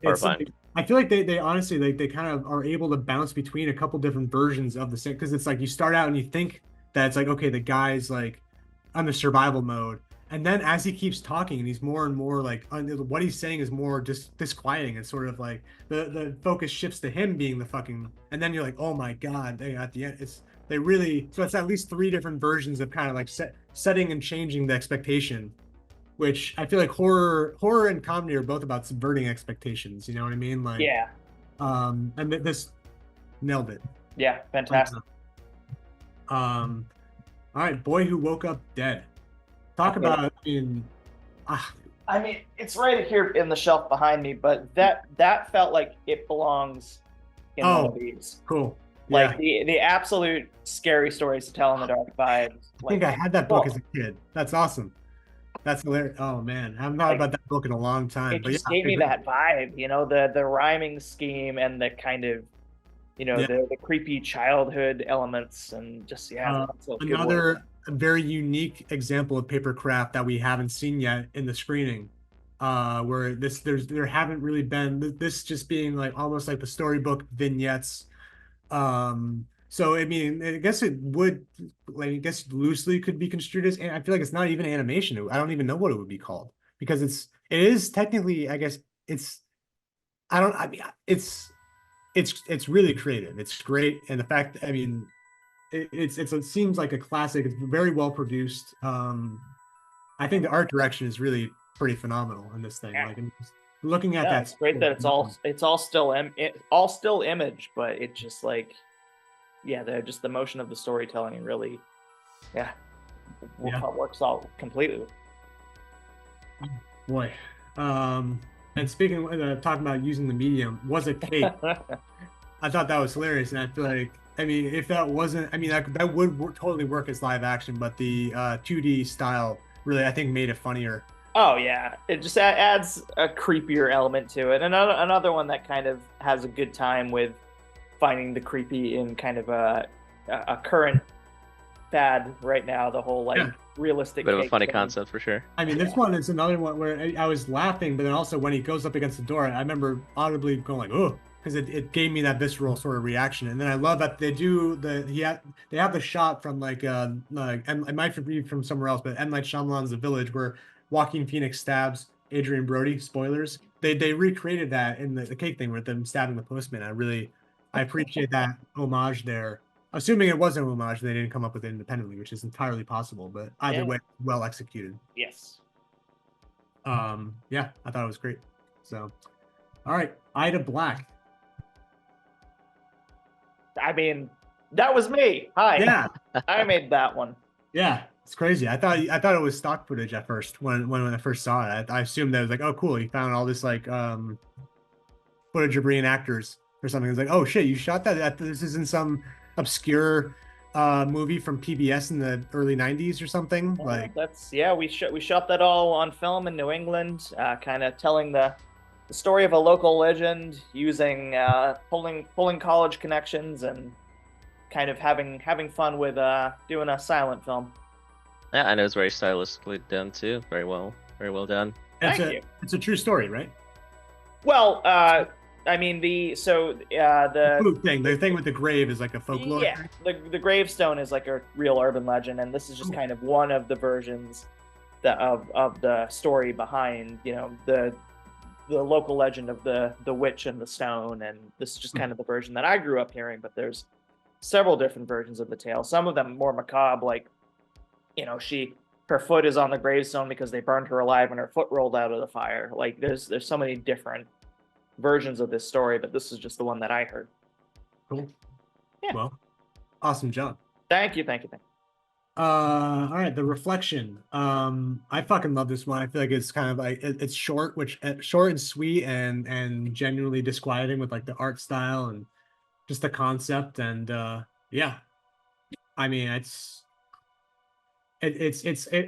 horrifying. I feel like they honestly they kind of are able to bounce between a couple different versions of the same, because it's like you start out and you think that it's like, okay, the guy's like on the survival mode, and then as he keeps talking and he's more and more like what he's saying is more disquieting, and sort of like the focus shifts to him being the fucking, and then you're like, oh my God, at the end it's at least 3 different versions of kind of like setting and changing the expectation, which I feel like horror and comedy are both about subverting expectations. You know what I mean? Like, yeah. And this nailed it. Yeah, fantastic. All right, Boy Who Woke Up Dead. Talk about I mean, it's right here in the shelf behind me, but that felt like it belongs in one of these. Cool. Like the absolute scary stories to tell in the dark vibes. I think I had that book as a kid. That's awesome. That's hilarious. Oh man, I haven't thought Like, about that book in a long time. it But yeah, just gave me agree. that vibe, you know, the rhyming scheme and the kind of, you know, Yeah. the creepy childhood elements and just that's a good word. Another very unique example of papercraft that we haven't seen yet in the screening, where there haven't really been this just being like almost like the storybook vignettes. So I mean, I guess it would, like, I guess loosely could be construed as, and I feel like it's not even animation. I don't even know what it would be called because it is technically, I guess it's, I mean, it's really creative. It's great, and the fact, I mean, it seems like a classic. It's very well produced. I think the art direction is really pretty phenomenal in this thing. Yeah. Like, looking at Yeah, that, it's great that it's all still image, but it just like, yeah, just the motion of the storytelling really, yeah, works out completely. Boy. And speaking talking about using the medium, was it cake? I thought that was hilarious, and I feel like, I mean, if that wasn't, I mean, that would totally work as live action, but the 2D style really, I think, made it funnier. Oh yeah, it just adds a creepier element to it. Another one that kind of has a good time with finding the creepy in kind of a current fad right now. The whole like realistic. Bit of a cake funny thing. concept for sure. I mean, this one is another one where I was laughing, but then also when he goes up against the door, I remember audibly going like, "Oh," because it gave me that visceral sort of reaction. And then I love that they do they have the shot from like and it might be from somewhere else, but M. Night Shyamalan's The Village, where Joaquin Phoenix stabs Adrian Brody. Spoilers. They recreated that in the cake thing with them stabbing the postman. I appreciate that homage there. Assuming it wasn't an homage, they didn't come up with it independently, which is entirely possible. But either way, well executed. Yes. Yeah, I thought it was great. So, all right, Ida Black. I mean, that was me. Hi. Yeah. I made that one. Yeah, it's crazy. I thought it was stock footage at first when I first saw it. I assumed that it was like, oh, cool, you found all this like footage of reenactors or something. It's like, oh shit, you shot that. This isn't some obscure movie from PBS in the early '90s or something. Like, we shot that all on film in New England, kind of telling the story of a local legend using pulling college connections and kind of having fun with doing a silent film. Yeah, and it was very stylistically done too. Very well done. Thank you. It's a true story, right? Well, I mean the thing with the grave is like a folklore. Yeah, the gravestone is like a real urban legend, and this is just kind of one of the versions of the story behind, you know, the local legend of the witch and the stone, and this is just kind of the version that I grew up hearing. But there's several different versions of the tale. Some of them more macabre, like, you know, her foot is on the gravestone because they burned her alive and her foot rolled out of the fire. Like there's so many different versions of this story, but this is just the one that I heard. Cool. Yeah. Well, awesome job. Thank you. All right, The Reflection. I fucking love this one. I feel like it's kind of like it's short and sweet and genuinely disquieting with like the art style and just the concept. And yeah, I mean, I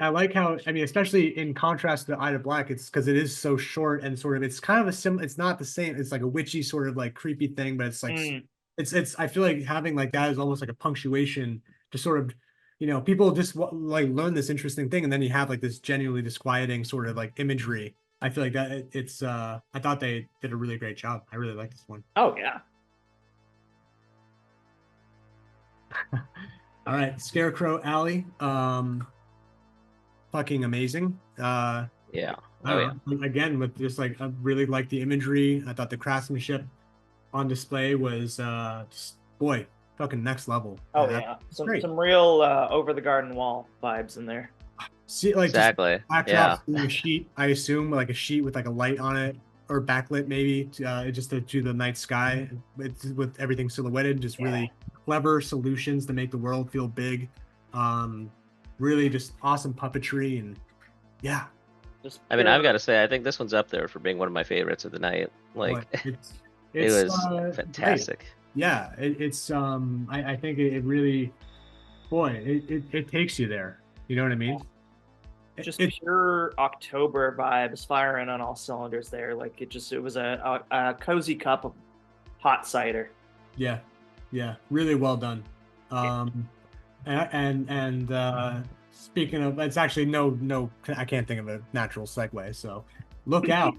like how, I mean, especially in contrast to Ida Black, it's because it is so short and sort of, it's kind of it's not the same. It's like a witchy sort of like creepy thing, but it's like I feel like having like that is almost like a punctuation to sort of, you know, people just like learn this interesting thing, and then you have like this genuinely disquieting sort of like imagery. I feel like that it's I thought they did a really great job. I really like this one. Oh yeah. All right, Scarecrow Alley. Fucking amazing. Yeah. Again, with just like, I really like the imagery. I thought the craftsmanship on display was just, boy, fucking next level. Oh yeah, some real over the garden wall vibes in there. See, like, exactly. Backdrops in a sheet. I assume like a sheet with like a light on it, or backlit maybe, just to the night sky. It's with everything silhouetted. Just really clever solutions to make the world feel big. Really just awesome puppetry, and yeah. I mean, I've got to say, I think this one's up there for being one of my favorites of the night. Like, it was fantastic. Great. Yeah, it's I think it really, boy, it takes you there. You know what I mean? just pure October vibes firing on all cylinders there. Like it was a cozy cup of hot cider. Yeah, yeah, really well done. Speaking of, it's actually no, I can't think of a natural segue. So look out.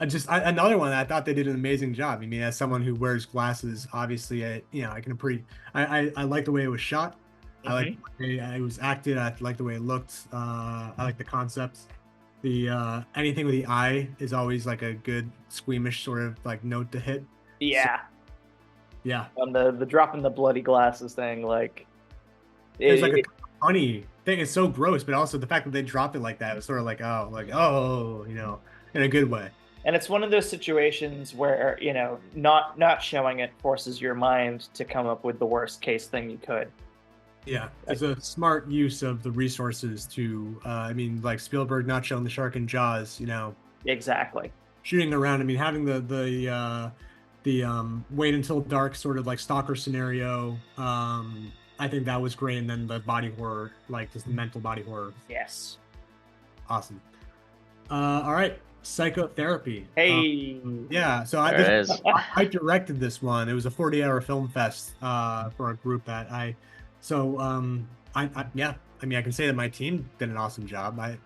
Another one that I thought they did an amazing job. I mean, as someone who wears glasses, obviously, I can I like the way it was shot. I like the way it was acted. I like the way it looked. I like the concepts. The anything with the eye is always like a good squeamish sort of like note to hit. Yeah. Yeah. On the dropping the bloody glasses thing, like it's like a funny thing. It's so gross, but also the fact that they dropped it like that was sort of like oh, in a good way. And it's one of those situations where, not showing it forces your mind to come up with the worst case thing you could. Yeah, it's a smart use of the resources to, like Spielberg not showing the shark in Jaws, Exactly. Shooting around. I mean, having the wait until dark sort of like stalker scenario. I think that was great. And then the body horror, like just mental body horror. Yes. Awesome. All right. Psychotherapy. Hey. Yeah. So I directed this one. It was a 40-hour film fest for a group that I can say that my team did an awesome job. I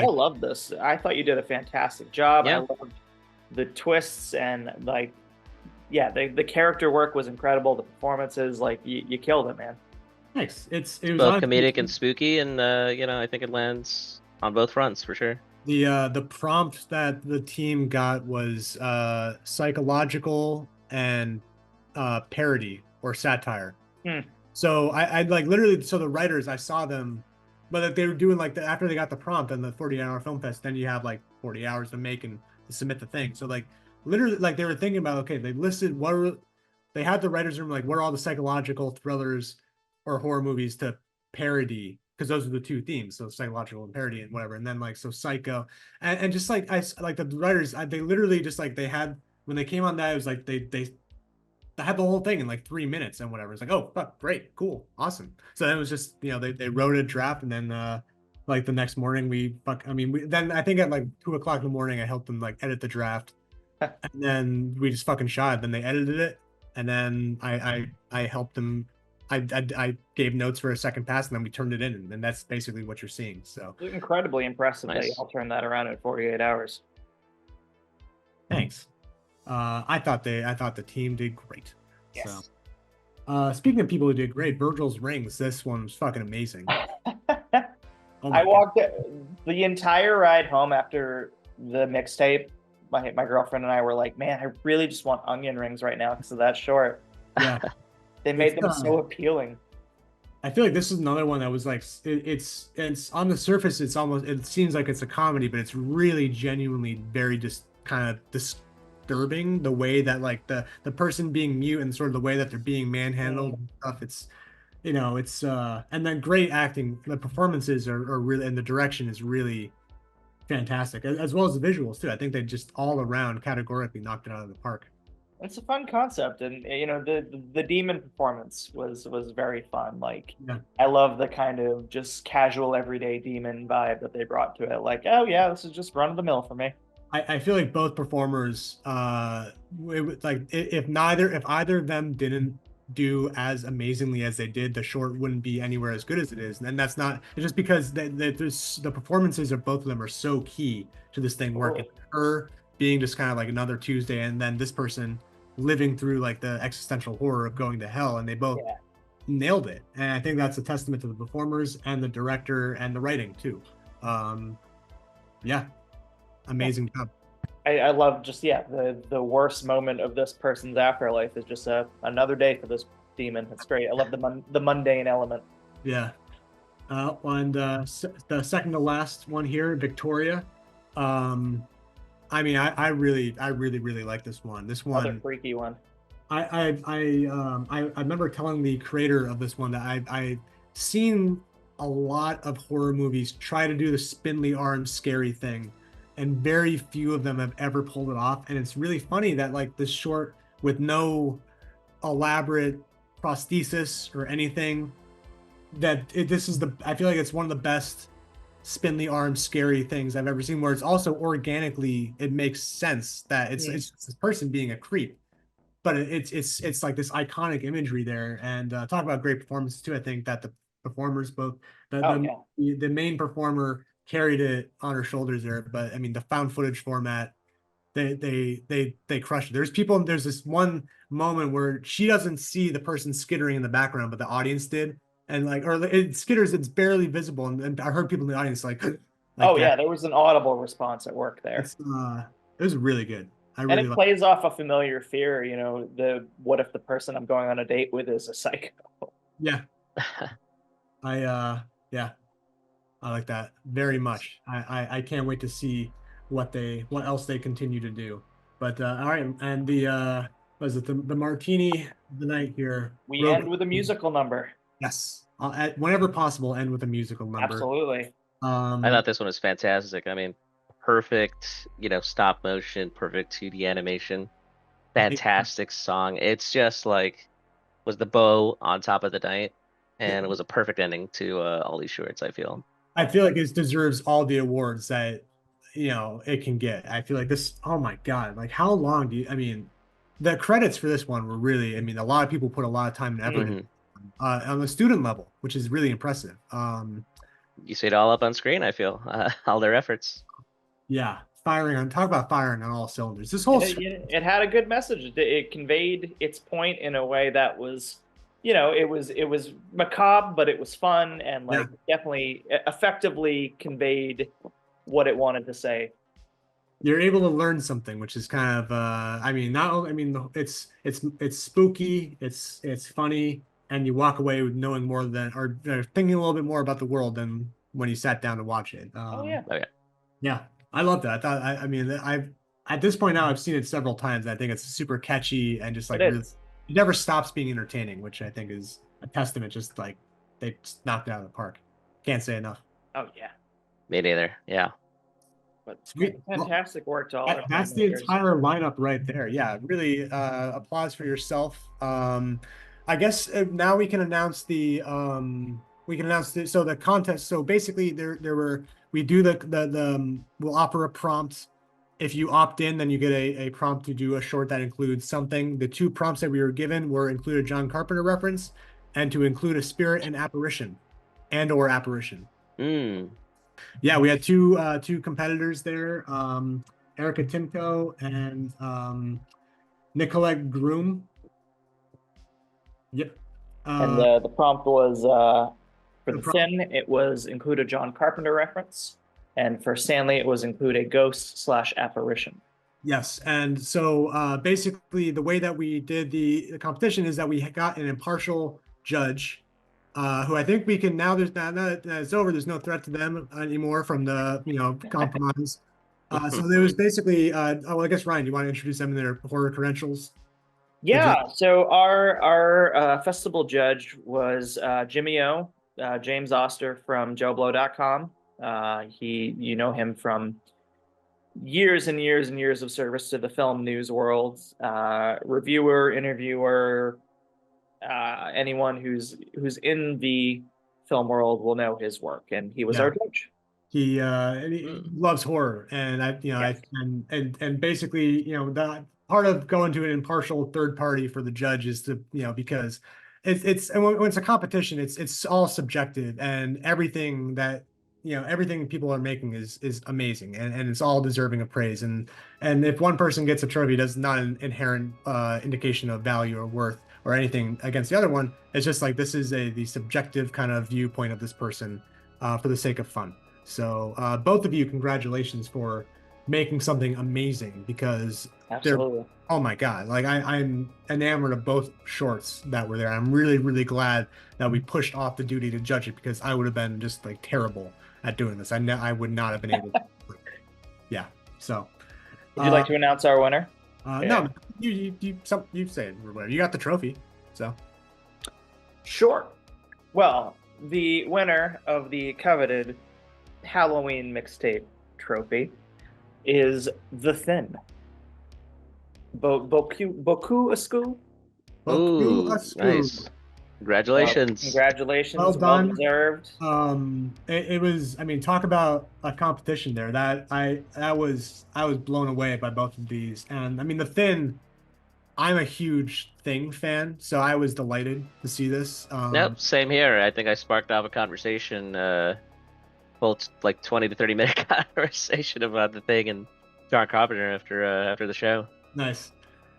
love this. I thought you did a fantastic job. Yeah. I loved the twists and the character work was incredible. The performances, like you killed it, man. Thanks. It was both comedic and spooky, and I think it lands on both fronts for sure. The prompt that the team got was psychological and parody or satire. So I like literally, so the writers, I saw them, but they were doing like after they got the prompt and the 40-hour film fest, then you have like 40 hours to make and to submit the thing. So like literally, like they were thinking about, okay, they listed they had the writers room, like what are all the psychological thrillers or horror movies to parody, because those are the two themes, so psychological and parody and whatever. And then like so psycho and just like I like the writers, they literally just like they had, when they came on that, it was like they had the whole thing in like 3 minutes and whatever. It's like, oh fuck, great, cool, awesome. So then it was just, they wrote a draft, and then like the next morning then I think at like 2:00 in the morning I helped them like edit the draft, and then we just fucking shot it. Then they edited it, and then I helped them. I gave notes for a second pass, and then we turned it in, and that's basically what you're seeing. So incredibly impressive that y'all turned that around in 48 hours. Thanks. I thought the team did great. Yes. So, speaking of people who did great, Virgil's Rings. This one was fucking amazing. I walked the entire ride home after the mixtape. My girlfriend and I were like, man, I really just want onion rings right now because of that short. Yeah. They made them so appealing. I feel like this is another one that was like, it's on the surface, it seems like it's a comedy, but it's really genuinely very just kind of disturbing, the way that like the person being mute and sort of the way that they're being manhandled and stuff. It's and then great acting. The performances are really, and the direction is really fantastic, as well as the visuals too. I think they just all around categorically knocked it out of the park. It's a fun concept, and the demon performance was very fun. Like, I love the kind of just casual everyday demon vibe that they brought to it. Like, oh yeah, this is just run of the mill for me. I feel like both performers, if either of them didn't do as amazingly as they did, the short wouldn't be anywhere as good as it is. And that's not, it's just because the performances of both of them are so key to this thing working. Her being just kind of like another Tuesday, and then this person living through like the existential horror of going to hell, and they both nailed it. And I think that's a testament to the performers and the director and the writing too. Amazing job. I love just the worst moment of this person's afterlife is just another day for this demon. It's great. I love the mundane element. Yeah. And the second to last one here, Victoria. I mean, I really like this one. This one, another freaky one. I remember telling the creator of this one that I've seen a lot of horror movies try to do the spindly arm scary thing, and very few of them have ever pulled it off. And it's really funny that like this short, with no elaborate prosthesis or anything, this is I feel like it's one of the best spin the arm scary things I've ever seen, where it's also organically it makes sense that it's just this person being a creep, but it's like this iconic imagery there. And talk about great performances too. I think that the performers both the main performer carried it on her shoulders there, but I mean the found footage format, they crushed it. There's this one moment where she doesn't see the person skittering in the background, but the audience did, and like, or it skitters, it's barely visible, and I heard people in the audience like yeah, there was an audible response at work there. It was really good. And it plays off a familiar fear, you know, what if the person I'm going on a date with is a psycho? Yeah. I like that very much. I can't wait to see what else they continue to do. But all right, and the was it the martini of the night here? We end with a musical number. Yes, whenever possible, end with a musical number. Absolutely. I thought this one was fantastic. I mean, perfect, stop motion, perfect 2D animation, fantastic song. It's just like was the bow on top of the night, and it was a perfect ending to all these shorts. I feel like this deserves all the awards that it can get. I feel like this. Oh my god! Like, how long I mean, the credits for this one were really. I mean, a lot of people put a lot of time and effort in, on the student level, which is really impressive. You see it all up on screen. I feel all their efforts. Yeah, talk about firing on all cylinders. This whole it had a good message. It conveyed its point in a way that was, it was macabre, but it was fun and definitely effectively conveyed what it wanted to say. You're able to learn something, which is kind of it's spooky, it's funny, and you walk away with knowing more than or thinking a little bit more about the world than when you sat down to watch it. Yeah, I love that. I mean, I've at this point now I've seen it several times. I think it's super catchy and just like it never stops being entertaining, which I think is a testament. Just like they just knocked it out of the park. Can't say enough. Oh yeah, me neither. Yeah. But fantastic work to all. That's the entire lineup right there. Yeah, really applause for yourself. I guess now we can announce the contest. So basically we'll offer a prompt. If you opt in, then you get a prompt to do a short that includes something. The two prompts that we were given were include a John Carpenter reference and to include a spirit and apparition. Yeah, we had two competitors there, Erica Timko and Nicolette Groom. Yep. And the prompt was for the Thin, it was include a John Carpenter reference, and for Stanley, it was include a ghost/apparition. Yes, and so basically, the way that we did the competition is that we got an impartial judge. Who I think we can now that it's over, there's no threat to them anymore from the compromise. So there was basically I guess Ryan, you want to introduce them in their horror credentials? Yeah, so our festival judge was Jimmy O, James Oster from JoeBlow.com. You know him from years and years and years of service to the film news world, reviewer, interviewer. Anyone who's in the film world will know his work, and he was our judge. He loves horror, and and basically, the part of going to an impartial third party for the judge is to because it's and when it's a competition, it's all subjective, and everything that everything people are making is amazing, and it's all deserving of praise, and if one person gets a trophy, that's not an inherent indication of value or worth or anything against the other one. It's just like this is the subjective kind of viewpoint of this person for the sake of fun. So both of you, congratulations for making something amazing, because absolutely, oh my god, like I'm enamored of both shorts that were there. I'm really, really glad that we pushed off the duty to judge it, because I would have been just like terrible at doing this. I would not have been able to. Yeah. So would you like to announce our winner? No, you say it or whatever. You got the trophy, so sure. Well, the winner of the coveted Halloween mixtape trophy is The Thin. Boku Asku. Ooh, nice. Congratulations. Congratulations. Well Well done. deserved. It was. I mean, talk about a competition there. I was blown away by both of these, and I mean, the Thin. I'm a huge Thing fan, so I was delighted to see this. Nope, same here. I think I sparked off a conversation, well, like 20 to 30 minute conversation about the Thing and John Carpenter after the show. Nice.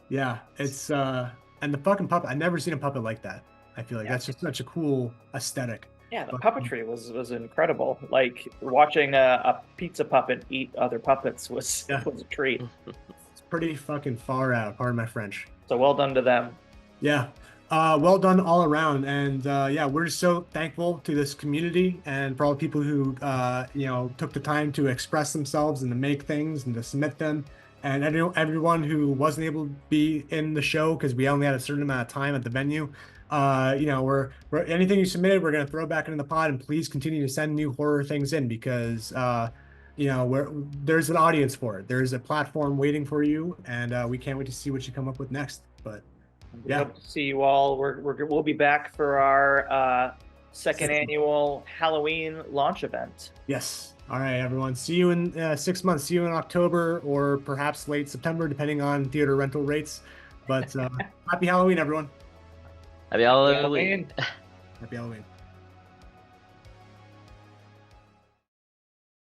Yeah, it's and the fucking puppet. I've never seen a puppet like that. I feel like that's just such a cool aesthetic. Yeah, the puppetry was incredible. Like watching a pizza puppet eat other puppets was a treat. It's pretty fucking far out. Pardon my French. So well done to them. Yeah. Well done all around. And yeah, we're just so thankful to this community and for all the people who, took the time to express themselves and to make things and to submit them. And everyone who wasn't able to be in the show because we only had a certain amount of time at the venue. We're anything you submitted, we're going to throw back into the pod, and please continue to send new horror things in because, there's an audience for it. There's a platform waiting for you, and we can't wait to see what you come up with next. But We hope to see you all. We'll be back for our second annual Halloween launch event. Yes. All right, everyone. See you in 6 months. See you in October or perhaps late September, depending on theater rental rates. But happy Halloween, everyone. Happy Halloween. Happy Halloween.